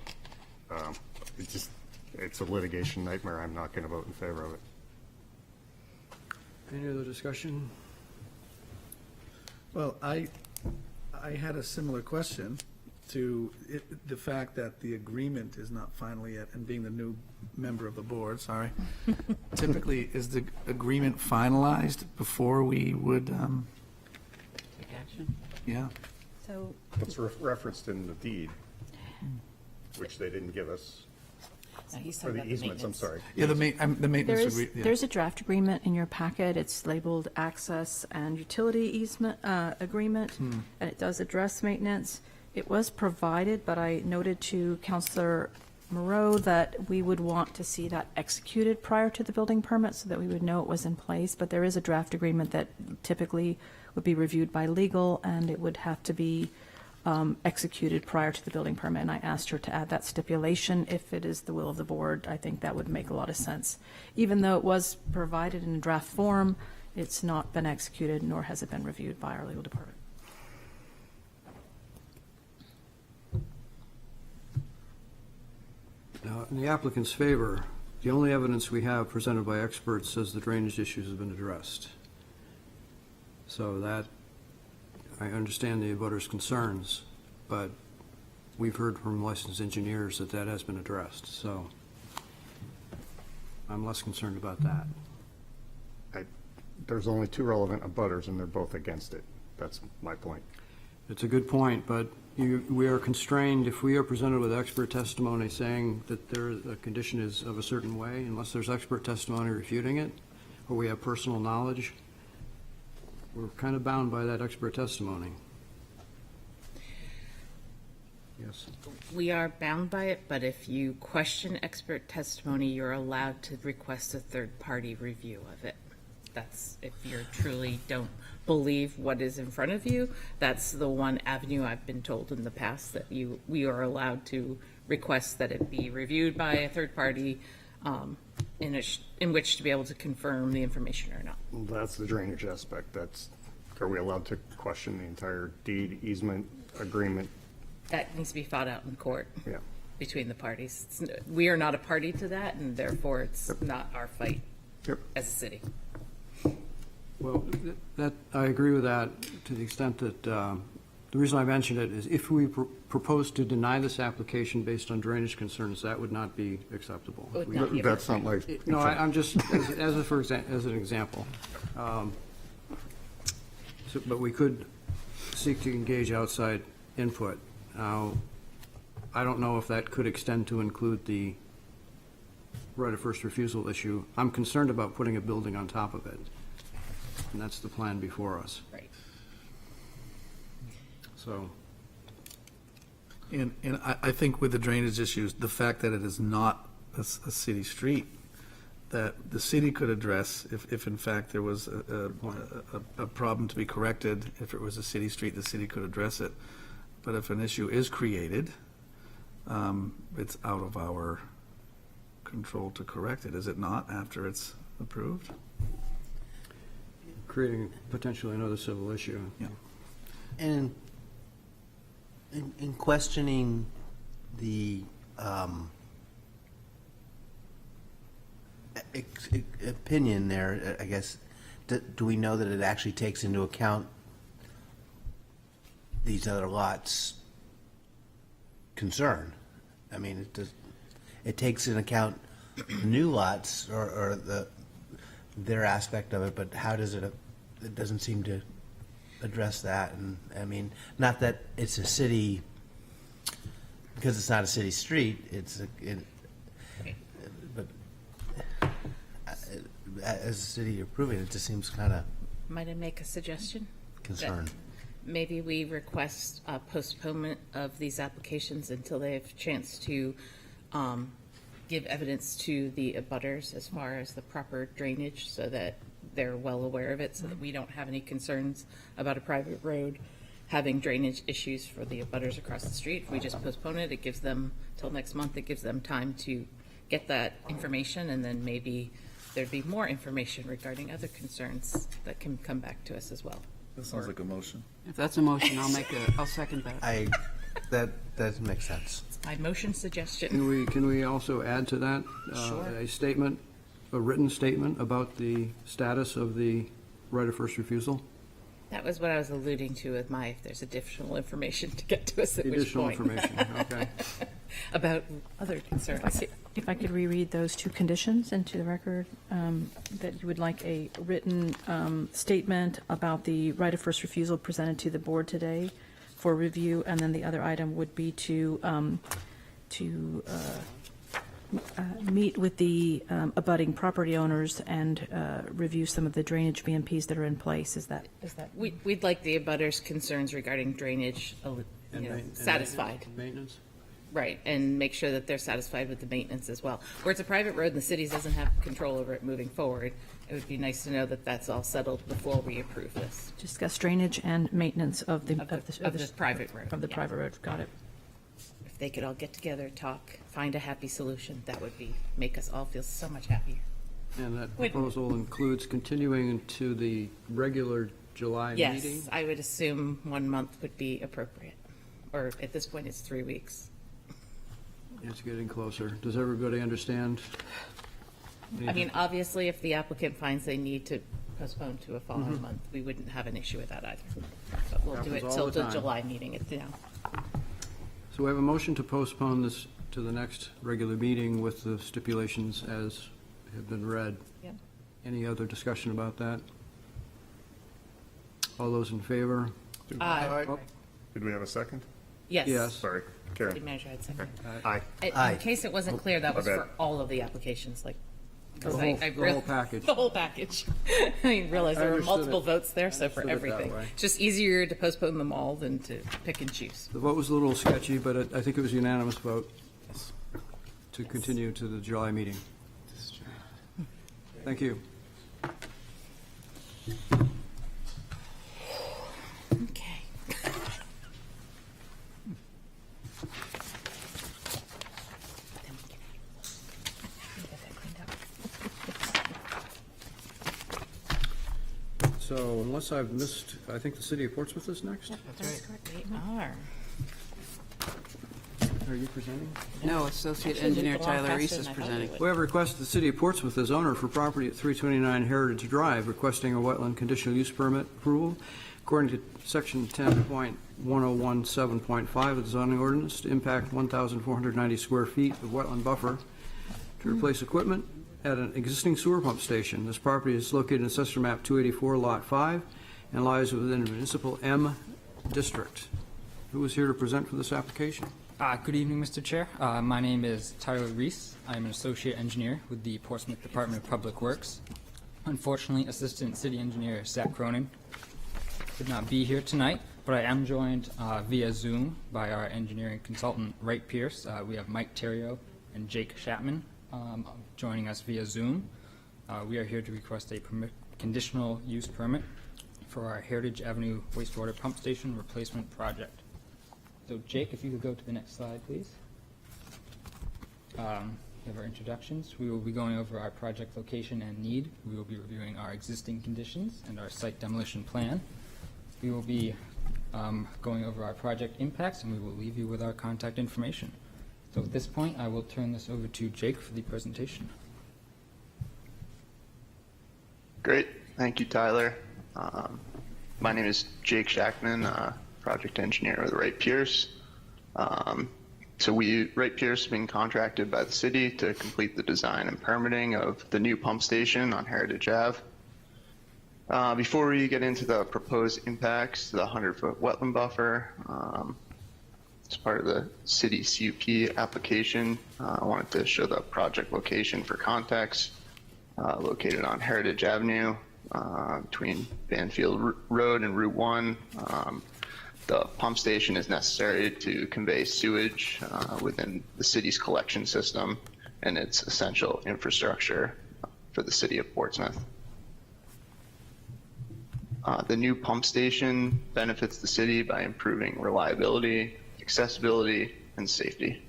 It's a litigation nightmare. I'm not going to vote in favor of it. Any other discussion? Well, I had a similar question to the fact that the agreement is not final yet, and being the new member of the board, sorry. Typically, is the agreement finalized before we would, Take action. yeah? So What's referenced in the deed, which they didn't give us, or the easements, I'm sorry. Yeah, the maintenance agreement. there's a draft agreement in your packet. It's labeled access and utility easement agreement, and it does address maintenance. It was provided, but I noted to Councilor Moreau that we would want to see that executed prior to the building permit so that we would know it was in place. But there is a draft agreement that typically would be reviewed by legal, and it would have to be executed prior to the building permit. And I asked her to add that stipulation. If it is the will of the board, I think that would make a lot of sense. Even though it was provided in draft form, it's not been executed, nor has it been reviewed by our legal department. Now, in the applicant's favor, the only evidence we have presented by experts says the drainage issues have been addressed. So that, I understand the abutters' concerns, but we've heard from licensed engineers that that has been addressed, so I'm less concerned about that. There's only two relevant abutters, and they're both against it. That's my point. It's a good point, but we are constrained, if we are presented with expert testimony saying that a condition is of a certain way, unless there's expert testimony refuting it, or we have personal knowledge, we're kind of bound by that expert testimony. Yes. We are bound by it, but if you question expert testimony, you're allowed to request a third-party review of it. That's if you truly don't believe what is in front of you. That's the one avenue I've been told in the past, that we are allowed to request that it be reviewed by a third party in which to be able to confirm the information or not. That's the drainage aspect. Are we allowed to question the entire deed, easement, agreement? That needs to be fought out in court. Yeah. Between the parties. We are not a party to that, and therefore it's not our fight as a city. Well, that, I agree with that to the extent that, the reason I mentioned it is if we propose to deny this application based on drainage concerns, that would not be acceptable. Would not be That's not my. No, I'm just, as an example. But we could seek to engage outside input. Now, I don't know if that could extend to include the right of first refusal issue. I'm concerned about putting a building on top of it, and that's the plan before us. Right. So, And I think with the drainage issues, the fact that it is not a city street, that the city could address if in fact there was a problem to be corrected, if it was a city street, the city could address it. But if an issue is created, it's out of our control to correct it, is it not, after it's approved? creating potentially another civil issue. Yeah. And in questioning the opinion there, I guess, do we know that it actually takes into account these other lots' concern? I mean, it takes into account new lots or their aspect of it, but how does it doesn't seem to address that. And I mean, not that it's a city, because it's not a city street, but as a city approving it, just seems kind of Might I make a suggestion? concerned. That maybe we request a postponement of these applications until they have a chance to give evidence to the abutters as far as the proper drainage, so that they're well aware of it, so that we don't have any concerns about a private road having drainage issues for the abutters across the street. If we just postpone it, it gives them, till next month, it gives them time to get that information, and then maybe there'd be more information regarding other concerns that can come back to us as well. That sounds like a motion. If that's a motion, I'll second that. That makes sense. It's my motion suggestion. Can we also add to that? Sure. A statement, a written statement about the status of the right of first refusal? That was what I was alluding to with my, if there's additional information to get to us at which Additional point. information, okay. About other concerns. If I could reread those two conditions into the record, that you would like a written statement about the right of first refusal presented to the board today for review, and then the other item would be to meet with the abutting property owners and review some of the drainage BMPs that are in place. Is that? We'd like the abutters' concerns regarding drainage satisfied. Maintenance? Right, and make sure that they're satisfied with the maintenance as well. Where it's a private road and the city doesn't have control over it moving forward, it would be nice to know that that's all settled before we approve this. Discuss drainage and maintenance of the private road. Of the yeah. private road. Got it. If they could all get together, talk, find a happy solution, that would make us all feel so much happier. And that proposal includes continuing into the regular July meeting? Yes, I would assume 1 month would be appropriate, or at this point, it's 3 weeks. It's getting closer. Does everybody understand? I mean, obviously, if the applicant finds they need to postpone to a following month, we wouldn't have an issue with that either. But we'll do it Happens all till the the time. July meeting, So we have a motion to postpone this to the next regular meeting with the stipulations as have been read. Yep. Any other discussion about that? All those in favor? Aye. Did we have a second? Yes. Yes. Sorry, City Karen. manager had second. Aye. In case it wasn't clear, that was My bad. for all of the applications, like 'Cause The whole package. The whole package. I didn't realize I there were understood multiple it. votes there, so for Understood it that everything. way. Just easier to postpone them all than to pick and choose. The vote was a little sketchy, but I think it was a unanimous vote to continue to the July meeting. Thank you. Okay. So unless I've missed, I think the city of Portsmouth is next? That's correct. They are. Are you presenting? No, Associate Actually, Engineer moved along Tyler faster Reese than is I thought they presenting. would. We have a request of the city of Portsmouth as owner for property at 329 Heritage Drive, requesting a wetland conditional use permit approval according to section 10.1017.5 of the zoning ordinance to impact 1,490 square feet of wetland buffer to replace equipment at an existing sewer pump station. This property is located in Assessor Map 284, Lot 5, and lies within the municipal M district. Who is here to present for this application? Good evening, Mr. Chair. My name is Tyler Reese. I'm an associate engineer with the Portsmouth Department of Public Works. Unfortunately, Assistant City Engineer Zach Cronin could not be here tonight, but I am joined via Zoom by our engineering consultant, Wright Pierce. We have Mike Terrio and Jake Chapman joining us via Zoom. We are here to request a conditional use permit for our Heritage Avenue wastewater pump station replacement project. So Jake, if you could go to the next slide, please. We have our introductions. We will be going over our project location and need. We will be reviewing our existing conditions and our site demolition plan. We will be going over our project impacts, and we will leave you with our contact information. So at this point, I will turn this over to Jake for the presentation. Great. Thank you, Tyler. My name is Jake Shackman, project engineer with Wright Pierce. Wright Pierce has been contracted by the city to complete the design and permitting of the new pump station on Heritage Ave. Before we get into the proposed impacts, the 100-foot wetland buffer, as part of the city CUP application, I wanted to show the project location for context, located on Heritage Avenue between Banfield Road and Route 1. The pump station is necessary to convey sewage within the city's collection system, and it's essential infrastructure for the city of Portsmouth. The new pump station benefits the city by improving reliability, accessibility, and safety.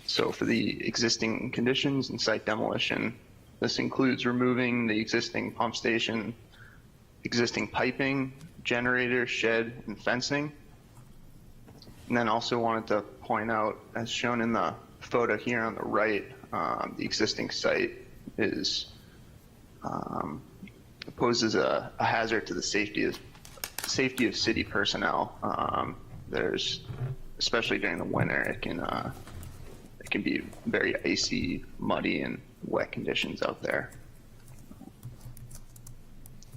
So for the existing conditions and site demolition, this includes removing the existing pump station, existing piping, generator, shed, and fencing. And then also wanted to point out, as shown in the photo here on the right, the existing site is poses a hazard to the safety of city personnel. There's, especially during the winter, it can be very icy, muddy, and wet conditions out there.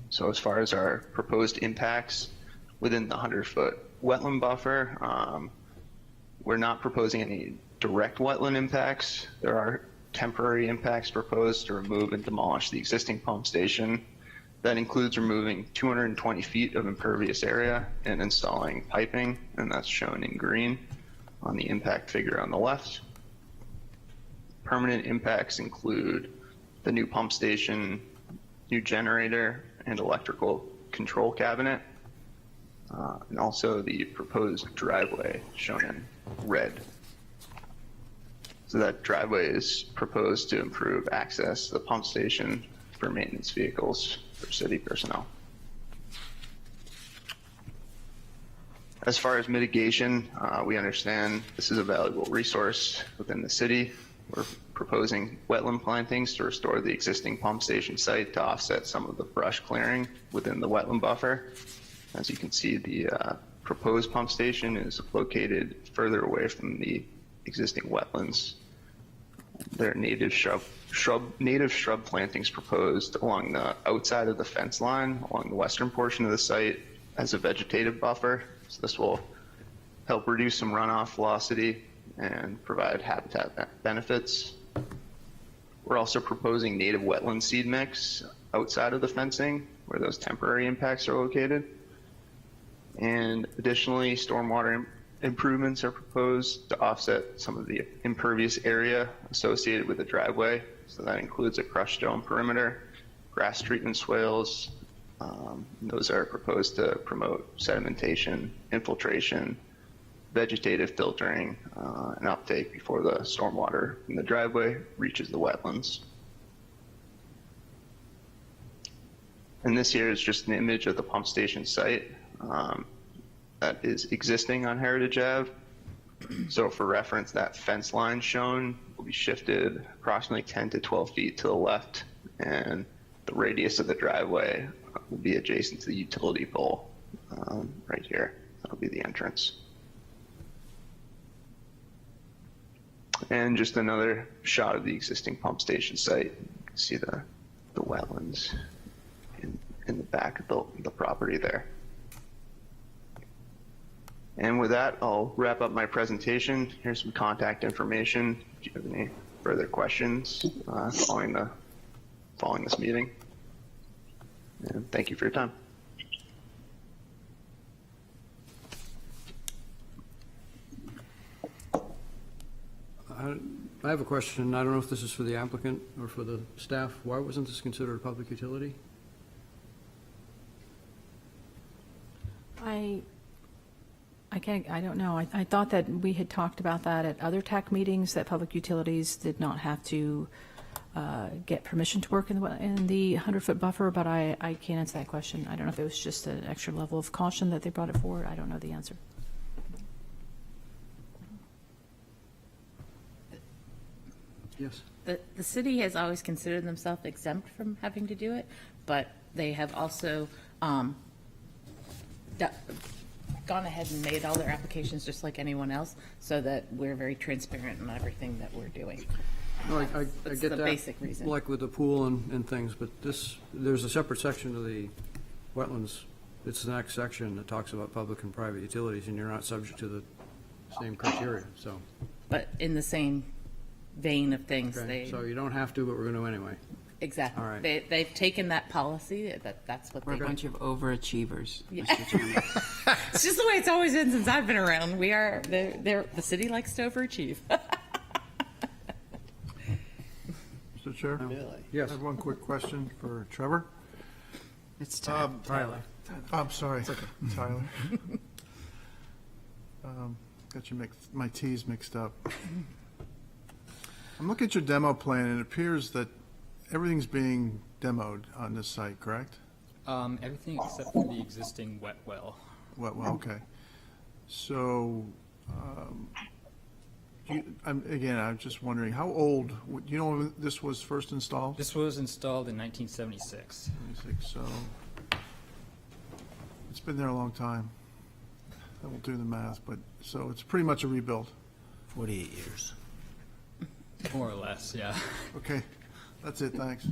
So as far as our proposed impacts within the 100-foot wetland buffer, we're not proposing any direct wetland impacts. There are temporary impacts proposed to remove and demolish the existing pump station. That includes removing 220 feet of impervious area and installing piping, and that's shown in green on the impact figure on the left. Permanent impacts include the new pump station, new generator, and electrical control cabinet, and also the proposed driveway shown in red. So that driveway is proposed to improve access to the pump station for maintenance vehicles for city personnel. As far as mitigation, we understand this is a valuable resource within the city. We're proposing wetland plantings to restore the existing pump station site to offset some of the brush clearing within the wetland buffer. As you can see, the proposed pump station is located further away from the existing wetlands. There are native shrub plantings proposed along the outside of the fence line, along the western portion of the site as a vegetative buffer. So this will help reduce some runoff velocity and provide habitat benefits. We're also proposing native wetland seed mix outside of the fencing where those temporary impacts are located. And additionally, stormwater improvements are proposed to offset some of the impervious area associated with the driveway. So that includes a crushed stone perimeter, grass treatment swales. Those are proposed to promote sedimentation, infiltration, vegetative filtering, and uptake before the stormwater in the driveway reaches the wetlands. And this here is just an image of the pump station site that is existing on Heritage Ave. So for reference, that fence line shown will be shifted approximately 10 to 12 feet to the left, and the radius of the driveway will be adjacent to the utility pole right here. That'll be the entrance. And just another shot of the existing pump station site. You can see the wetlands in the back of the property there. And with that, I'll wrap up my presentation. Here's some contact information if you have any further questions following this meeting. And thank you for your time. I have a question. I don't know if this is for the applicant or for the staff. Why wasn't this considered a public utility? I don't know. I thought that we had talked about that at other TAC meetings, that public utilities did not have to get permission to work in the 100-foot buffer, but I can't answer that question. I don't know if it was just an extra level of caution that they brought it forward. I don't know the answer. Yes. The city has always considered themselves exempt from having to do it, but they have also gone ahead and made all their applications just like anyone else, so that we're very transparent in everything that we're doing. No, I That's get the that. basic reason. Like with the pool and things, but there's a separate section of the wetlands. It's the next section that talks about public and private utilities, and you're not subject to the same criteria, so. But in the same vein of things, Okay, so you don't have to, but we're going to anyway. Exactly. All right. They've taken that policy, that's what We're a they bunch of overachievers, Yeah. Mr. Chairman. It's just the way it's always been since I've been around. The city likes to overachieve. Mr. Chair? Yes. I have one quick question for Trevor. It's time. Tyler. I'm sorry, Tyler. Got my T's mixed up. I'm looking at your demo plan, and it appears that everything's being demoed on this site, correct? Everything except for the existing wet well. Well, okay. So, I'm just wondering, how old, do you know when this was first installed? This was installed in 1976. So, it's been there a long time. I won't do the math, but, so it's pretty much a rebuild. 48 years. More or less, yeah. Okay, that's it, thanks.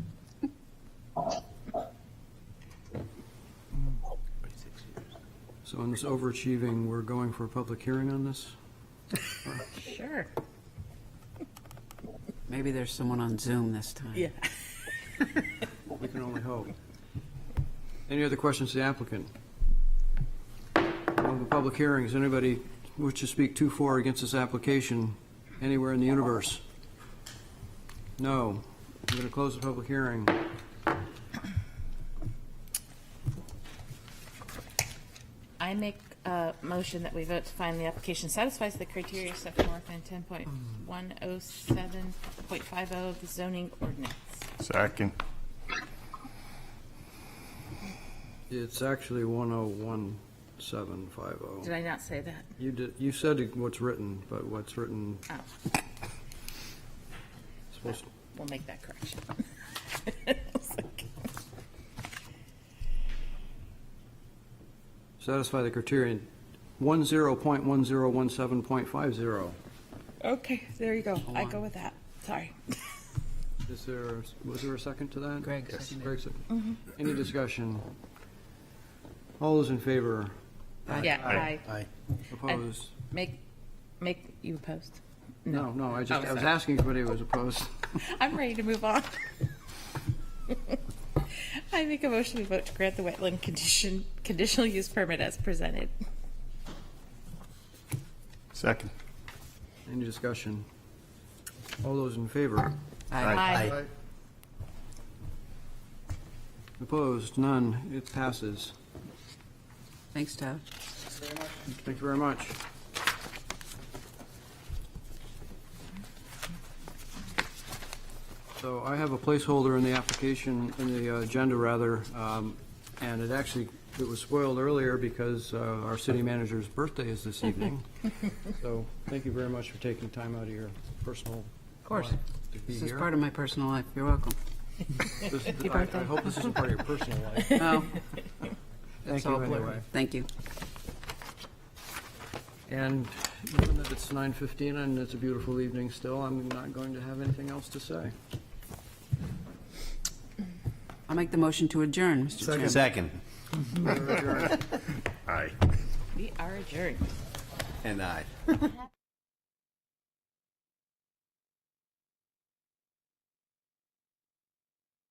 So on this overachieving, we're going for a public hearing on this? Sure. Maybe there's someone on Zoom this time. Yeah. We can only hope. Any other questions to the applicant? On the public hearings, anybody wish to speak to, for, or against this application anywhere in the universe? No. I'm going to close the public hearing. I make a motion that we vote to find the application satisfies the criteria set forth in 10.107.50 of the zoning ordinance. Second. It's actually 101750. Did I not say that? You did. You said what's written, but what's written Oh, supposed to. we'll make that correction. Satisfy the criterion 10.1017.50. Okay, there you go. I go with that. Sorry. Was there a second to that? Greg Yes. seconded. Greg seconded. Mhm. Any discussion? All those in favor? Yeah, aye. Aye. Opposed? Make you post. No, I was sorry. asking if anybody was opposed. I'm ready to move on. I make a motion to vote to grant the wetland conditional use permit as presented. Second. Any discussion? All those in favor? Aye. Opposed? None. It passes. Thanks, Todd. Thank you very much. So I have a placeholder in the application, in the agenda rather, and it was spoiled earlier because our city manager's birthday is this evening. So thank you very much for taking time out of your personal Of course. life to be This is here. part of my personal life. You're welcome. I hope this isn't part of your personal life. No. Thank It's you all blurred. anyway. Thank you. And given that it's 9:15 and it's a beautiful evening still, I'm not going to have anything else to say. I'll make the motion to adjourn, Mr. Chairman. Second. We're adjourned. Aye. We are adjourned. And I.